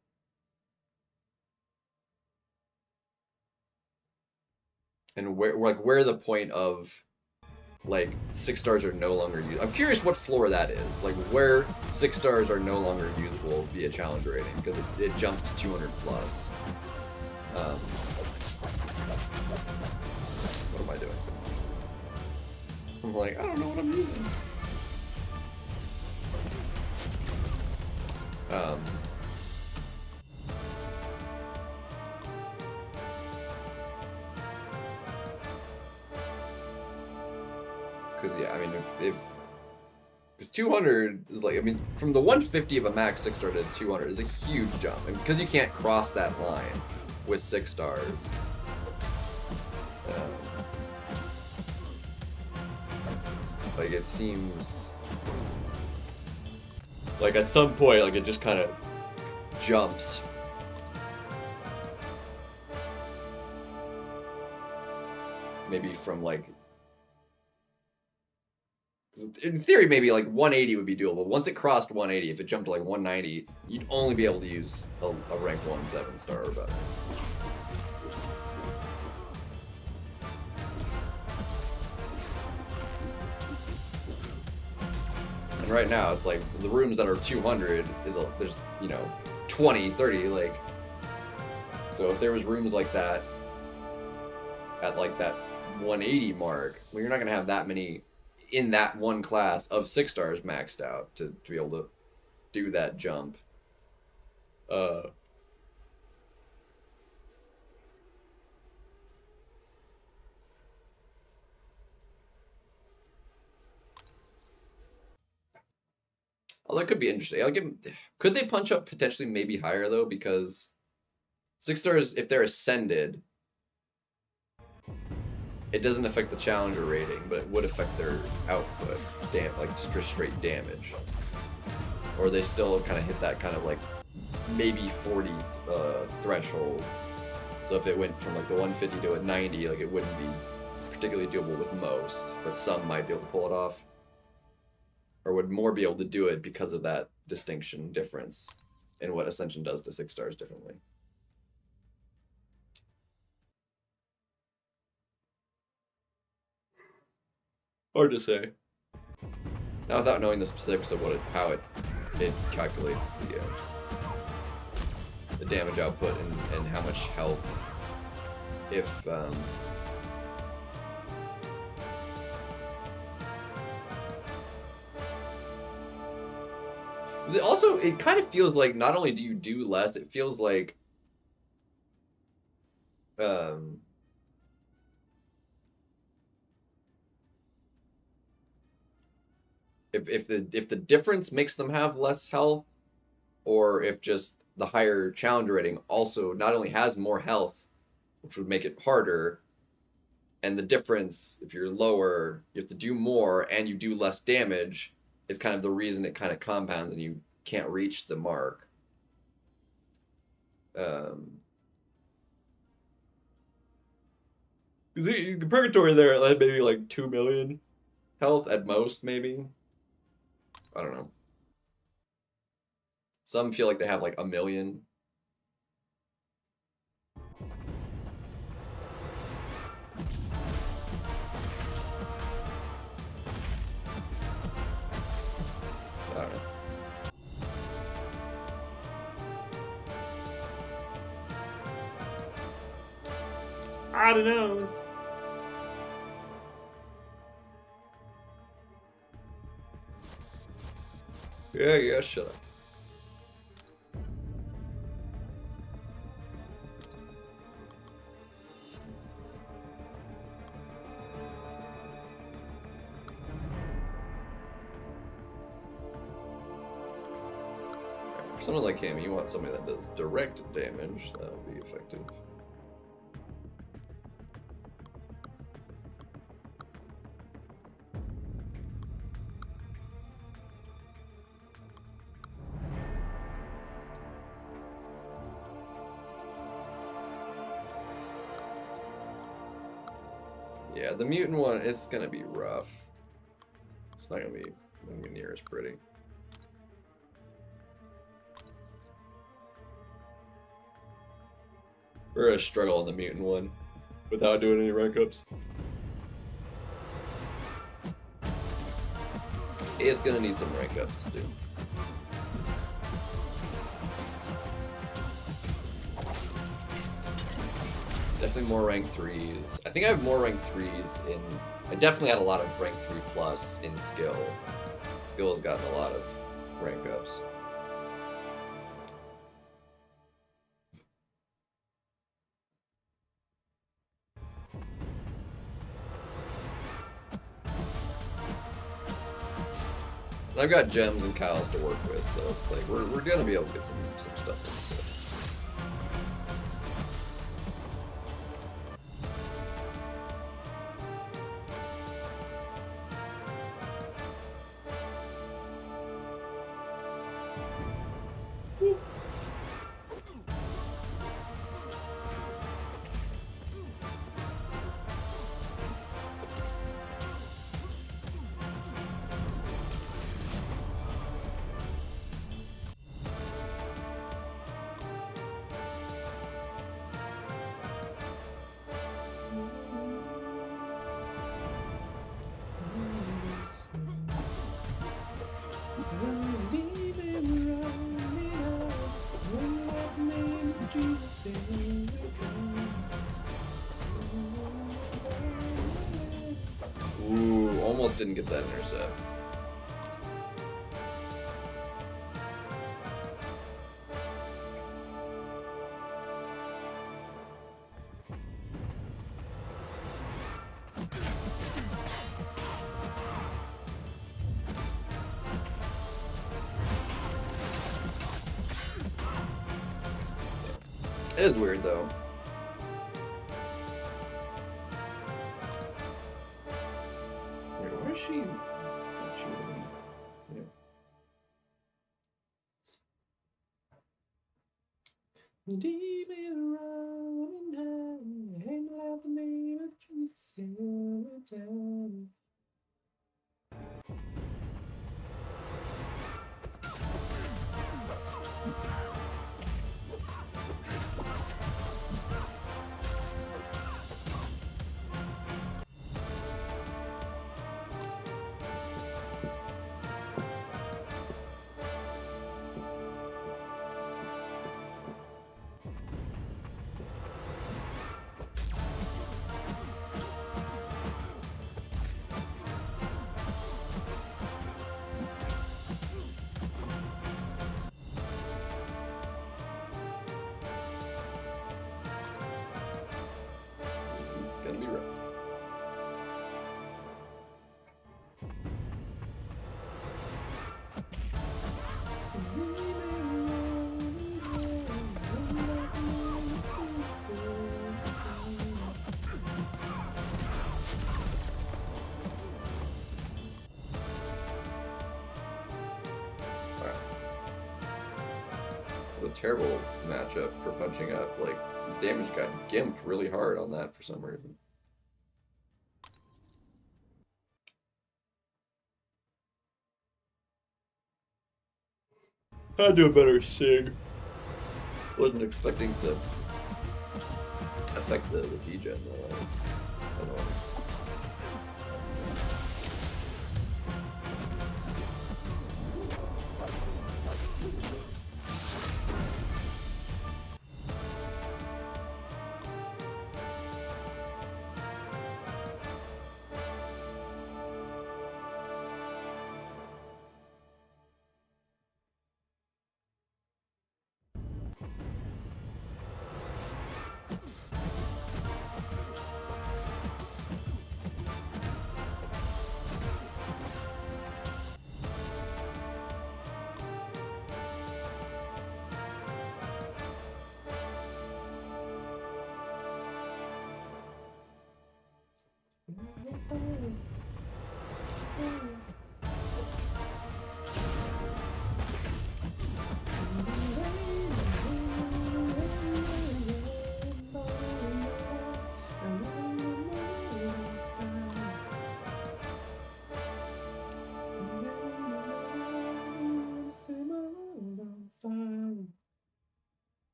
Speaker 1: And where the point of, like, 6 stars are no longer used. I'm curious what floor that is. Like, where 6 stars are no longer usable via challenge rating, because it jumps to 200 plus. What am I doing? I'm like, I don't know what I'm using. Because, yeah, I mean, because 200 is like, I mean, from the 150 of a max 6 star to 200 is a huge jump. And because you can't cross that line with 6 stars. Like, it seems like at some point, like, it just kind of jumps. maybe from like, in theory, maybe like 180 would be doable. Once it crossed 180, if it jumped to like 190, you'd only be able to use a rank 1 7-star or better. And right now, it's like the rooms that are 200 there's, you know, 20, 30, like. So if there was rooms like that at like that 180 mark, well, you're not gonna have that many in that one class of 6 stars maxed out to be able to do that jump. Although it could be interesting. Could they punch up potentially maybe higher though? Because 6 stars, if they're ascended, it doesn't affect the challenger rating, but it would affect their output, like just straight damage. Or they still kind of hit that kind of like maybe 40 threshold. So if it went from like the 150 to a 90, like it wouldn't be particularly doable with most, but some might be able to pull it off. Or would more be able to do it because of that distinction difference in what Ascension does to 6 stars differently. Hard to say. Now, without knowing the specifics of how it calculates the damage output and how much health, if also, it kind of feels like not only do you do less, it feels like if the difference makes them have less health, or if just the higher challenger rating also not only has more health, which would make it harder, and the difference, if you're lower, you have to do more and you do less damage, is kind of the reason it kind of compounds and you can't reach the mark. The Purgatory there had maybe like 2 million health at most, maybe. I don't know. Some feel like they have like 1 million. I don't know. I don't know. Yeah, shut up. For someone like him, you want somebody that does direct damage. That would be effective. Yeah, the mutant one, it's gonna be rough. It's not gonna be near as pretty. We're gonna struggle on the mutant one without doing any rank ups. It's gonna need some rank ups to do. Definitely more rank 3s. I think I have more rank 3s in... I definitely had a lot of rank 3 plus in skill. Skill has gotten a lot of rank ups. And I've got gems and cows to work with, so it's like we're gonna be able to get some stuff into it. didn't get that intercept. It is weird though. Wait, why is she? Yeah. Deep in the road and high, hang out the name of Jesus in the town. It's gonna be rough. It was a terrible matchup for punching up. Like, damage got gimped really hard on that for some reason. I'd do a better sig. Wasn't expecting to affect the degen though. That was annoying.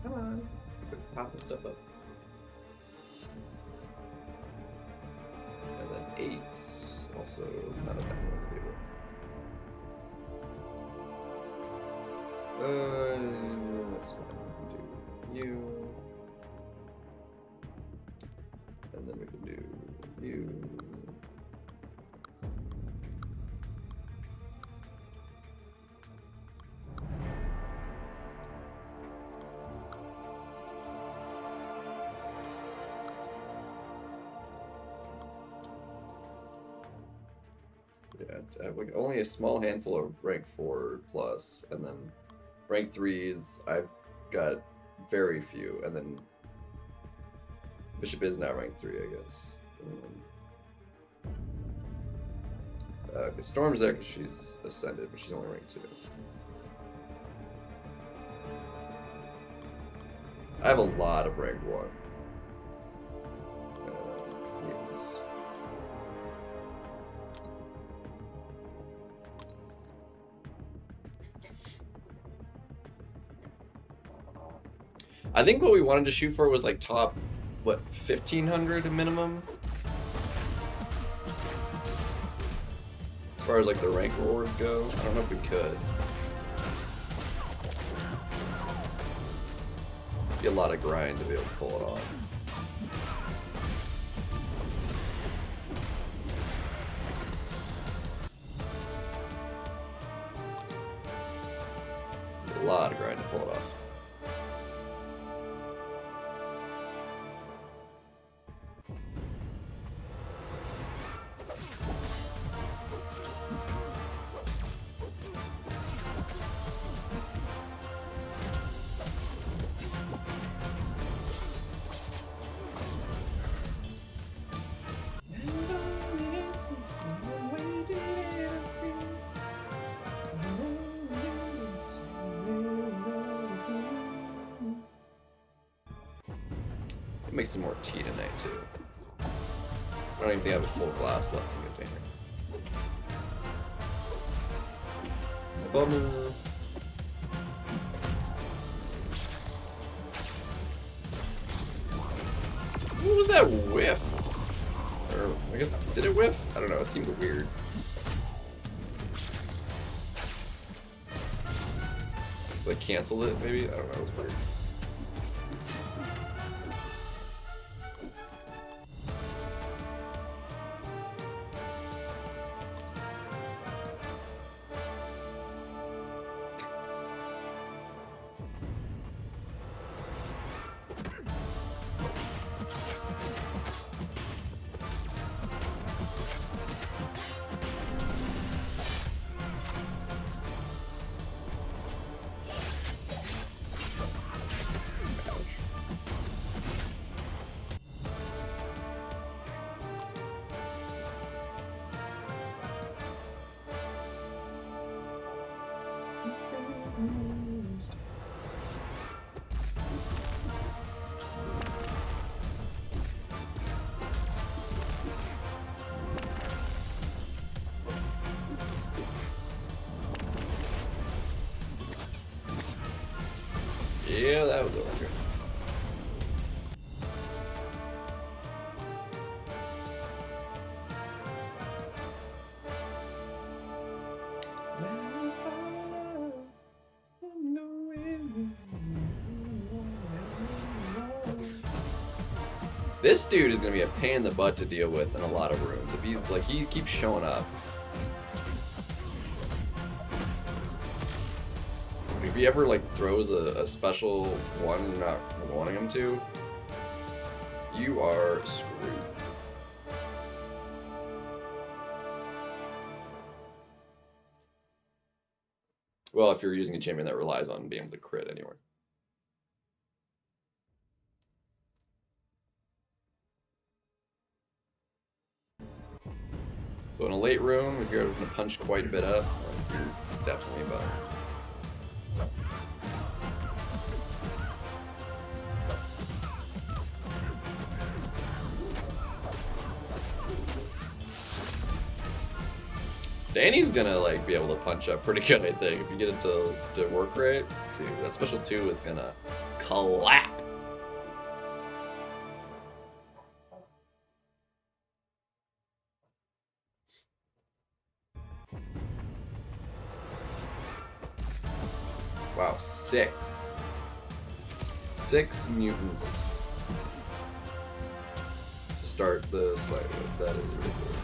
Speaker 1: Come on. Quit popping stuff up. And then 8's also not a bad one to deal with. That's fine. We can do you. And then we can do you. Yeah, I have like only a small handful of rank 4 plus, and then rank 3s I've got very few, and then Bishop is now rank 3, I guess. Storm's there because she's ascended, but she's only rank 2. I have a lot of rank 1. Mutants. I think what we wanted to shoot for was like top, what, 1,500 minimum? As far as like the rank rewards go, I don't know if we could. Be a lot of grind to be able to pull it off. A lot of grind to pull it off. Make some more tea tonight too. I don't even think I have a full glass left in the container. Bummer. What was that whiff? Or I guess did it whiff? I don't know. It seemed weird. Like canceled it maybe? I don't know. It was weird. Yeah, that was okay. This dude is gonna be a pain in the butt to deal with in a lot of rooms. If he's like, he keeps showing up. If he ever like throws a special one and you're not wanting him to, you are screwed. Well, if you're using a champion that relies on being able to crit anyway. So in a late room, if you're able to punch quite a bit up, you're definitely better. Danny's gonna like be able to punch up pretty good, I think. If you get it to work right, dude, that special 2 is gonna clap. Wow, 6. 6 mutants to start the fight with. That is ridiculous.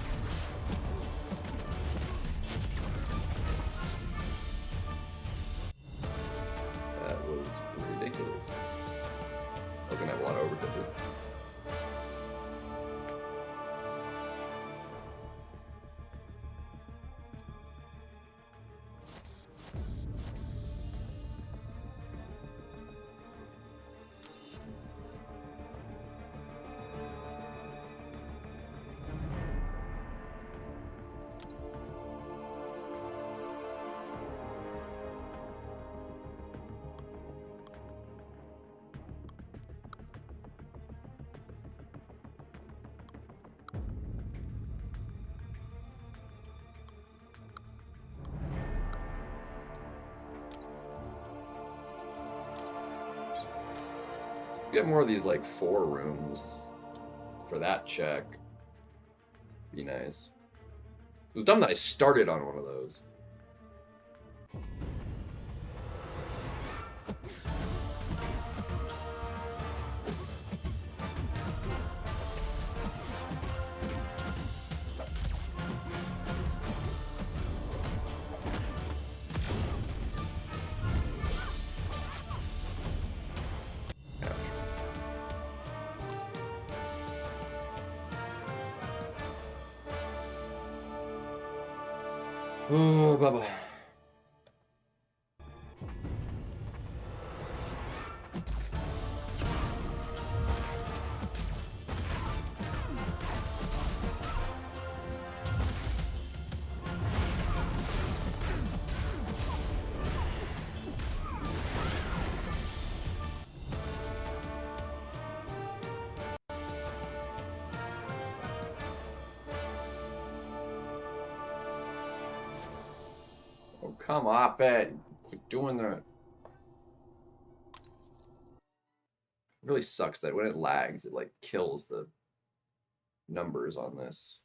Speaker 1: That was ridiculous. I was gonna have a lot of overkill too. Get more of these like 4 rooms for that check. Be nice. It was dumb that I started on one of those. Oh, bye-bye. Oh, come off it. Quit doing that. It really sucks that when it lags, it like kills the numbers on this.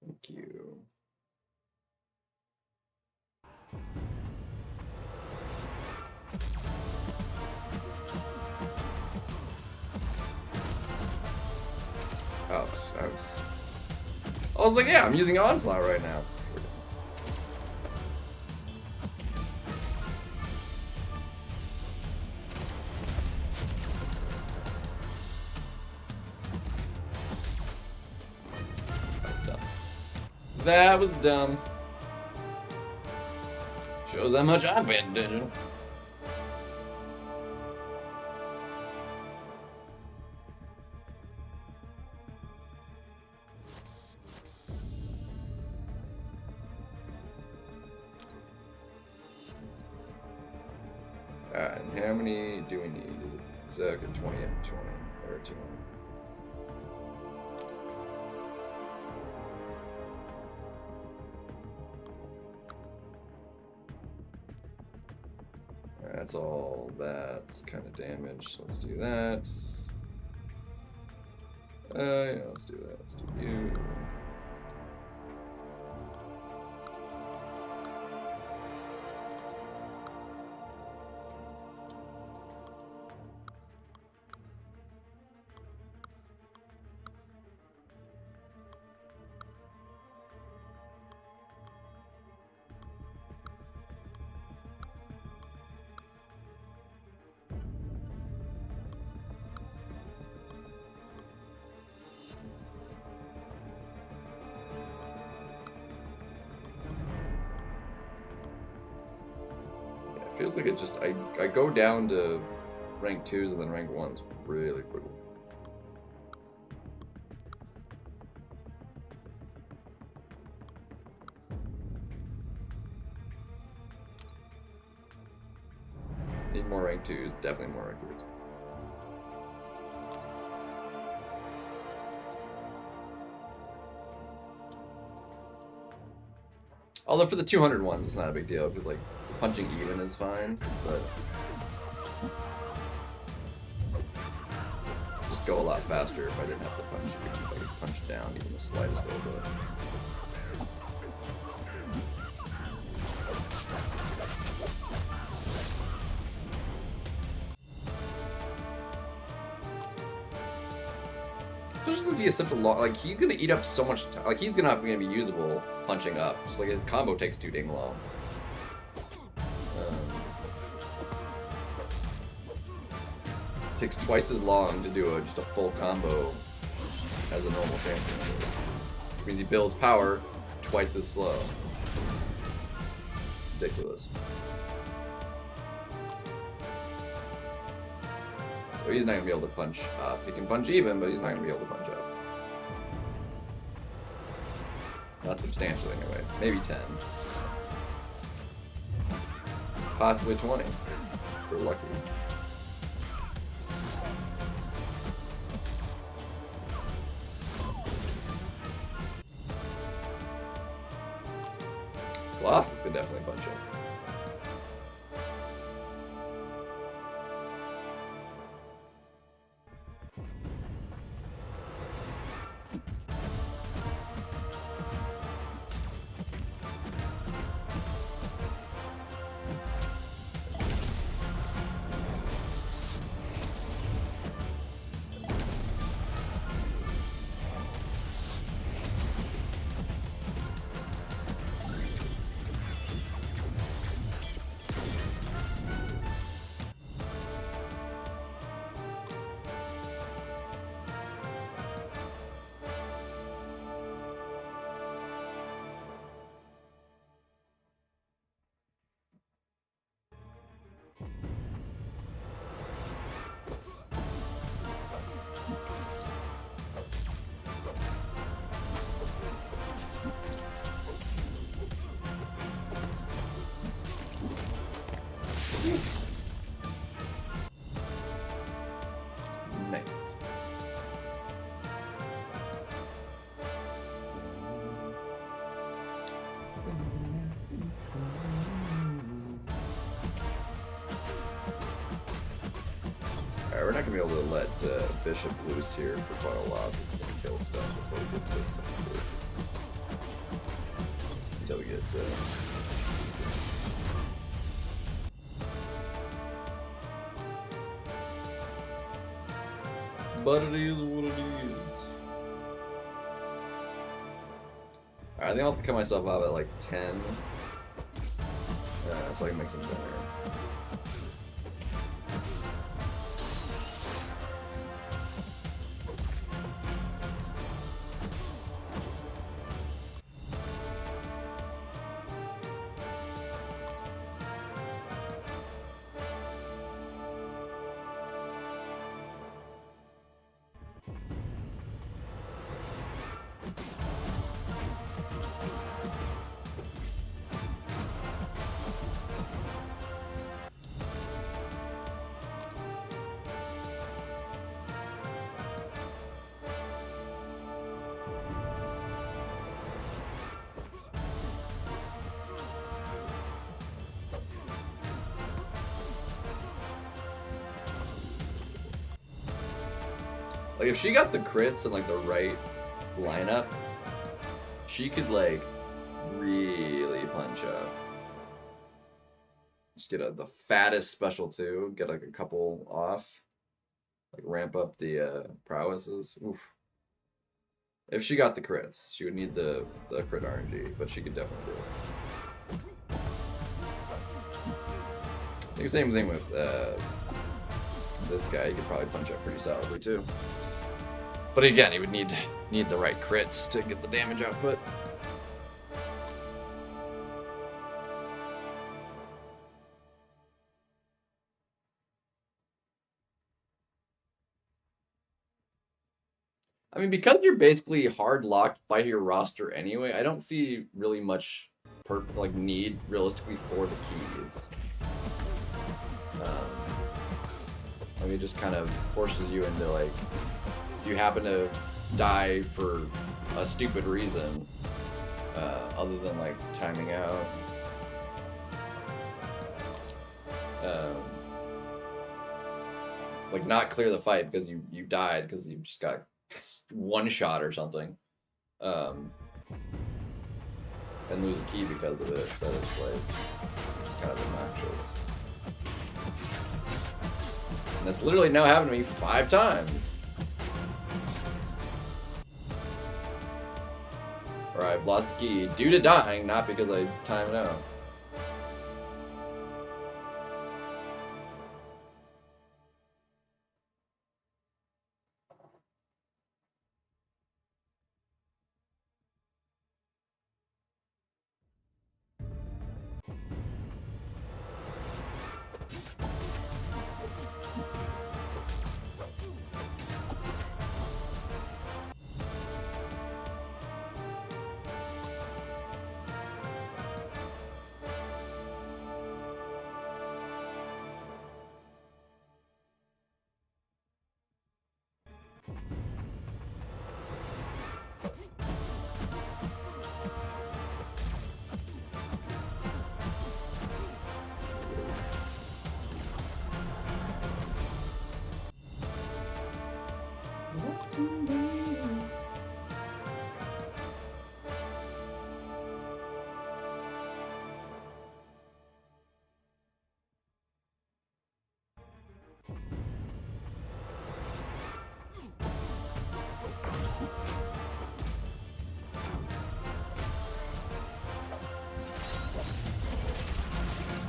Speaker 1: Thank you. Oh, I was like, yeah, I'm using Onslaught right now. That was dumb. Shows how much I'm paying attention. Alright, and how many do we need? Is it okay, 20 and 20 or 200? That's all that's kind of damage, so let's do that. Yeah, let's do that. Let's do you. Feels like it just, I go down to rank 2s and then rank 1s really quickly. Need more rank 2s, definitely more rank 3s. Although for the 200 ones, it's not a big deal, because like punching even is fine, but just go a lot faster if I didn't have to punch you. If I could punch down even the slightest little bit. Especially since he has such a long, like he's gonna eat up so much time. Like he's not gonna be usable punching up. Just like his combo takes too dang long. Takes twice as long to do just a full combo as a normal champion. Which means he builds power twice as slow. Ridiculous. So he's not going to be able to punch up. He can punch even, but he's not going to be able to punch up. Not substantially, anyway. Maybe 10. Possibly 20. If we're lucky. Colossus could definitely punch up. Nice. Alright, we're not gonna be able to let Bishop loose here for quite a while. He's gonna kill stuff before he gets this stuff too. Until we get but it is what it is. Alright, I think I'll have to cut myself out at like 10. So I can make some dinner. Like, if she got the crits and, like, the right lineup, she could, like, really punch up. Just get the fattest special, too. Get, like, a couple off. Like, ramp up the prowesses. Oof. If she got the crits, she would need the crit RNG, but she could definitely do it. I think the same thing with this guy. He could probably punch up pretty solidly, too. But again, he would need the right crits to get the damage output. I mean, because you're basically hard locked by your roster anyway, I don't see really much need realistically for the keys. Like, it just kind of forces you into, like, if you happen to die for a stupid reason, other than, like, timing out, like, not clear the fight because you died because you just got one shot or something, and lose a key because of it, that it's like, it's kind of obnoxious. And that's literally now happened to me 5 times. Or I've lost a key due to dying, not because I timed out.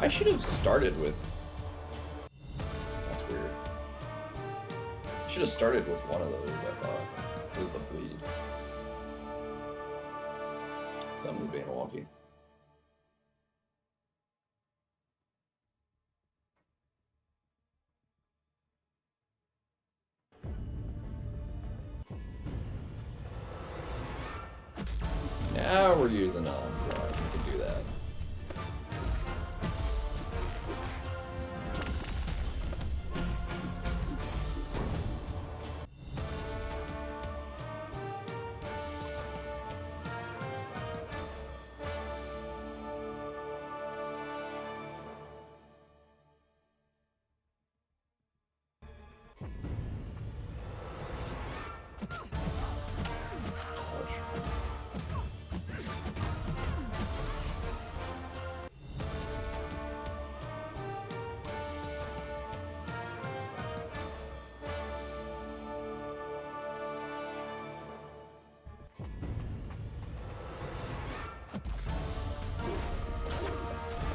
Speaker 1: I should have started with... That's weird. I should have started with one of those, I thought. Was the bleed. Something's being wonky. Now we're using onslaught. We can do that.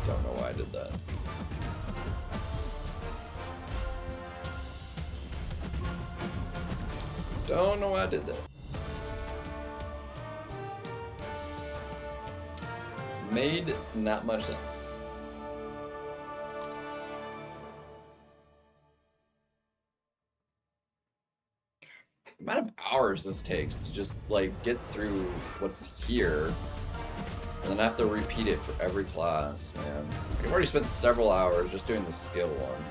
Speaker 1: Don't know why I did that. Don't know why I did that. Made not much sense. The amount of hours this takes to just like get through what's here and then I have to repeat it for every class, man. I've already spent several hours just doing the skill one.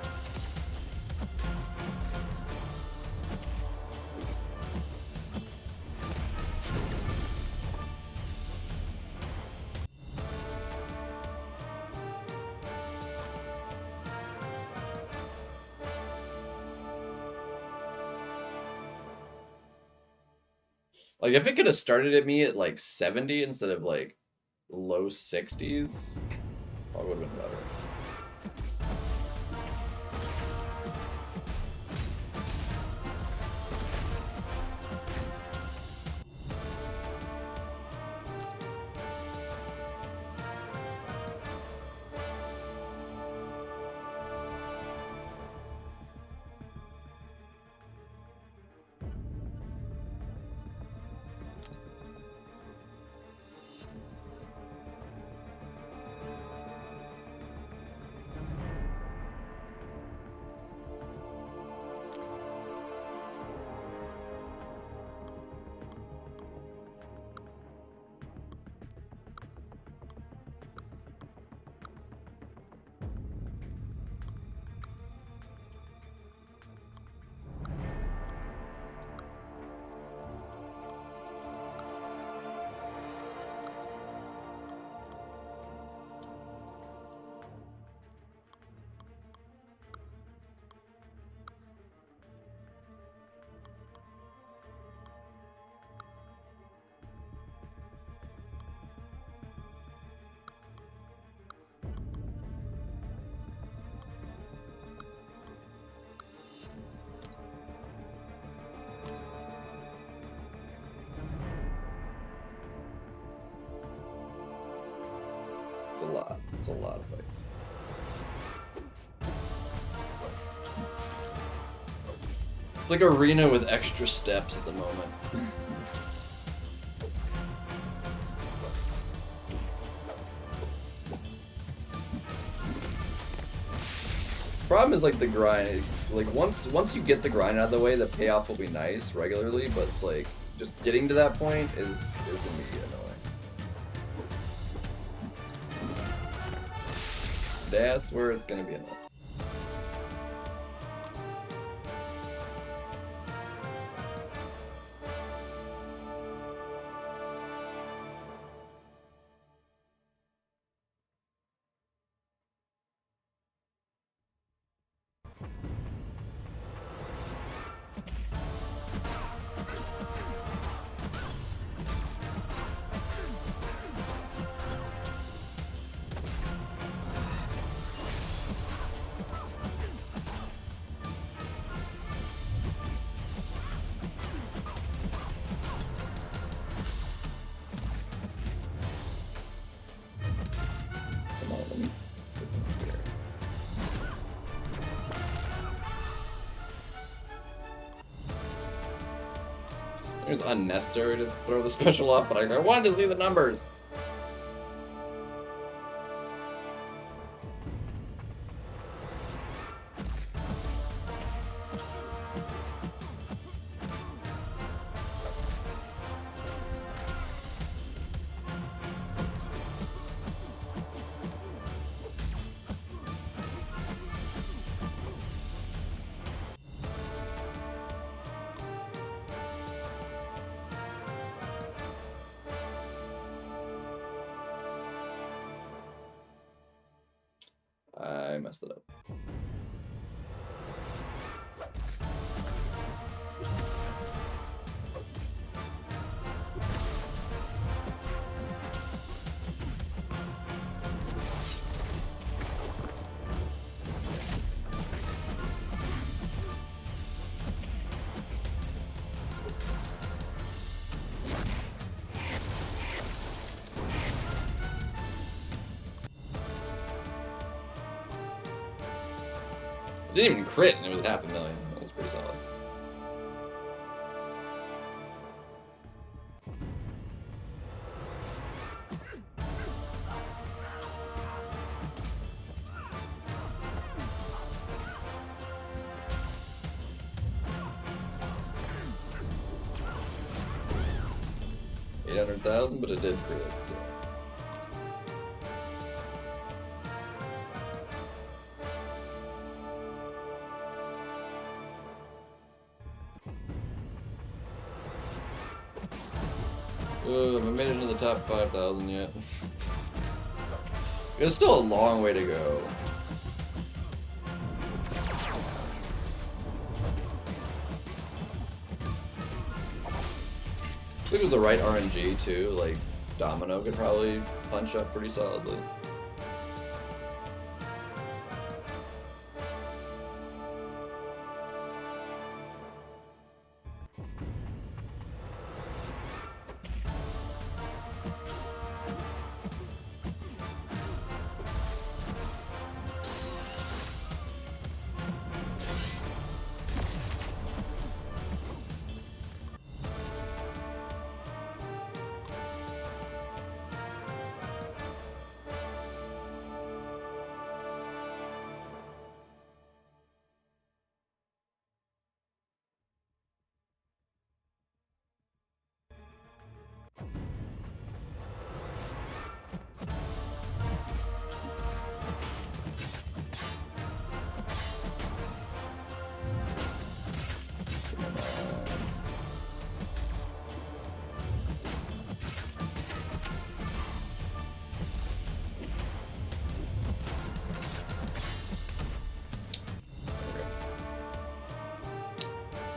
Speaker 1: Like, if it could have started at me at like 70 instead of like low 60s, probably would have been better. It's a lot of fights. It's like arena with extra steps at the moment. Problem is like the grind. Like once you get the grind out of the way, the payoff will be nice regularly, but it's like just getting to that point is gonna be annoying. That's where it's gonna be annoying. It was unnecessary to throw the special off, but I wanted to see the numbers. I messed it up. It didn't even crit, and it was $500,000. That was pretty solid. $800,000, but it did crit, so. I haven't made it into the top 5,000 yet. It's still a long way to go. I think with the right RNG too, like Domino could probably punch up pretty solidly.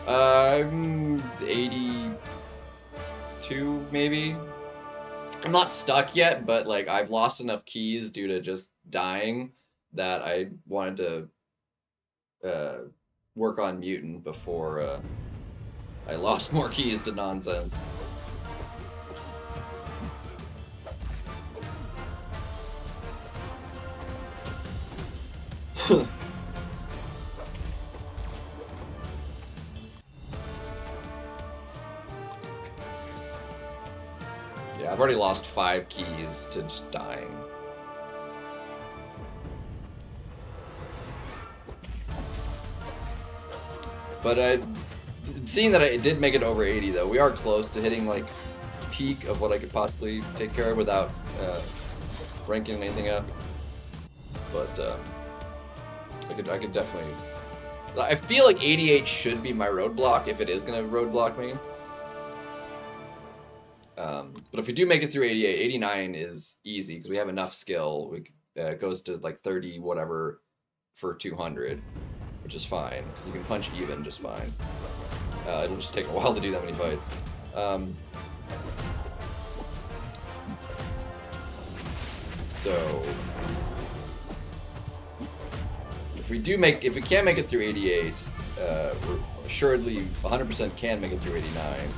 Speaker 1: I'm 82, maybe. I'm not stuck yet, but like I've lost enough keys due to just dying that I wanted to work on Mutant before I lost more keys to nonsense. Yeah, I've already lost 5 keys to just dying. But seeing that I did make it over 80 though, we are close to hitting like peak of what I could possibly take care of without ranking anything up. But I could definitely. I feel like 88 should be my roadblock if it is gonna roadblock me. But if we do make it through 88, 89 is easy because we have enough skill. It goes to like 30 whatever for 200, which is fine because you can punch even just fine. It'll just take a while to do that many fights. So if we can't make it through 88, we're assuredly 100% can make it through 89.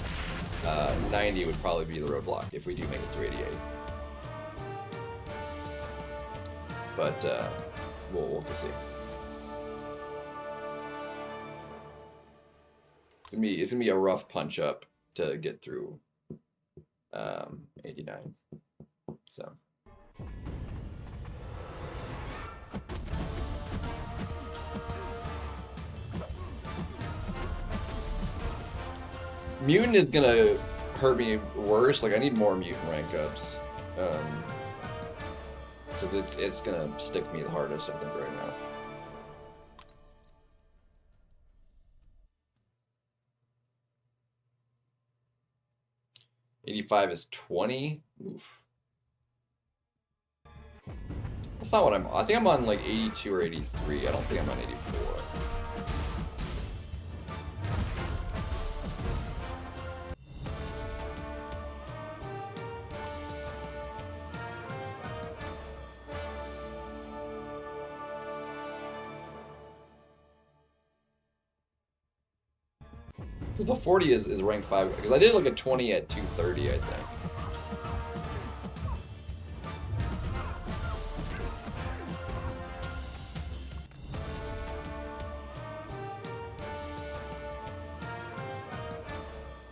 Speaker 1: 90 would probably be the roadblock if we do make it through 88. But we'll have to see. It's gonna be a rough punch up to get through 89. So. Mutant is gonna hurt me worse. Like I need more mutant rank ups, because it's gonna stick me the hardest, I think, right now. $85 is 20. Oof. That's not what I'm. I think I'm on like 82 or 83. I don't think I'm on 84. The 40 is rank 5, because I did like a 20 at 230, I think.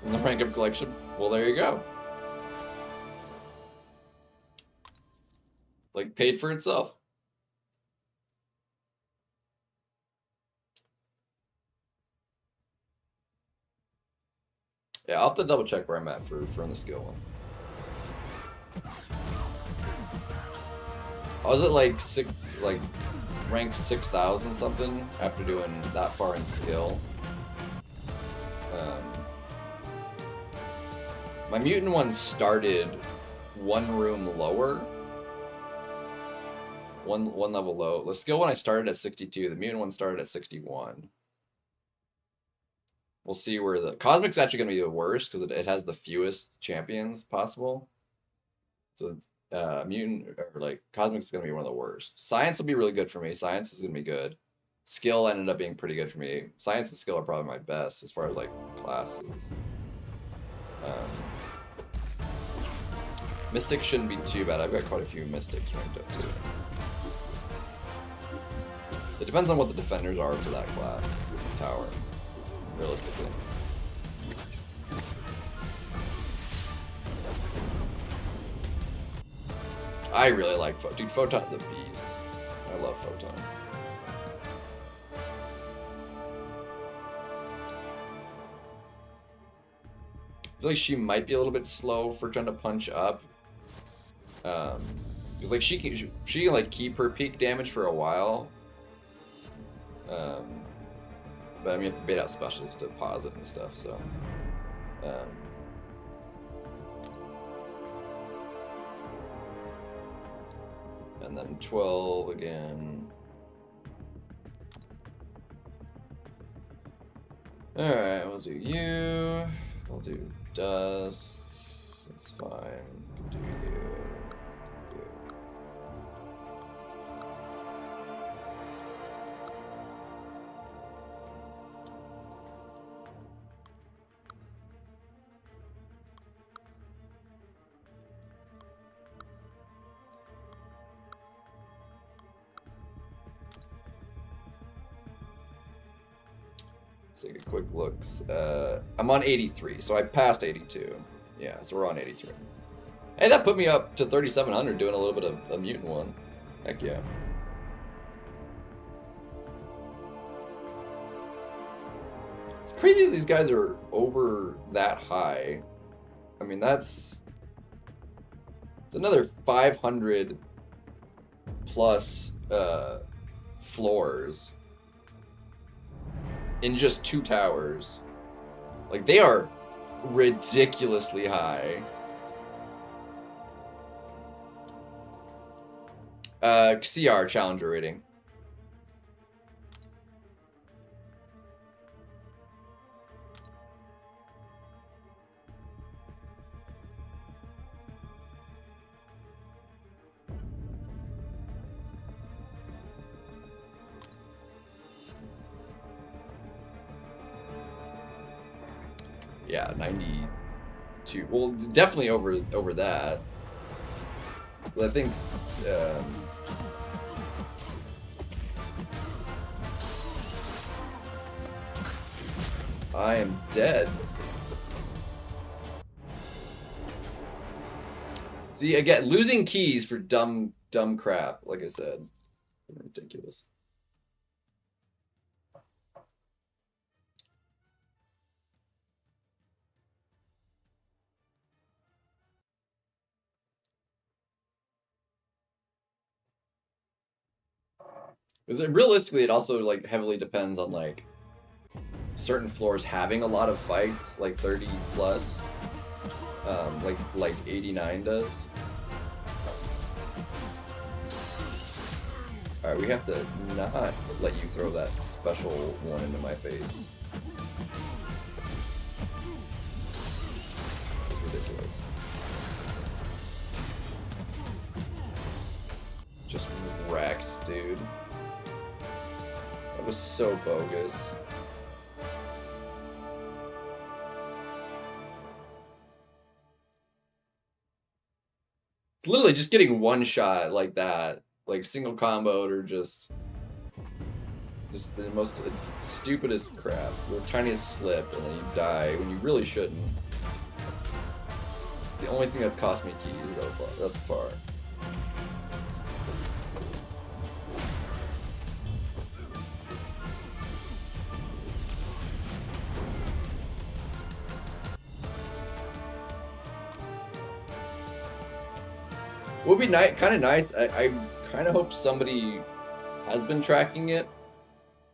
Speaker 1: And the rank up collection, well, there you go. Like, paid for itself. Yeah, I'll have to double check where I'm at for in the skill one. I was at like ranked 6,000 something after doing that far in skill. My mutant one started one room lower, one level low. The skill one I started at 62. The mutant one started at 61. We'll see where the Cosmic's actually going to be the worst because it has the fewest champions possible. So mutant or like Cosmic's going to be one of the worst. Science will be really good for me. Science is going to be good. Skill ended up being pretty good for me. Science and skill are probably my best as far as like classes. Mystic shouldn't be too bad. I've got quite a few Mystics ranked up too. It depends on what the defenders are for that class tower, realistically. I really like Photon. Dude, Photon's a beast. I love Photon. I feel like she might be a little bit slow for trying to punch up. Because like she can like keep her peak damage for a while. But I mean, you have to bait out specials to pause it and stuff, so. And then 12 again. Alright, we'll do you. We'll do dust. That's fine. We'll do you. Let's take a quick look. I'm on 83, so I passed 82. Yeah, so we're on 83. Hey, that put me up to 3,700 doing a little bit of a mutant one. Heck yeah. It's crazy that these guys are over that high. I mean, it's another 500 plus floors in just 2 towers. Like, they are ridiculously high. CR challenger rating. Yeah, 92. Well, definitely over that. I think I am dead. See, again, losing keys for dumb crap, like I said. Ridiculous. Because realistically, it also like heavily depends on like certain floors having a lot of fights, like 30 plus, like 89 does. All right, we have to not let you throw that special one into my face. It's ridiculous. Just wrecked, dude. That was so bogus. Literally just getting one shot like that, like single comboed or just the most stupidest crap, the tiniest slip, and then you die when you really shouldn't. It's the only thing that's cost me keys though, thus far. It would be kind of nice. I kind of hope somebody has been tracking it,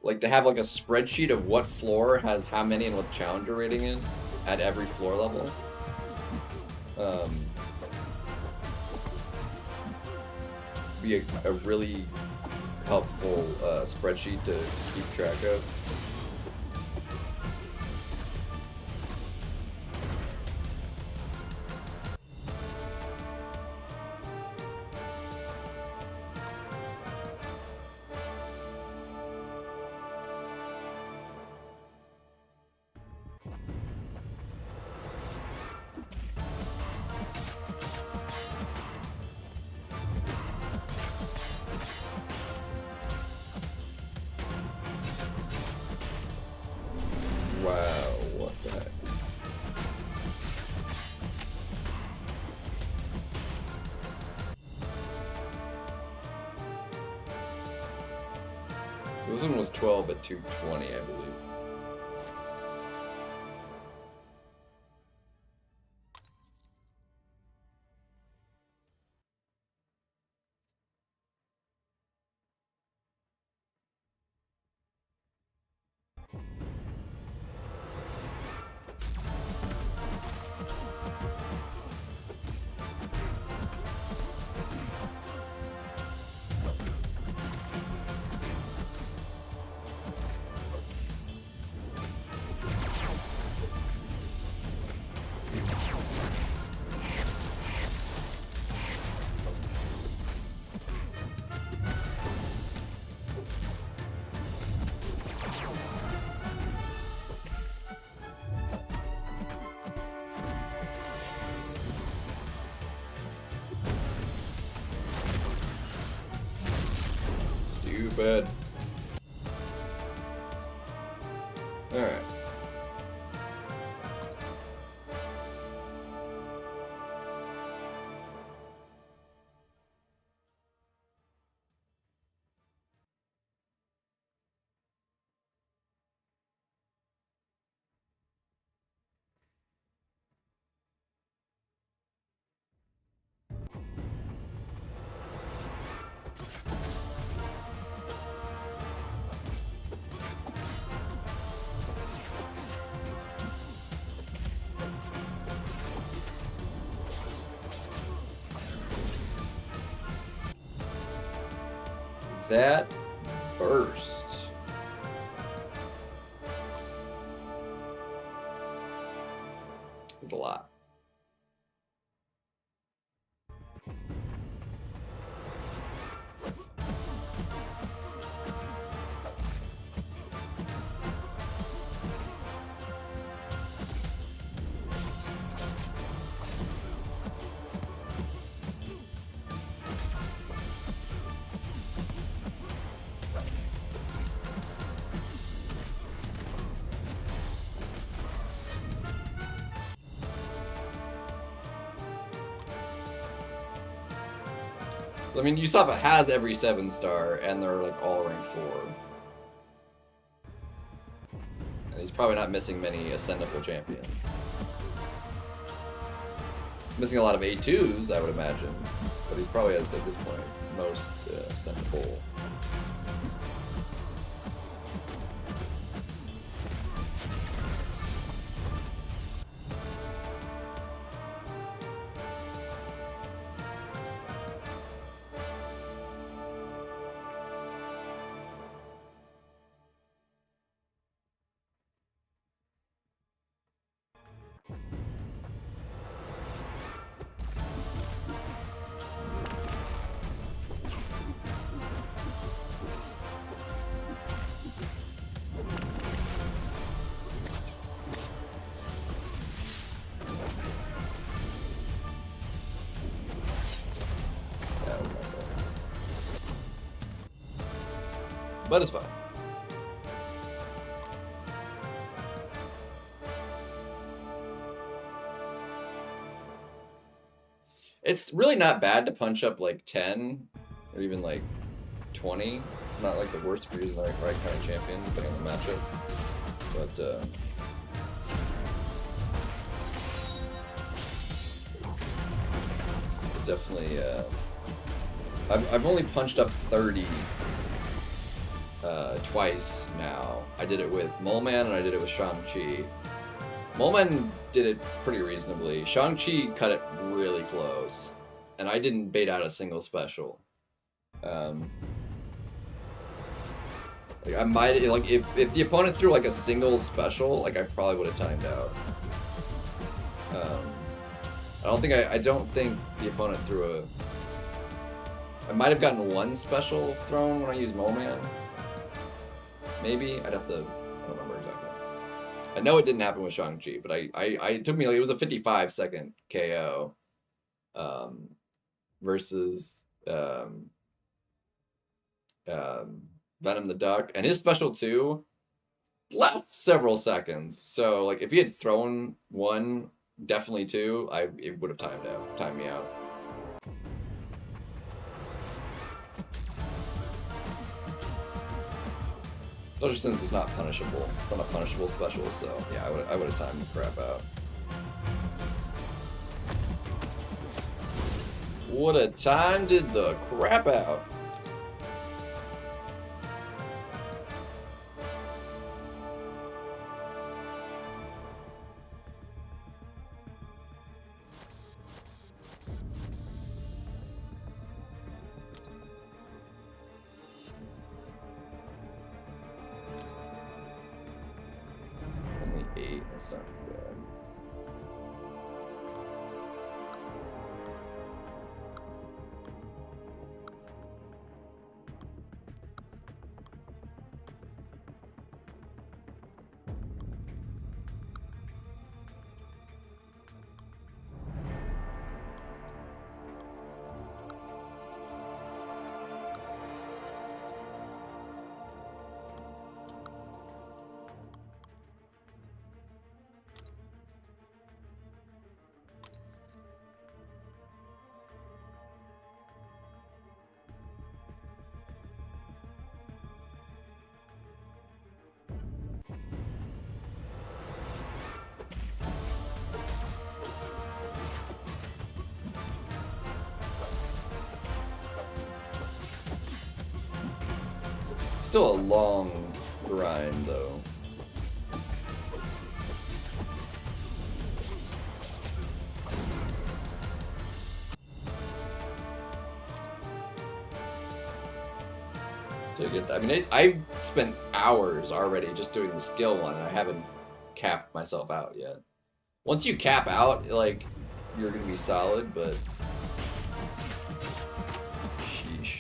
Speaker 1: like to have like a spreadsheet of what floor has how many and what the challenger rating is at every floor level. Be a really helpful spreadsheet to keep track of. Wow, what the heck? This one was 12 at 220, I believe. Stupid. Alright. That burst. It's a lot. I mean, Usopp has every 7-star, and they're like all ranked 4. And he's probably not missing many ascendable champions. Missing a lot of A2s, I would imagine, but he's probably at this point most ascendable. But it's fine. It's really not bad to punch up like 10 or even like 20. It's not like the worst if you're using the right kind of champion, depending on the matchup. But definitely, I've only punched up 30 twice now. I did it with Moleman and I did it with Shang-Chi. Moleman did it pretty reasonably. Shang-Chi cut it really close, and I didn't bait out a single special. Like I might like if the opponent threw like a single special, like I probably would have timed out. I don't think the opponent threw a. I might have gotten one special thrown when I used Moleman. Maybe I'd have to. I don't remember exactly. I know it didn't happen with Shang-Chi, but it took me like it was a 55-second KO, versus Venom the Duck, and his special too lasts several seconds. So like if he had thrown one, definitely two, it would have timed me out. Especially since it's not punishable. It's not a punishable special, so yeah, I would have timed the crap out. Would have timed the crap out. Only 8, that's not too bad. Still a long grind, though. To get, I mean, I spent hours already just doing the skill one, and I haven't capped myself out yet. Once you cap out, like, you're gonna be solid, but sheesh.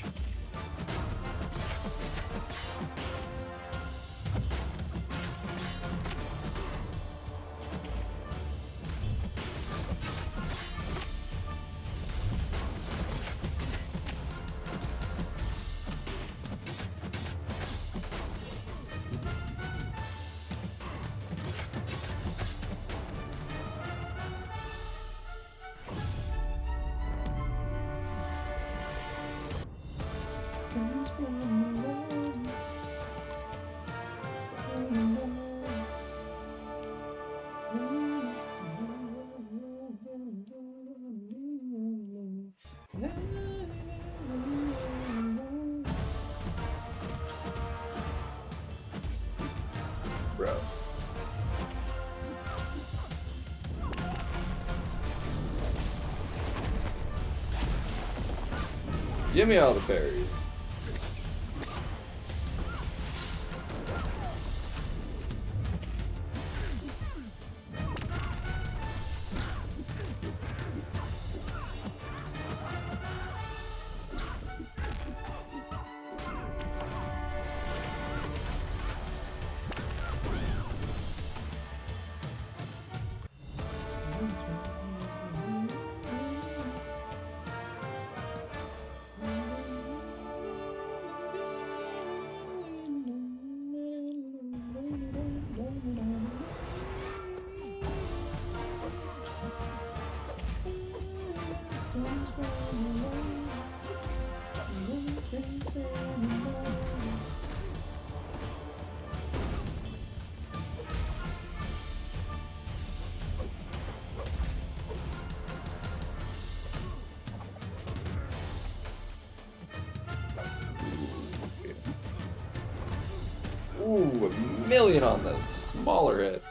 Speaker 1: Give me all the berries. Ooh, 1,000,000 on the smaller hit.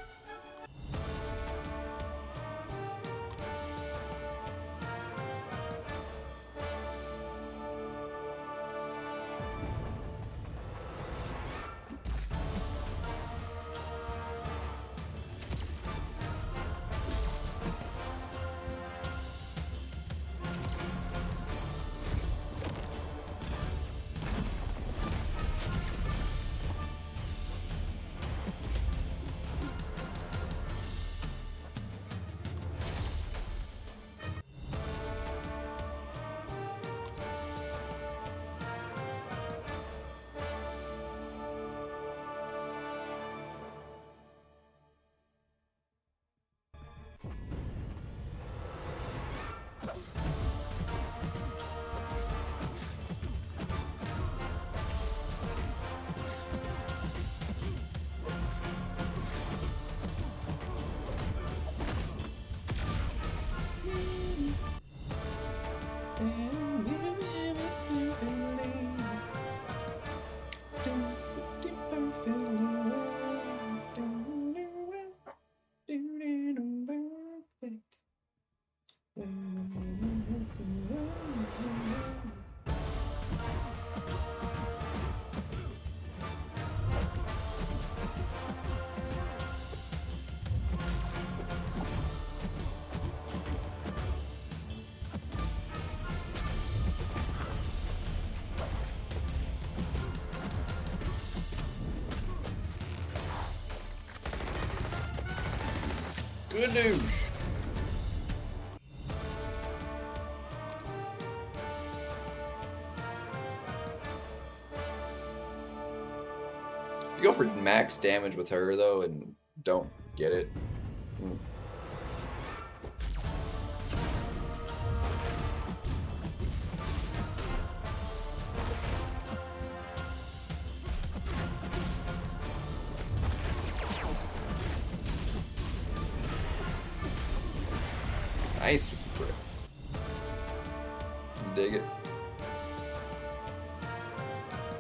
Speaker 1: Good news. You go for max damage with her though and don't get it. Nice with the crits. Dig it.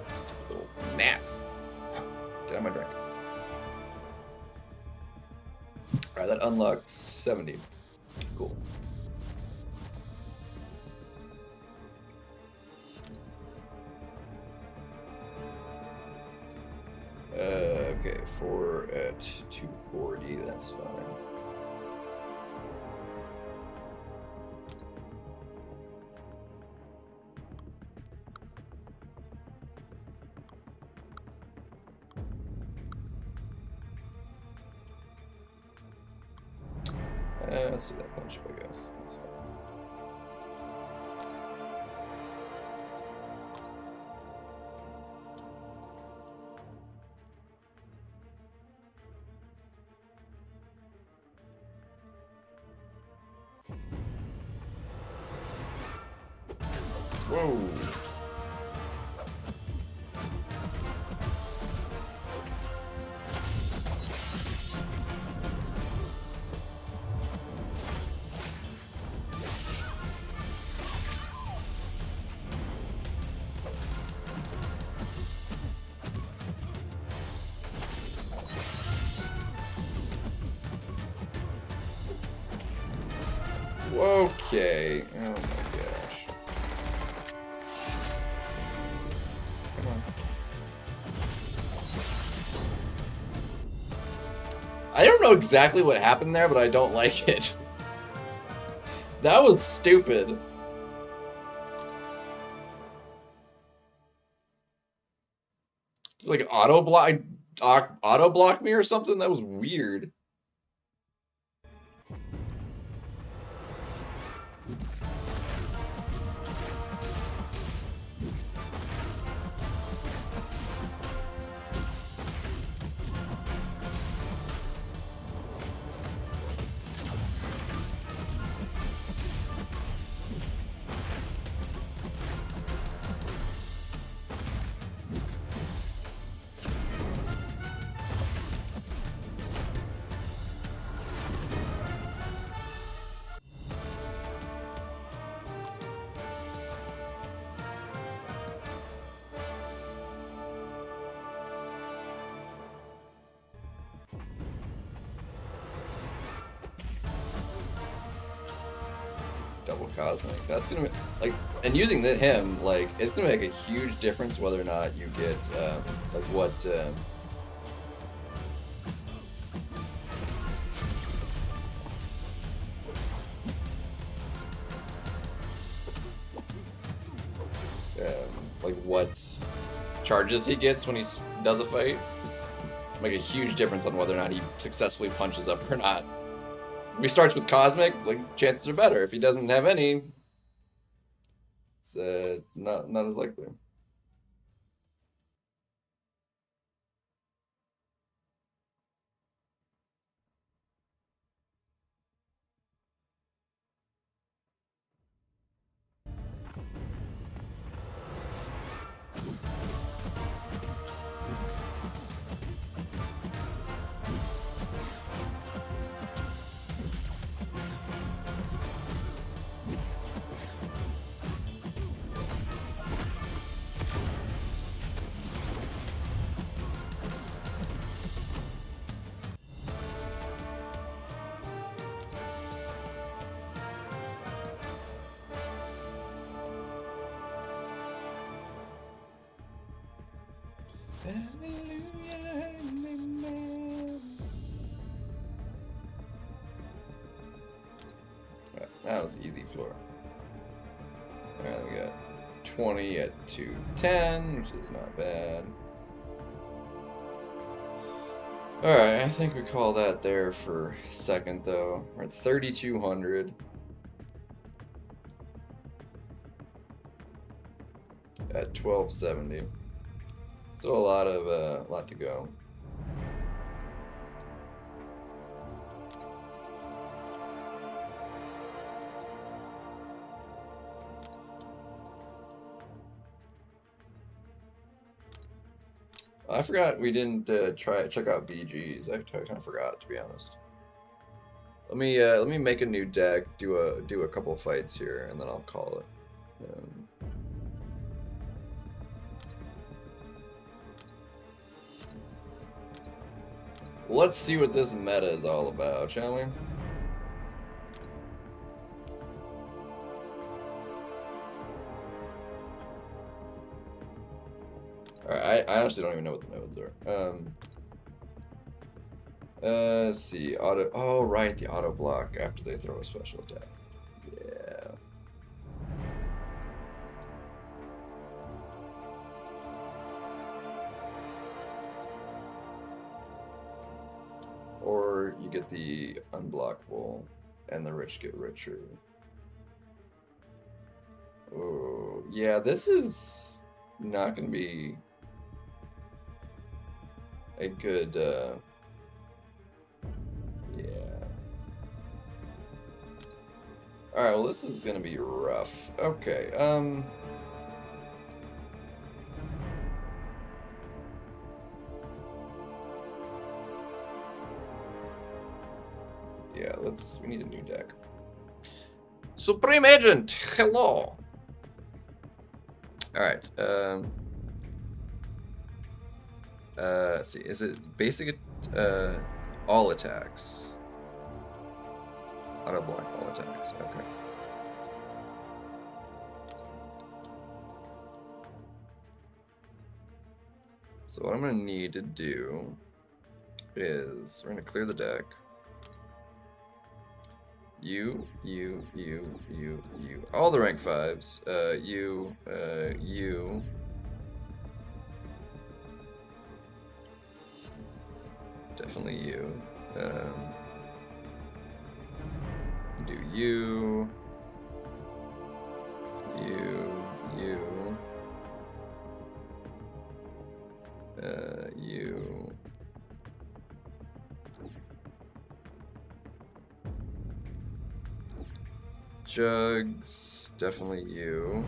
Speaker 1: Stupid little gnats. Get out my drink. Alright, that unlocks 70. Cool. Okay, 4 at 240, that's fine. Let's do that punch up, I guess. That's fine. Whoa! Okay. Oh my gosh. know exactly what happened there, but I don't like it. That was stupid. It's like auto block me or something. That was weird. Double cosmic. That's gonna be like, and using him, like, it's gonna make a huge difference whether or not you get like what like what charges he gets when he does a fight. Make a huge difference on whether or not he successfully punches up or not. If he starts with cosmic, like, chances are better. If he doesn't have any, it's not as likely. That was easy floor. Alright, we got 20 at 210, which is not bad. Alright, I think we call that there for second, though. We're at 3,200. At 1270. Still a lot to go. I forgot we didn't check out BGs. I kind of forgot, to be honest. Let me make a new deck, do a couple fights here, and then I'll call it. Let's see what this meta is all about, shall we? Alright, I honestly don't even know what the modes are. Let's see, oh right, the auto block after they throw a special attack. Yeah. Or you get the unblockable and the rich get richer. Oh, yeah, this is not gonna be a good, yeah. Alright, well, this is gonna be rough. Okay, yeah, we need a new deck. Supreme Agent, hello! Alright, let's see, is it basic, all attacks? Auto block all attacks, okay. So what I'm gonna need to do is, we're gonna clear the deck. You. All the rank 5s. You. Definitely you. Do you. You. You. Jugs, definitely you.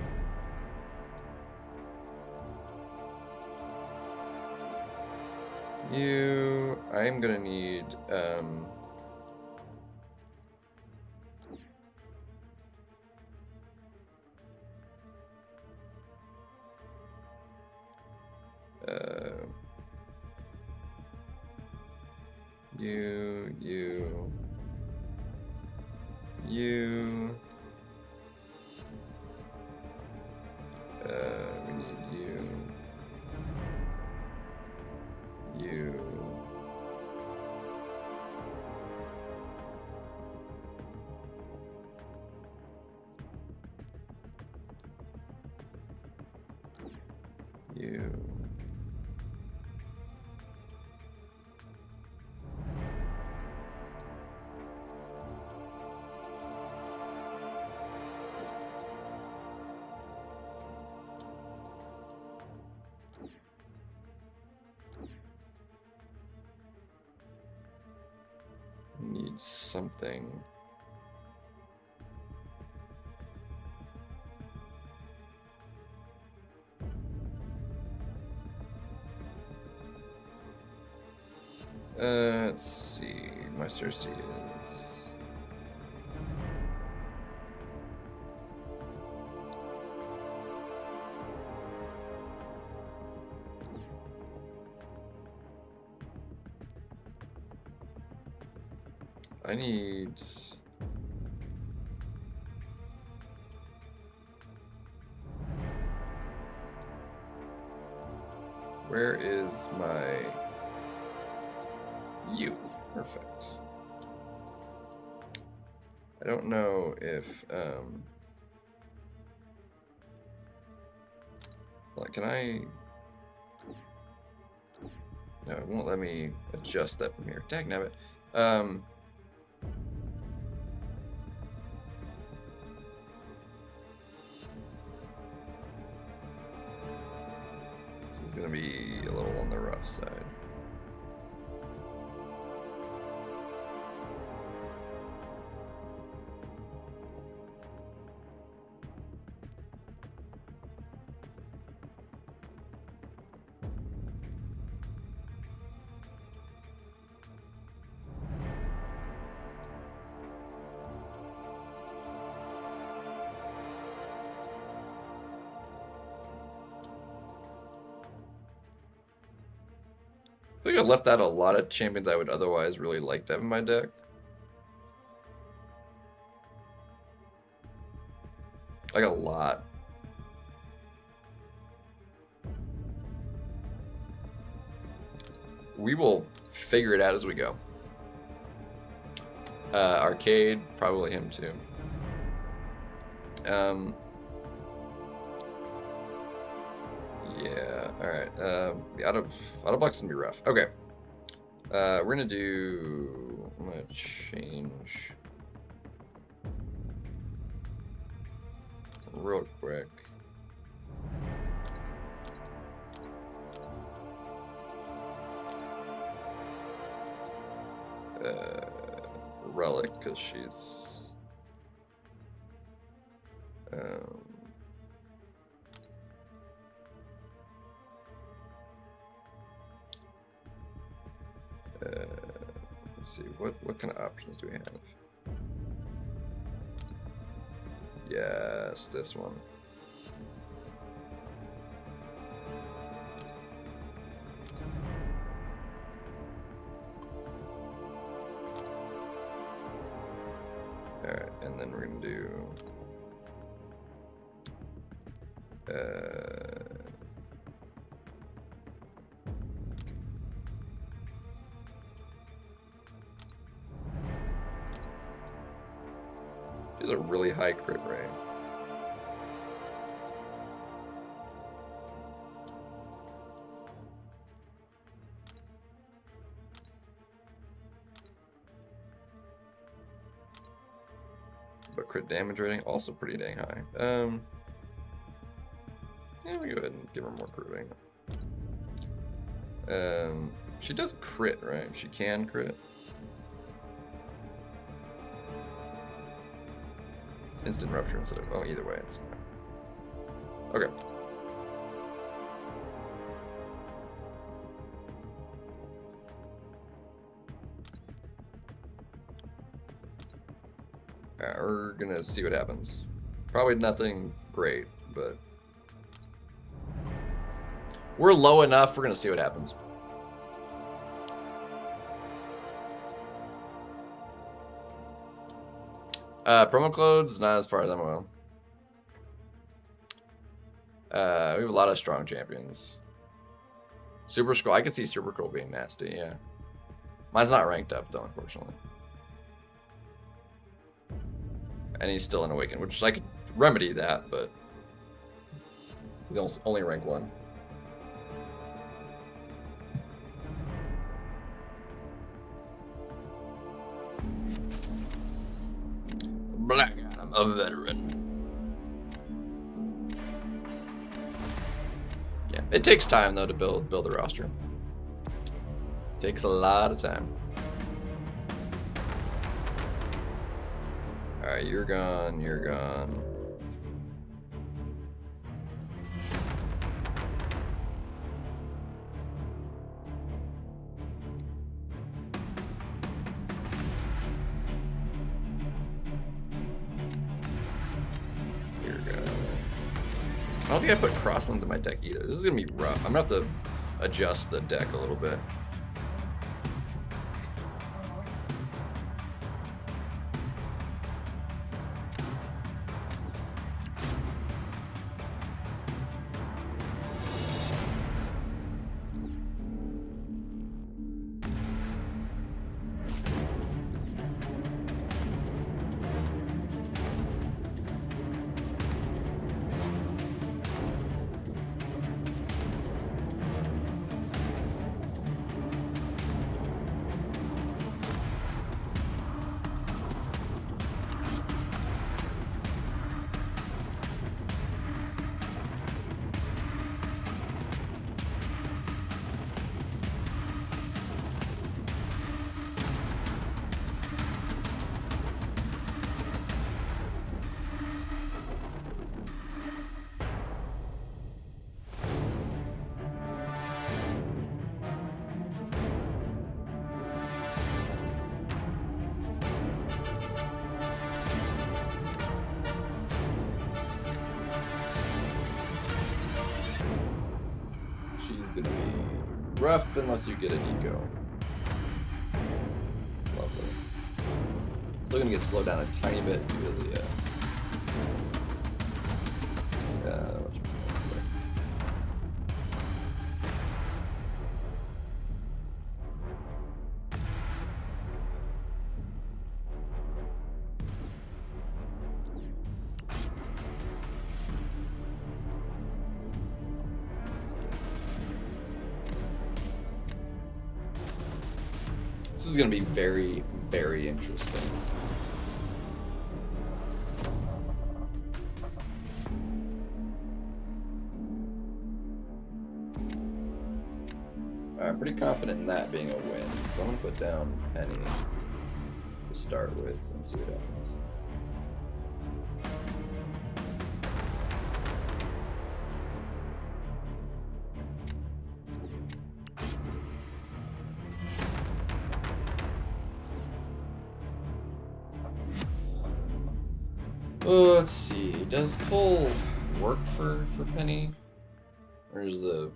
Speaker 1: You, I'm gonna need, you. We need you. Need something. Let's see. My thirsty is. I need. Where is my you? Perfect. I don't know if can I? No, it won't let me adjust that from here. Dagnabbit. This is gonna be a little on the rough side. I think I left out a lot of champions I would otherwise really like to have in my deck. Like a lot. We will figure it out as we go. Arcade, probably him too. Yeah, alright. Out of block's gonna be rough. Okay. We're gonna do. I'm gonna change real quick. Relic, because she's. Let's see, what kind of options do we have? Yes, this one. Alright, and then we're gonna do Is a really high crit rate. But crit damage rating also pretty dang high. Yeah, we go ahead and give her more crit rating. She does crit, right? She can crit. Instant rupture instead of, oh, either way, it's fine. Okay. Alright, we're gonna see what happens. Probably nothing great, but we're low enough, we're gonna see what happens. Promo codes, not as far as I'm aware. We have a lot of strong champions. Super Scroll, I could see Super Scroll being nasty, yeah. Mine's not ranked up though, unfortunately. And he's still an Awakened, which I could remedy that, but he's only rank 1. Black Adam, a veteran. Yeah, it takes time though to build a roster. Takes a lot of time. Alright, you're gone, you're gone. You're gone. I don't think I put crossbones in my deck either. This is gonna be rough. I'm gonna have to adjust the deck a little bit. Gonna be rough unless you get an eco. Lovely. Still gonna get slowed down a tiny bit due to the This is going to be very, very interesting. I'm pretty confident in that being a win, so I'm going to put down Penny to start with and see what happens. Let's see. Does Cole work for Penny? Or is the...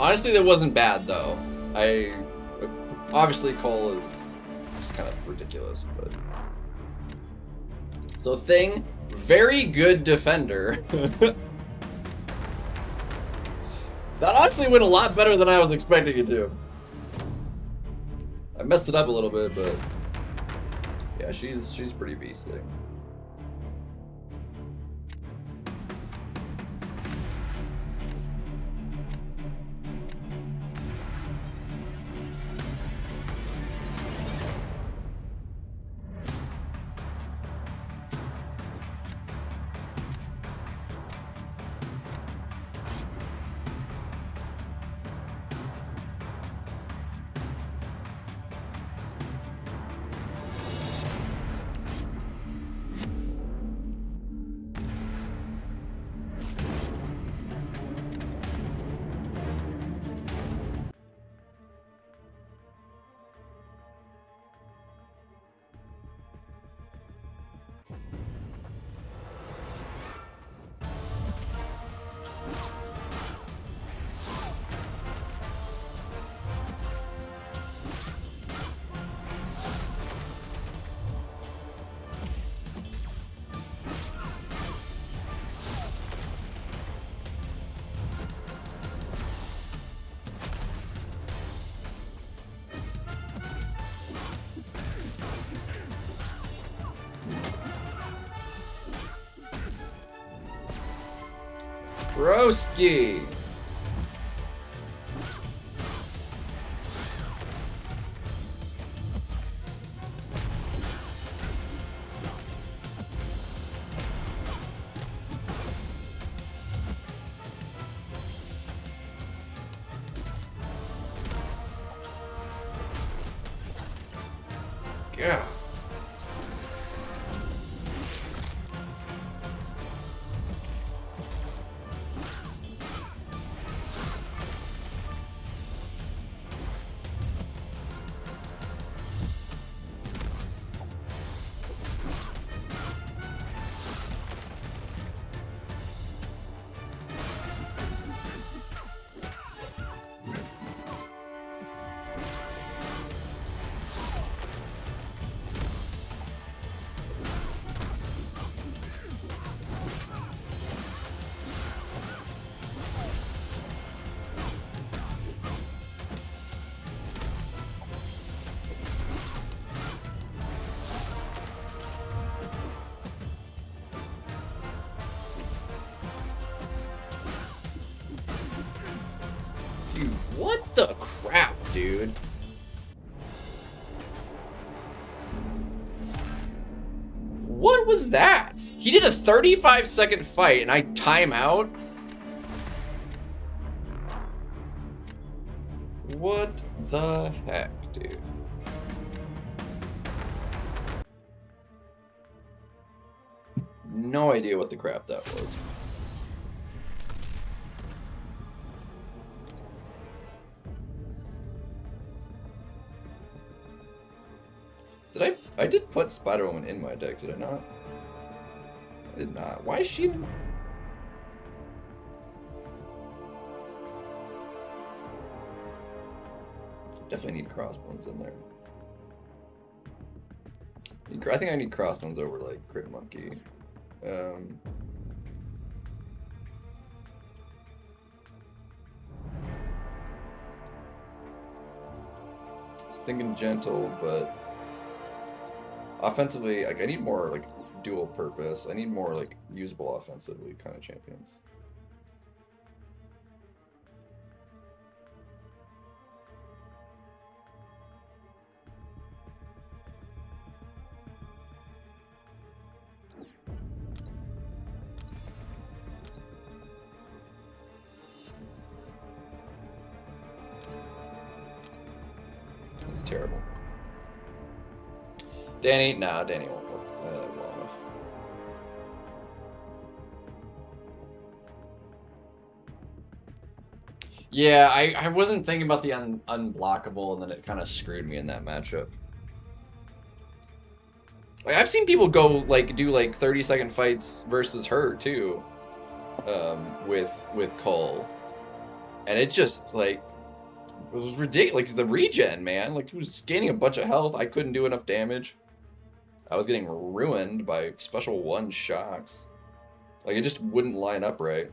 Speaker 1: Honestly, that wasn't bad though. Obviously Cole is kind of ridiculous, but so Thing, very good defender. That honestly went a lot better than I was expecting it to. I messed it up a little bit, but yeah, she's pretty beastly. Broski. Yeah. Dude, what the crap, dude? What was that? He did a 35-second fight and I time out? What the heck, dude? No idea what the crap that was. I did put Spider-Woman in my deck, did I not? I did not. Why is she... Definitely need Crossbones in there. I think I need Crossbones over, like, Crit Monkey. I was thinking Gentle, but... Offensively, like, I need more, like, dual purpose. I need more, like, usable offensively kind of champions. It's terrible. Danny, nah, Danny won't work well enough. Yeah, I wasn't thinking about the unblockable, and then it kind of screwed me in that matchup. Like, I've seen people go, like, do, like, 30-second fights versus her, too, with Cole. And it just, like, it was ridiculous. Like, the regen, man. Like, he was gaining a bunch of health. I couldn't do enough damage. I was getting ruined by special 1 shocks. Like, it just wouldn't line up right.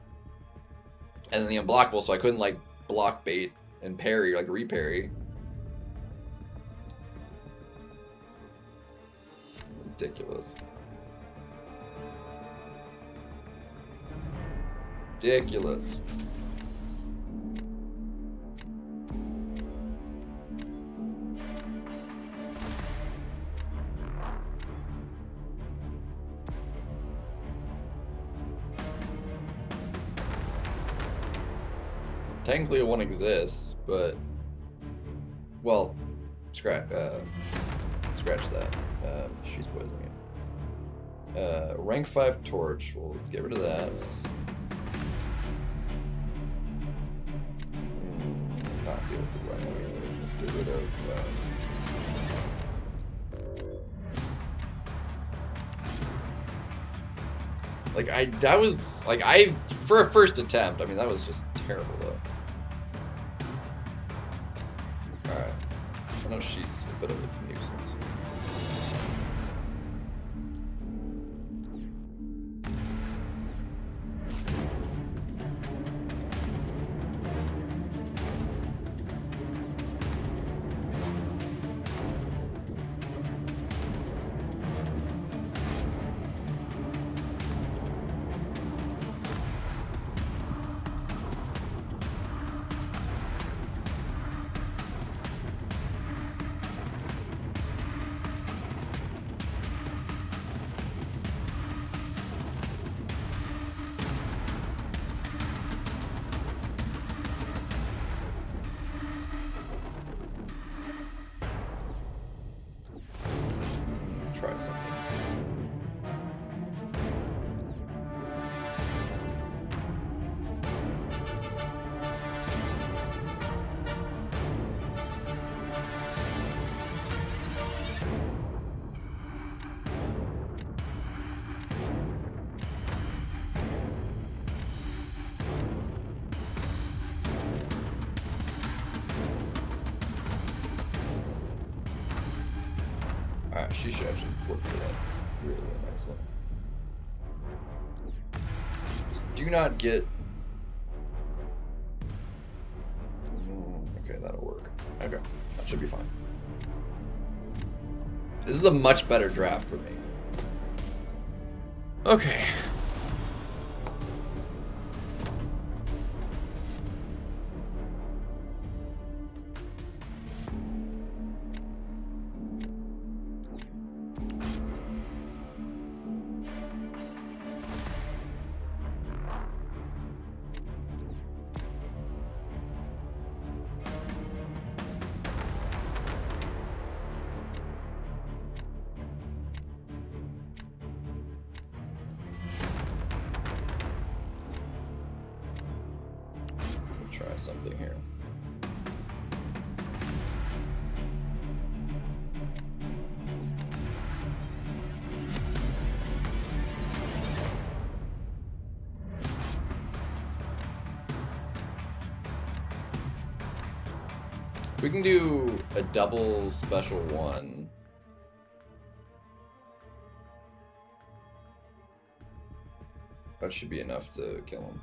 Speaker 1: And then the unblockable, so I couldn't, like, block bait and parry, like, reparry. Ridiculous. Ridiculous. Technically, one exists, but well, scratch that. She's poisoning it. Rank 5 torch. We'll get rid of that. Not deal with the runway. Let's get rid of. For a first attempt, I mean, that was just terrible, though. Alright. I know she's a bit of a nuisance. Try something. Alright, she should actually work for that really, really nicely. Just do not get... okay, that'll work. Okay, that should be fine. This is a much better draft for me. Okay. Try something here. We can do a double special 1. That should be enough to kill him.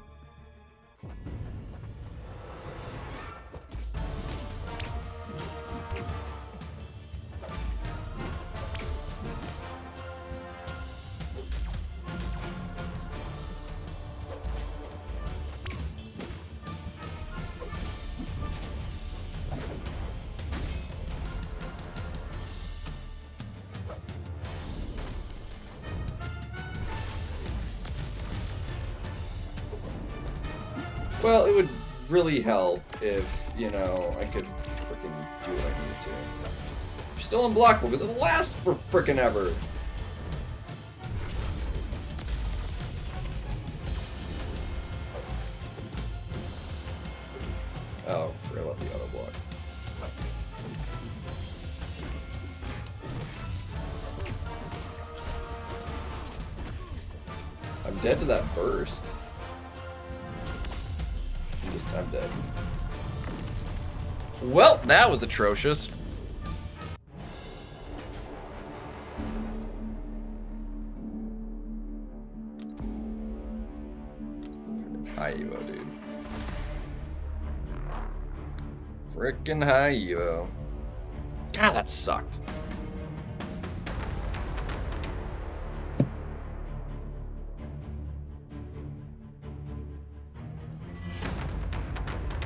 Speaker 1: Well, it would really help if, you know, I could freaking do what I need to. You're still unblockable because it lasts for freaking ever. Oh, forgot about the auto block. I'm dead to that burst. I'm dead. Well, that was atrocious. High Evo, dude. Frickin' high Evo. God, that sucked.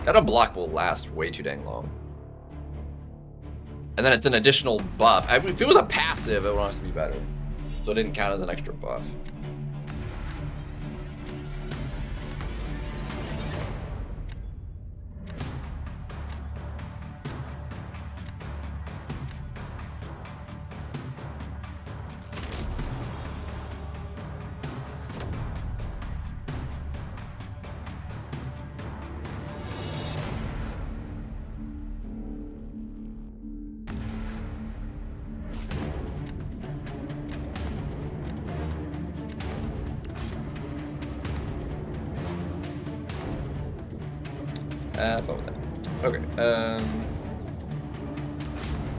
Speaker 1: That unblock will last way too dang long. And then it's an additional buff. If it was a passive, it would honestly be better. So it didn't count as an extra buff. Fun with that. Okay.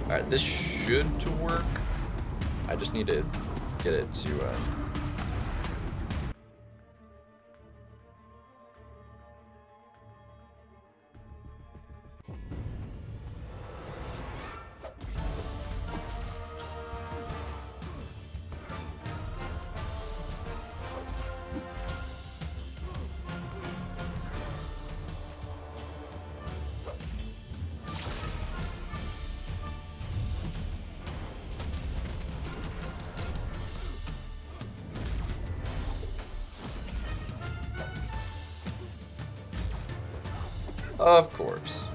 Speaker 1: Alright, this should work. I just need to get it to. Of course.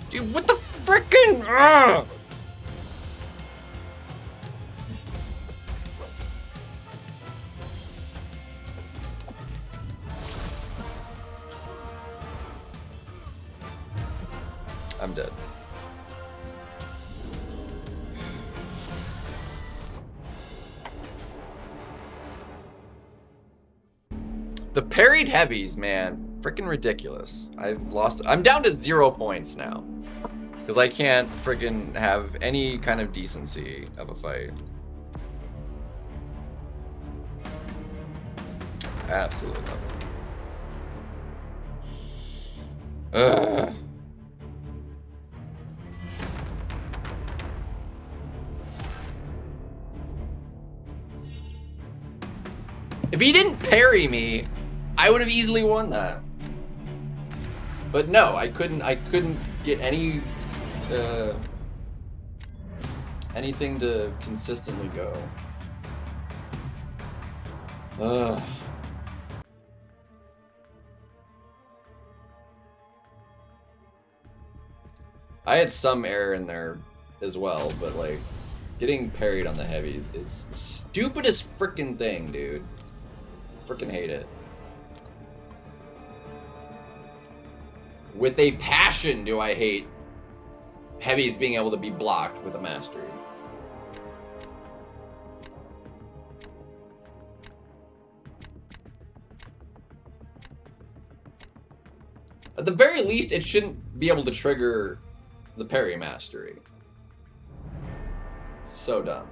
Speaker 1: Dude, what the frickin'? I'm dead. The parried heavies, man, freaking ridiculous. I've lost. I'm down to 0 points now because I can't freaking have any kind of decency of a fight. Absolutely nothing. Ugh. If he didn't parry me, I would have easily won that. But no, I couldn't get any anything to consistently go. Ugh. I had some error in there as well, but like getting parried on the heavies is the stupidest freaking thing, dude. Freaking hate it. With a passion do I hate heavies being able to be blocked with a mastery. At the very least, it shouldn't be able to trigger the parry mastery. So dumb.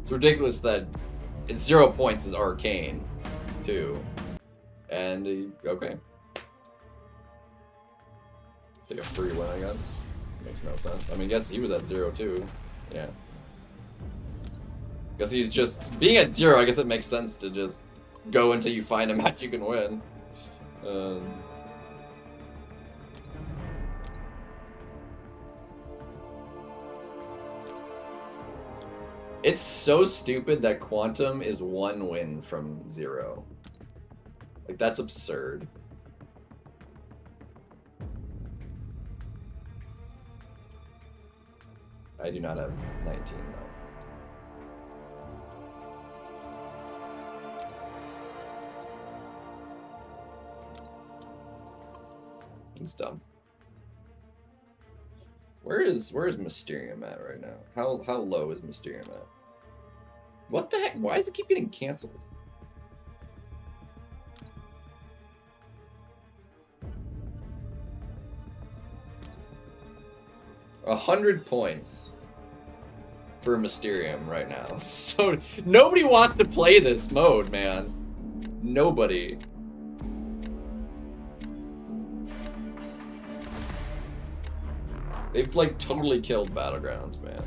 Speaker 1: It's ridiculous that it's 0 points is arcane, too. And, okay. Take a free win, I guess. Makes no sense. I mean, I guess he was at 0 too. Yeah. Guess he's just being at 0. I guess it makes sense to just go until you find a match you can win. It's so stupid that Quantum is 1 win from 0. Like, that's absurd. I do not have 19, no. It's dumb. Where is Mysterium at right now? How low is Mysterium at? What the heck? Why does it keep getting canceled? $100 points for Mysterium right now. So nobody wants to play this mode, man. Nobody. They've like totally killed Battlegrounds, man.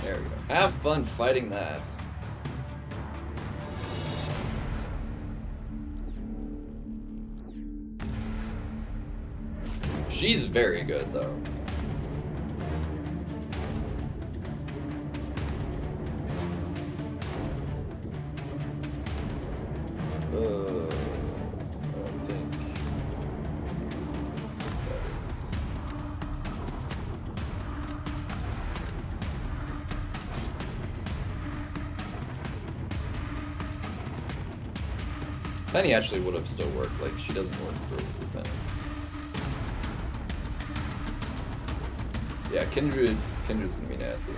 Speaker 1: There we go. Have fun fighting that. She's very good, though. I don't think that is. Penny actually would have still worked. Like, she doesn't work for Penny. Yeah, Kindred's gonna be nasty.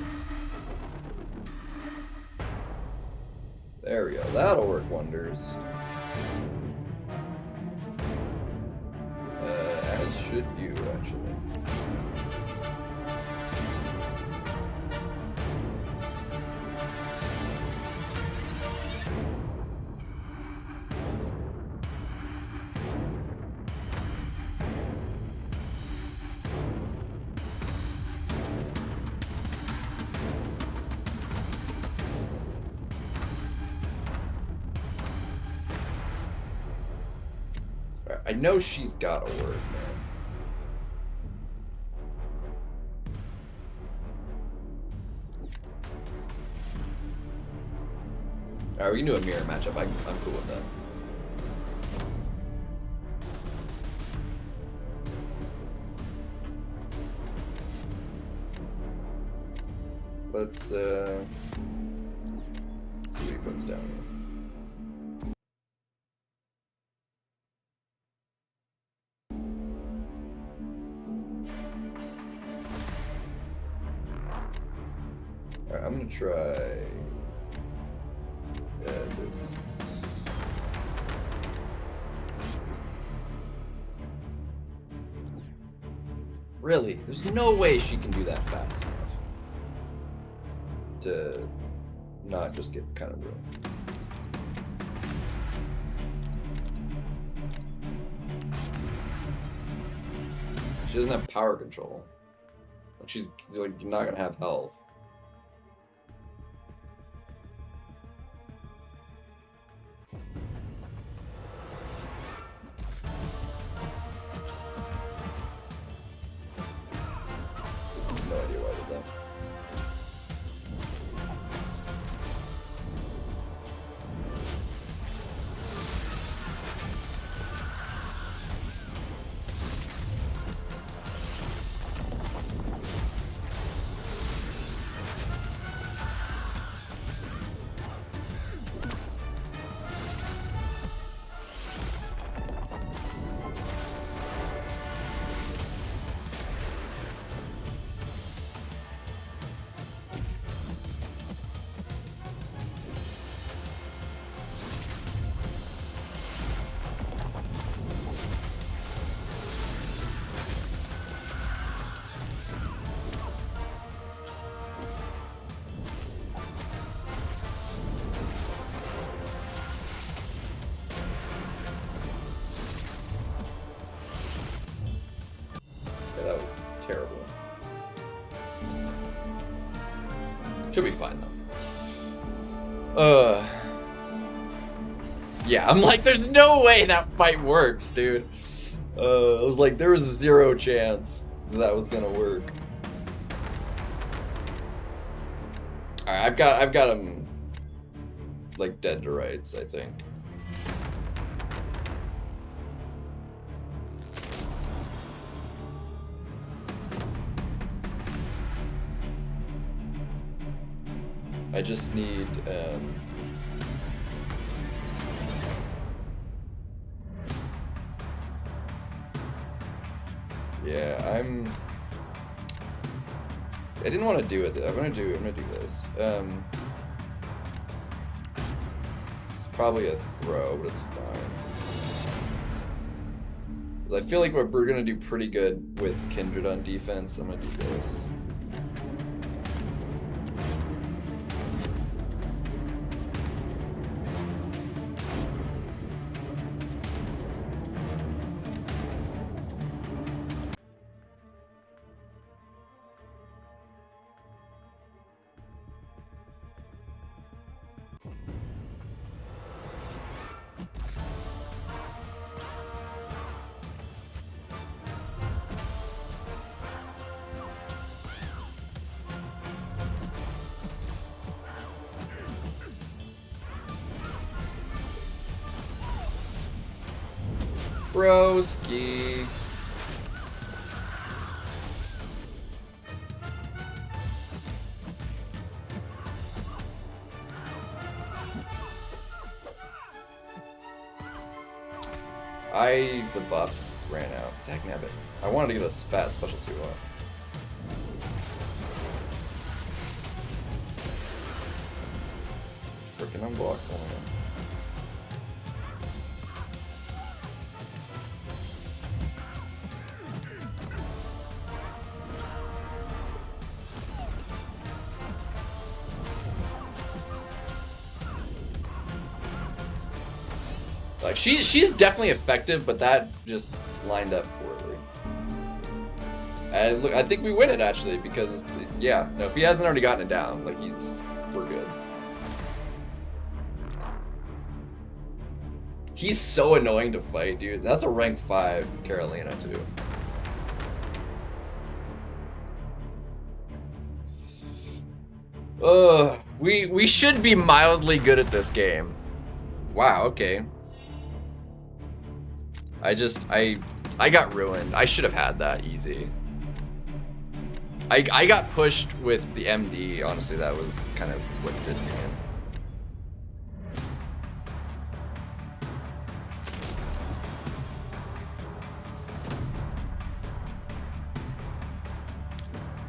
Speaker 1: There we go. That'll work wonders. As should you, actually. I know she's gotta work, man. Alright, we can do a mirror matchup. I'm cool with that. Let's see what he puts down here. Alright, I'm gonna try this. Really? There's no way she can do that fast enough to not just get kind of ruined. She doesn't have power control. She's like not gonna have health. No idea why I did that. Should be fine though. Yeah, I'm like, there's no way that fight works, dude. I was like, there was 0 chance that was gonna work. Alright, I've got him like dead to rights, I think. I just need yeah, I didn't want to do it. I'm gonna do this. It's probably a throw, but it's fine. I feel like we're gonna do pretty good with Kindred on defense. I'm gonna do this. Broski. The buffs ran out. Dagnabbit. I wanted to get a fat specialty one. Freaking unblock one. Like she's definitely effective, but that just lined up poorly. And look, I think we win it actually because yeah, no, if he hasn't already gotten it down, like we're good. He's so annoying to fight, dude. That's a rank 5 Carolina too. We should be mildly good at this game. Wow, okay. I got ruined. I should have had that easy. I got pushed with the MD, honestly. That was kind of what did me in.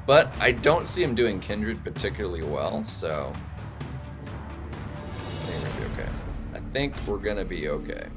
Speaker 1: But I don't see him doing Kindred particularly well, so I think we're gonna be okay. I think we're gonna be okay.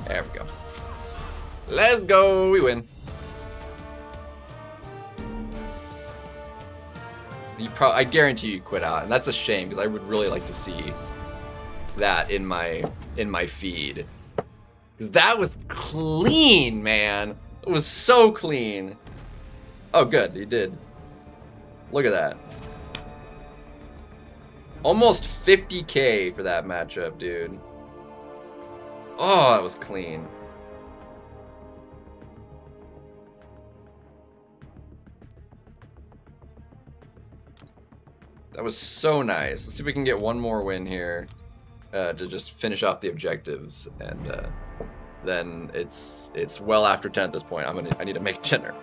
Speaker 1: There we go. Let's go, we win. I guarantee you quit out, and that's a shame because I would really like to see that in my feed. Because that was clean, man. It was so clean. Oh, good, he did. Look at that. Almost 50K for that matchup, dude. Oh, that was clean. That was so nice. Let's see if we can get one more win here to just finish off the objectives, and then it's well after 10 at this point. I need to make dinner.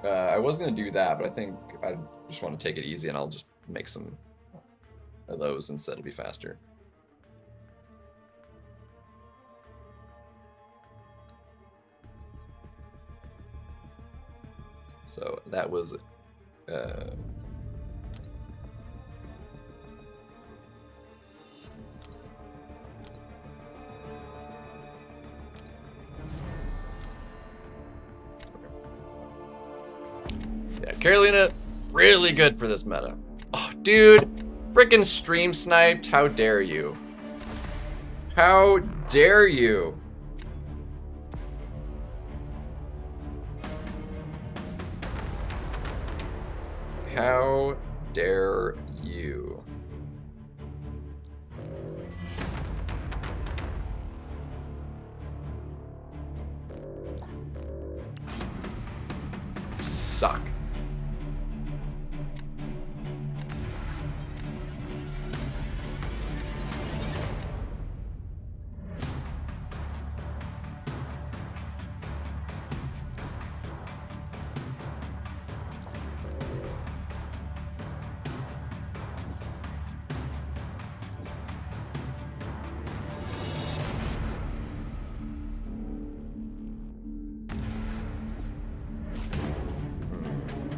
Speaker 1: I was gonna do that, but I think I just want to take it easy, and I'll just make some of those instead to be faster. So that was yeah, Carolina, really good for this meta. Oh, dude, freaking stream sniped. How dare you? How dare you? How dare you? You suck.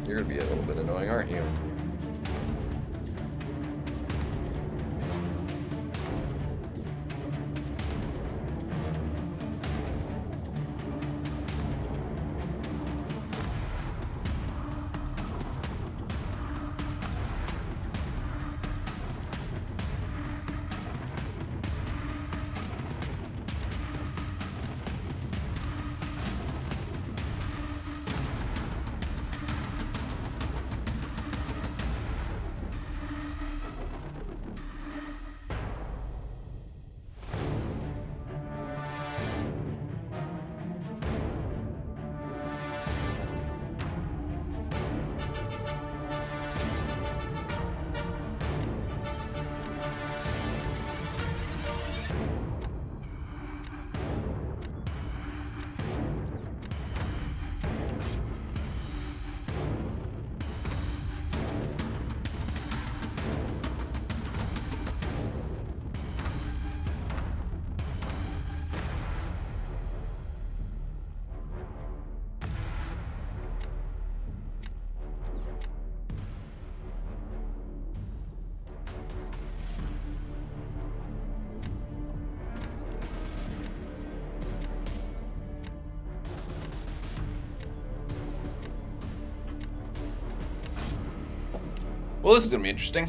Speaker 1: You're gonna be a little bit annoying, aren't you? Well, this is gonna be interesting.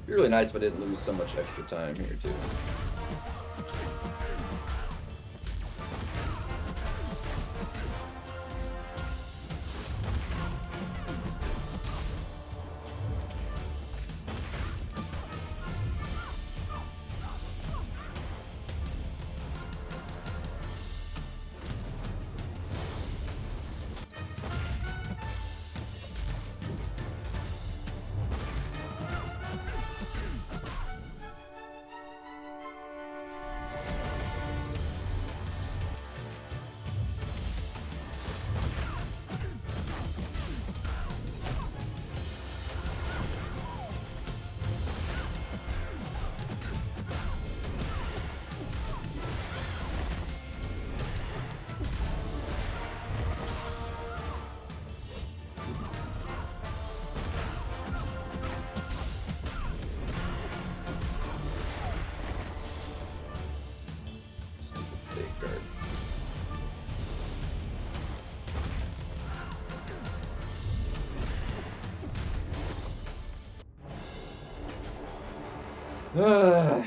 Speaker 1: It'd be really nice if I didn't lose so much extra time here too. I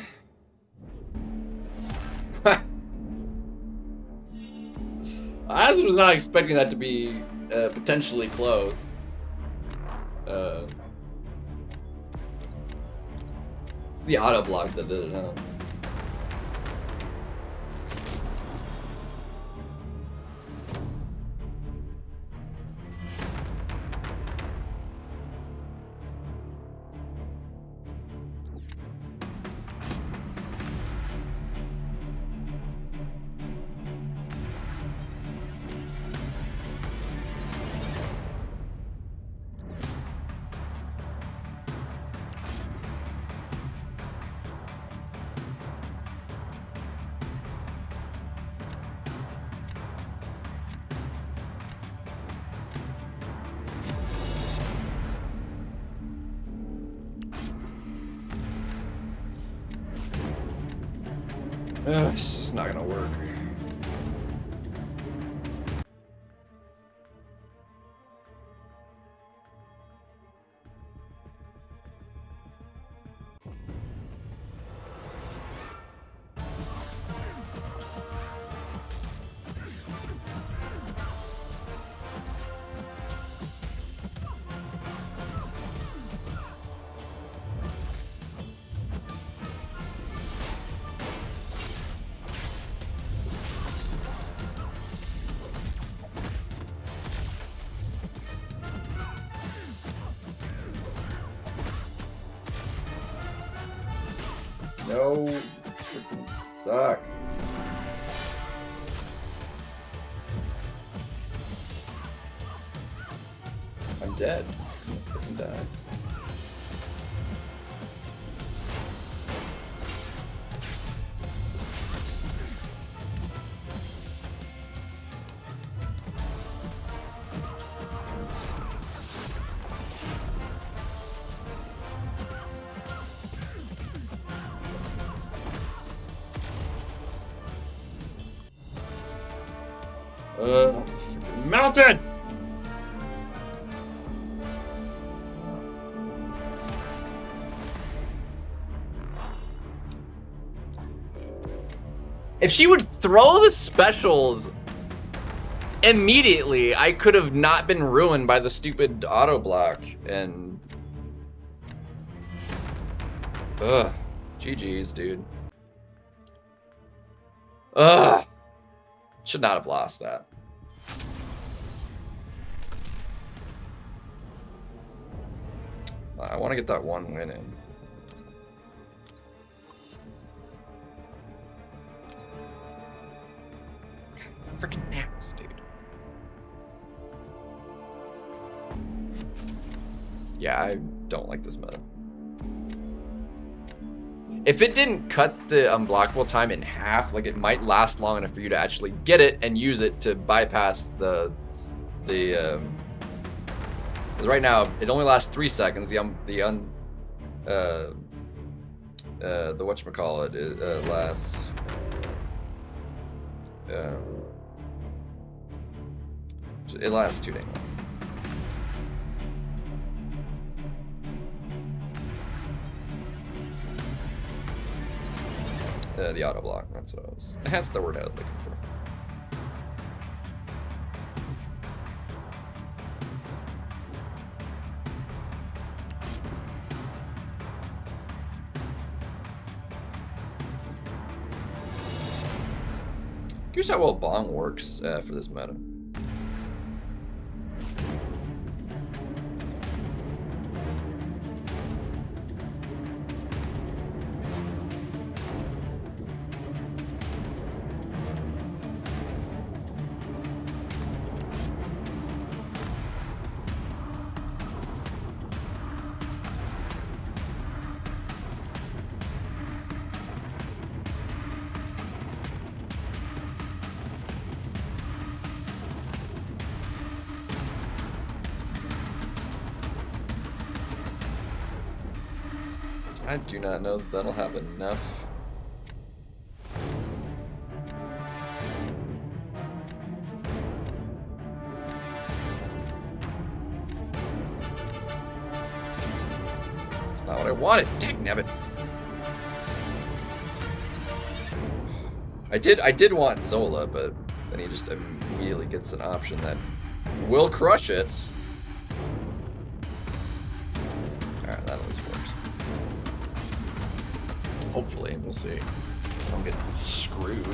Speaker 1: honestly was not expecting that to be potentially close. It's the auto block that did it, huh? It's just not gonna work. No, freaking suck. I'm dead. I'm freaking dead. Freaking melted! If she would throw the specials immediately, I could have not been ruined by the stupid auto block. And ugh, GG's, dude. Ugh, should not have lost that. I want to get that one win in. Freaking gnats, dude. Yeah, I don't like this meta. If it didn't cut the unblockable time in half, like it might last long enough for you to actually get it and use it to bypass the because right now it only lasts 3 seconds. The whatchamacallit, it lasts it lasts 2 days. The auto block, that's the word I was looking for. Here's how well Bong works for this meta. I do not know that that'll have enough. It's not what I wanted. Dang nabbit. I did want Zola, but then he just immediately gets an option that will crush it. Alright, that always works. Hopefully, we'll see. I don't get screwed.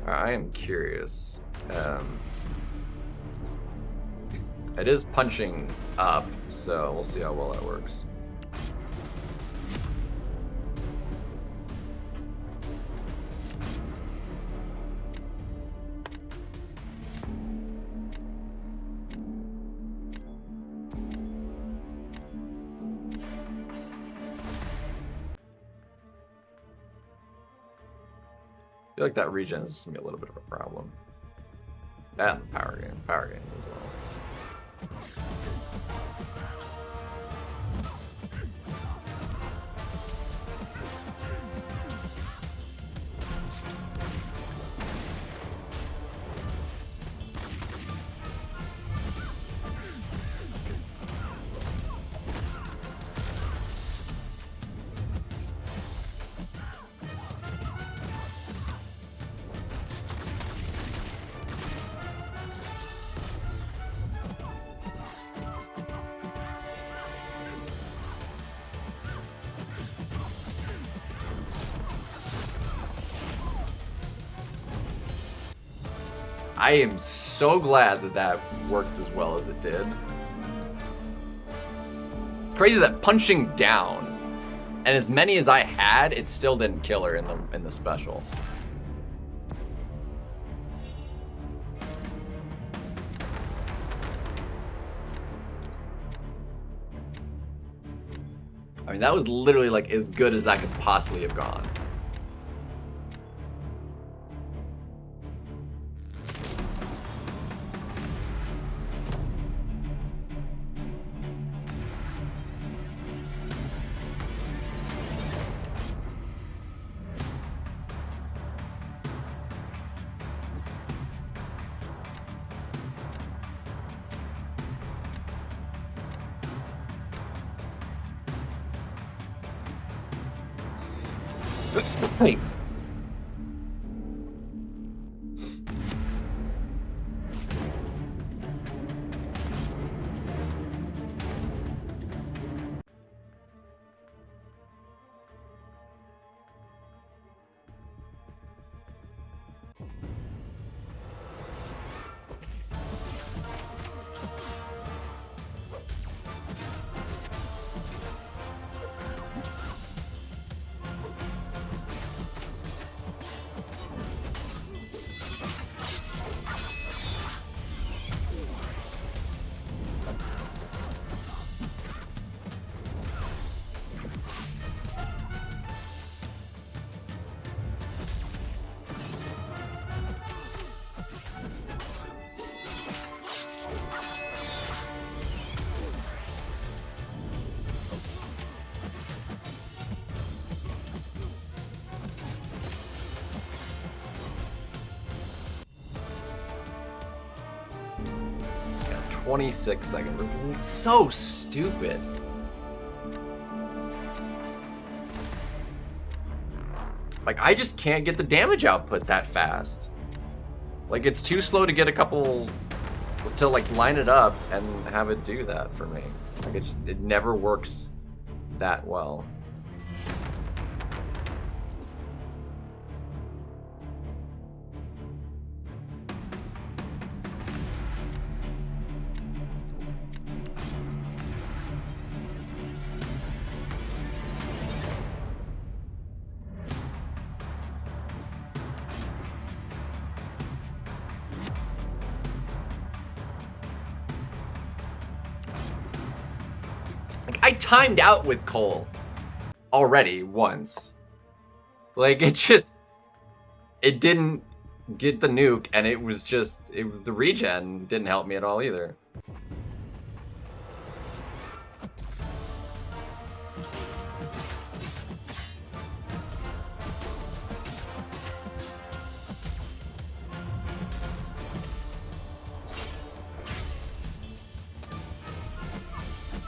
Speaker 1: I am curious. It is punching up, so we'll see how well that works. I feel like that regen is gonna be a little bit of a problem. And the power gain as well. I am so glad that that worked as well as it did. It's crazy that punching down, and as many as I had, it still didn't kill her in the special. I mean, that was literally like as good as that could possibly have gone. Hey. Yeah, 26 seconds. That's so stupid. Like, I just can't get the damage output that fast. Like, it's too slow to get a couple, to like line it up and have it do that for me. Like, it never works that well. Like, I timed out with Cole already once. Like, it didn't get the nuke, and it was the regen didn't help me at all either.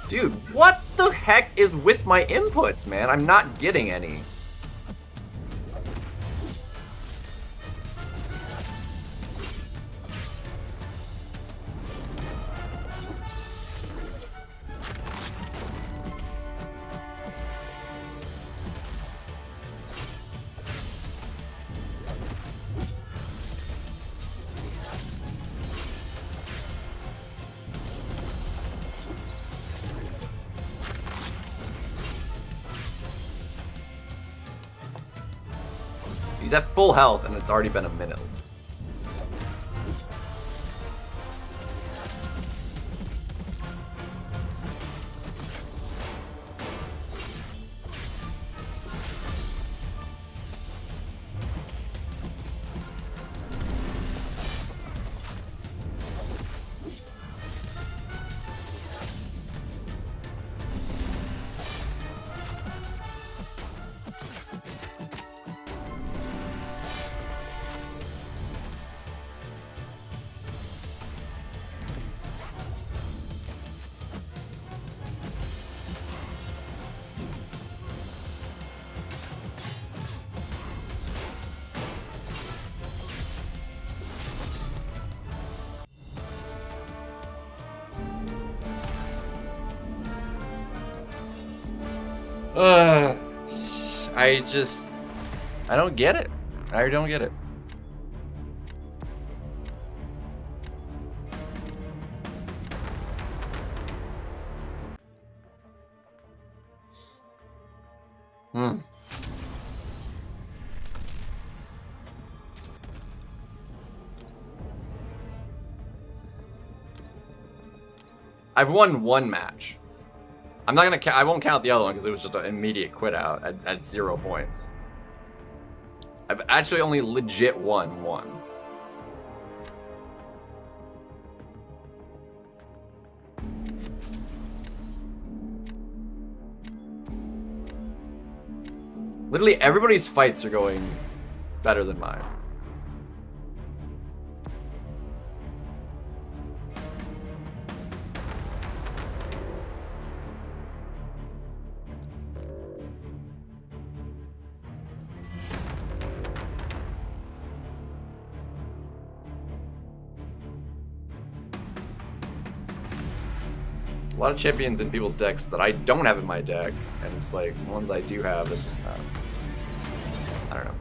Speaker 1: Dude, what the heck is with my inputs, man? I'm not getting any. He's at full health, and it's already been a minute. I don't get it. I don't get it. I've won one match. I'm not gonna. I won't count the other one because it was just an immediate quit out at 0 points. I've actually only legit won one. Literally everybody's fights are going better than mine. A lot of champions in people's decks that I don't have in my deck, and it's like ones I do have, it's just not. I don't know.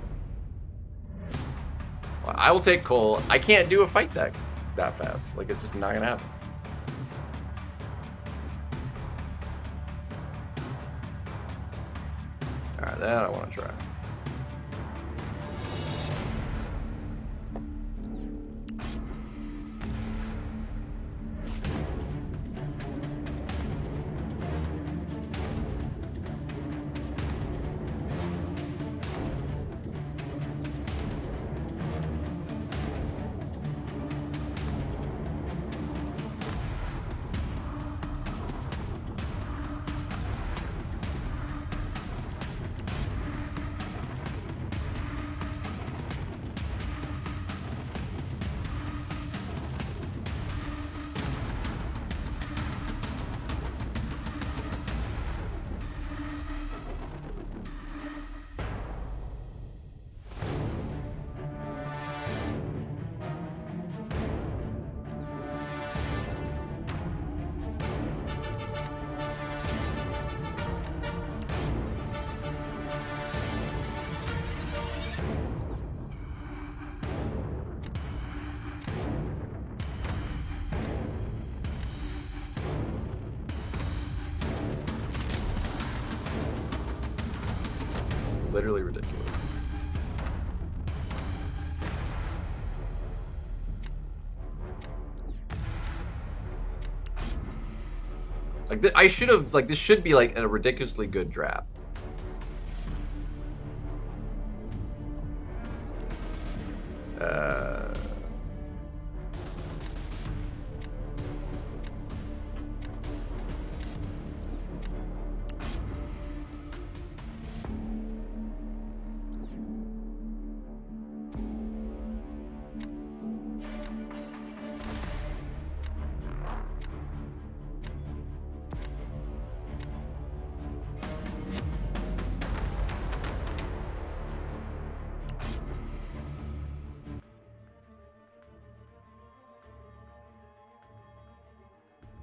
Speaker 1: Well, I will take Cole. I can't do a fight deck that fast. Like, it's just not gonna happen. Alright, that I want to try. Literally ridiculous. Like, I should have, like, this should be, like, a ridiculously good draft.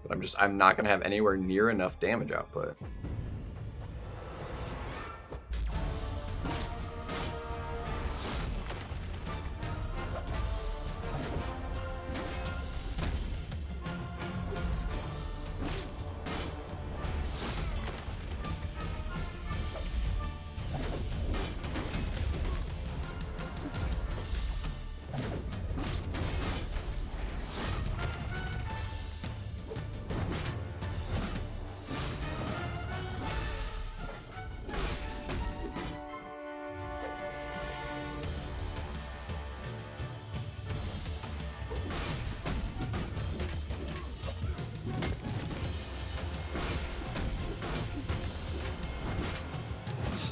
Speaker 1: But I'm not gonna have anywhere near enough damage output.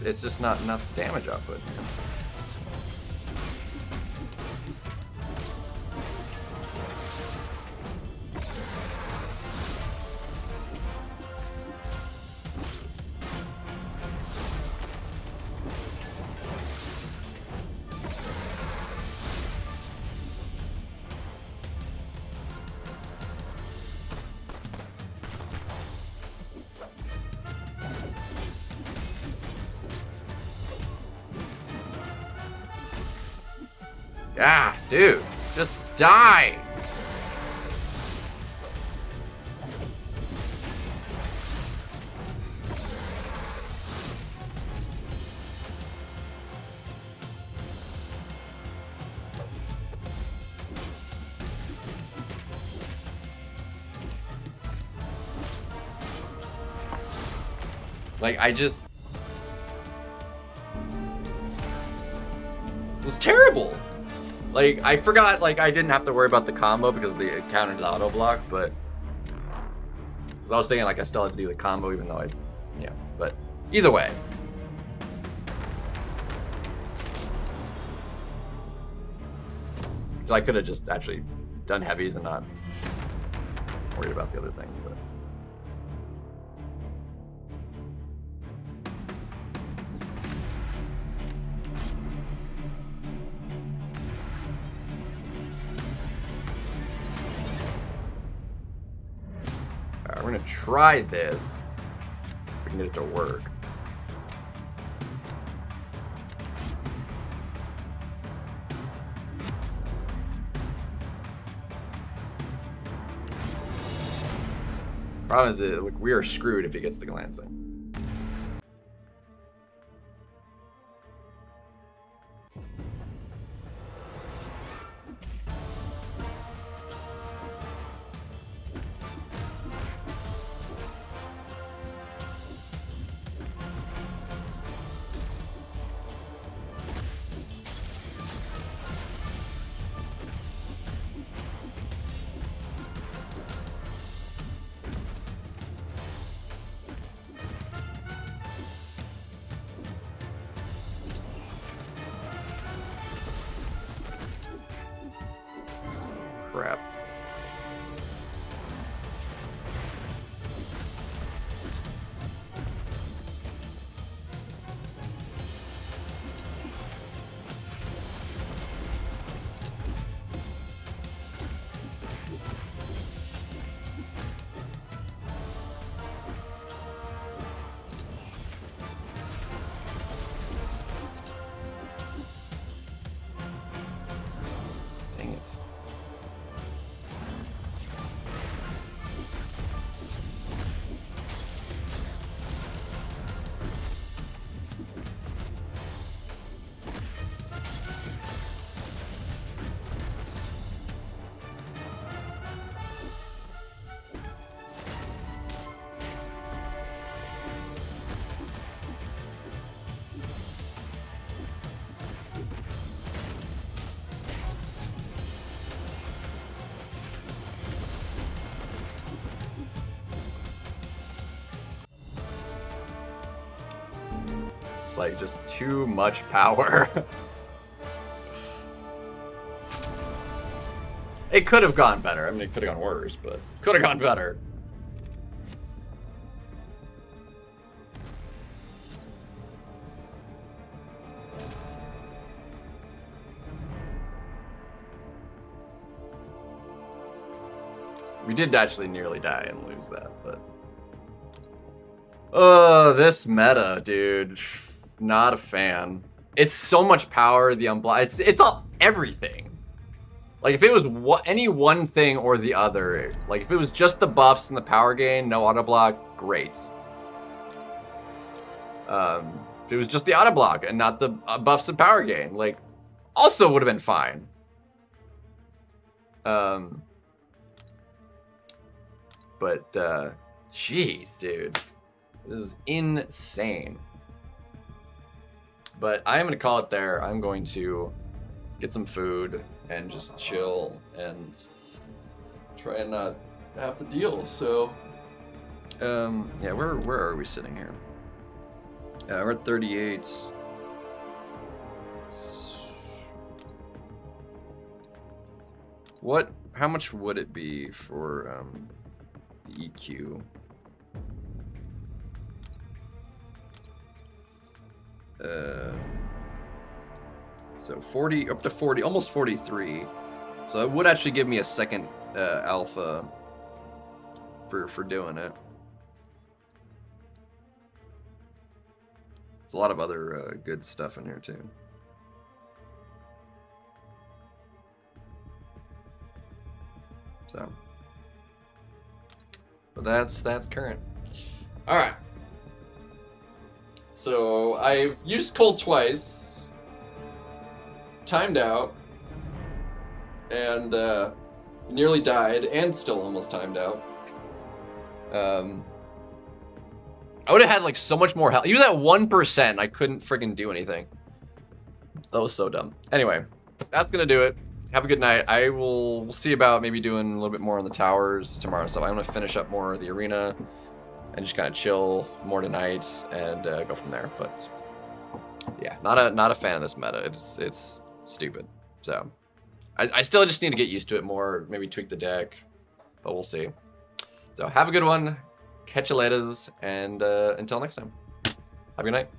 Speaker 1: It's just not enough damage output. Ah, dude, just die! Like, it was terrible! Like, I forgot, like, I didn't have to worry about the combo because it counted the auto block, but... Because I was thinking, like, I still had to do the combo even though yeah, but either way. So I could have just actually done heavies and not worried about the other thing, but... Alright, we're gonna try this. If we can get it to work. Problem is, like, we are screwed if he gets the glancing. Crap. Dang it. It's like just too much power. It could have gone better. I mean, it could have gone worse, but could have gone better. We did actually nearly die and lose that, but... Oh, this meta, dude. Not a fan. It's so much power, the unblock. It's all everything. Like, if it was any one thing or the other, like, if it was just the buffs and the power gain, no auto block, great. If it was just the auto block and not the buffs and power gain, like, also would have been fine. But, jeez, dude. This is insane. But I am going to call it there. I'm going to get some food and just chill and try and not have to deal. So, yeah, where are we sitting here? We're at 38. How much would it be for the EQ? So 40, up to 40, almost 43. So it would actually give me a second alpha for doing it. There's a lot of other good stuff in here too. So, but that's current. All right. So I've used cold twice, timed out, and nearly died, and still almost timed out. I would have had like so much more health. Even at 1%, I couldn't friggin' do anything. That was so dumb. Anyway, that's gonna do it. Have a good night. We'll see about maybe doing a little bit more on the towers tomorrow. So I'm gonna finish up more of the arena and just kind of chill more tonight and go from there. But yeah, not a fan of this meta. It's stupid. So I still just need to get used to it more. Maybe tweak the deck, but we'll see. So have a good one. Catch you laters, and until next time, have a good night.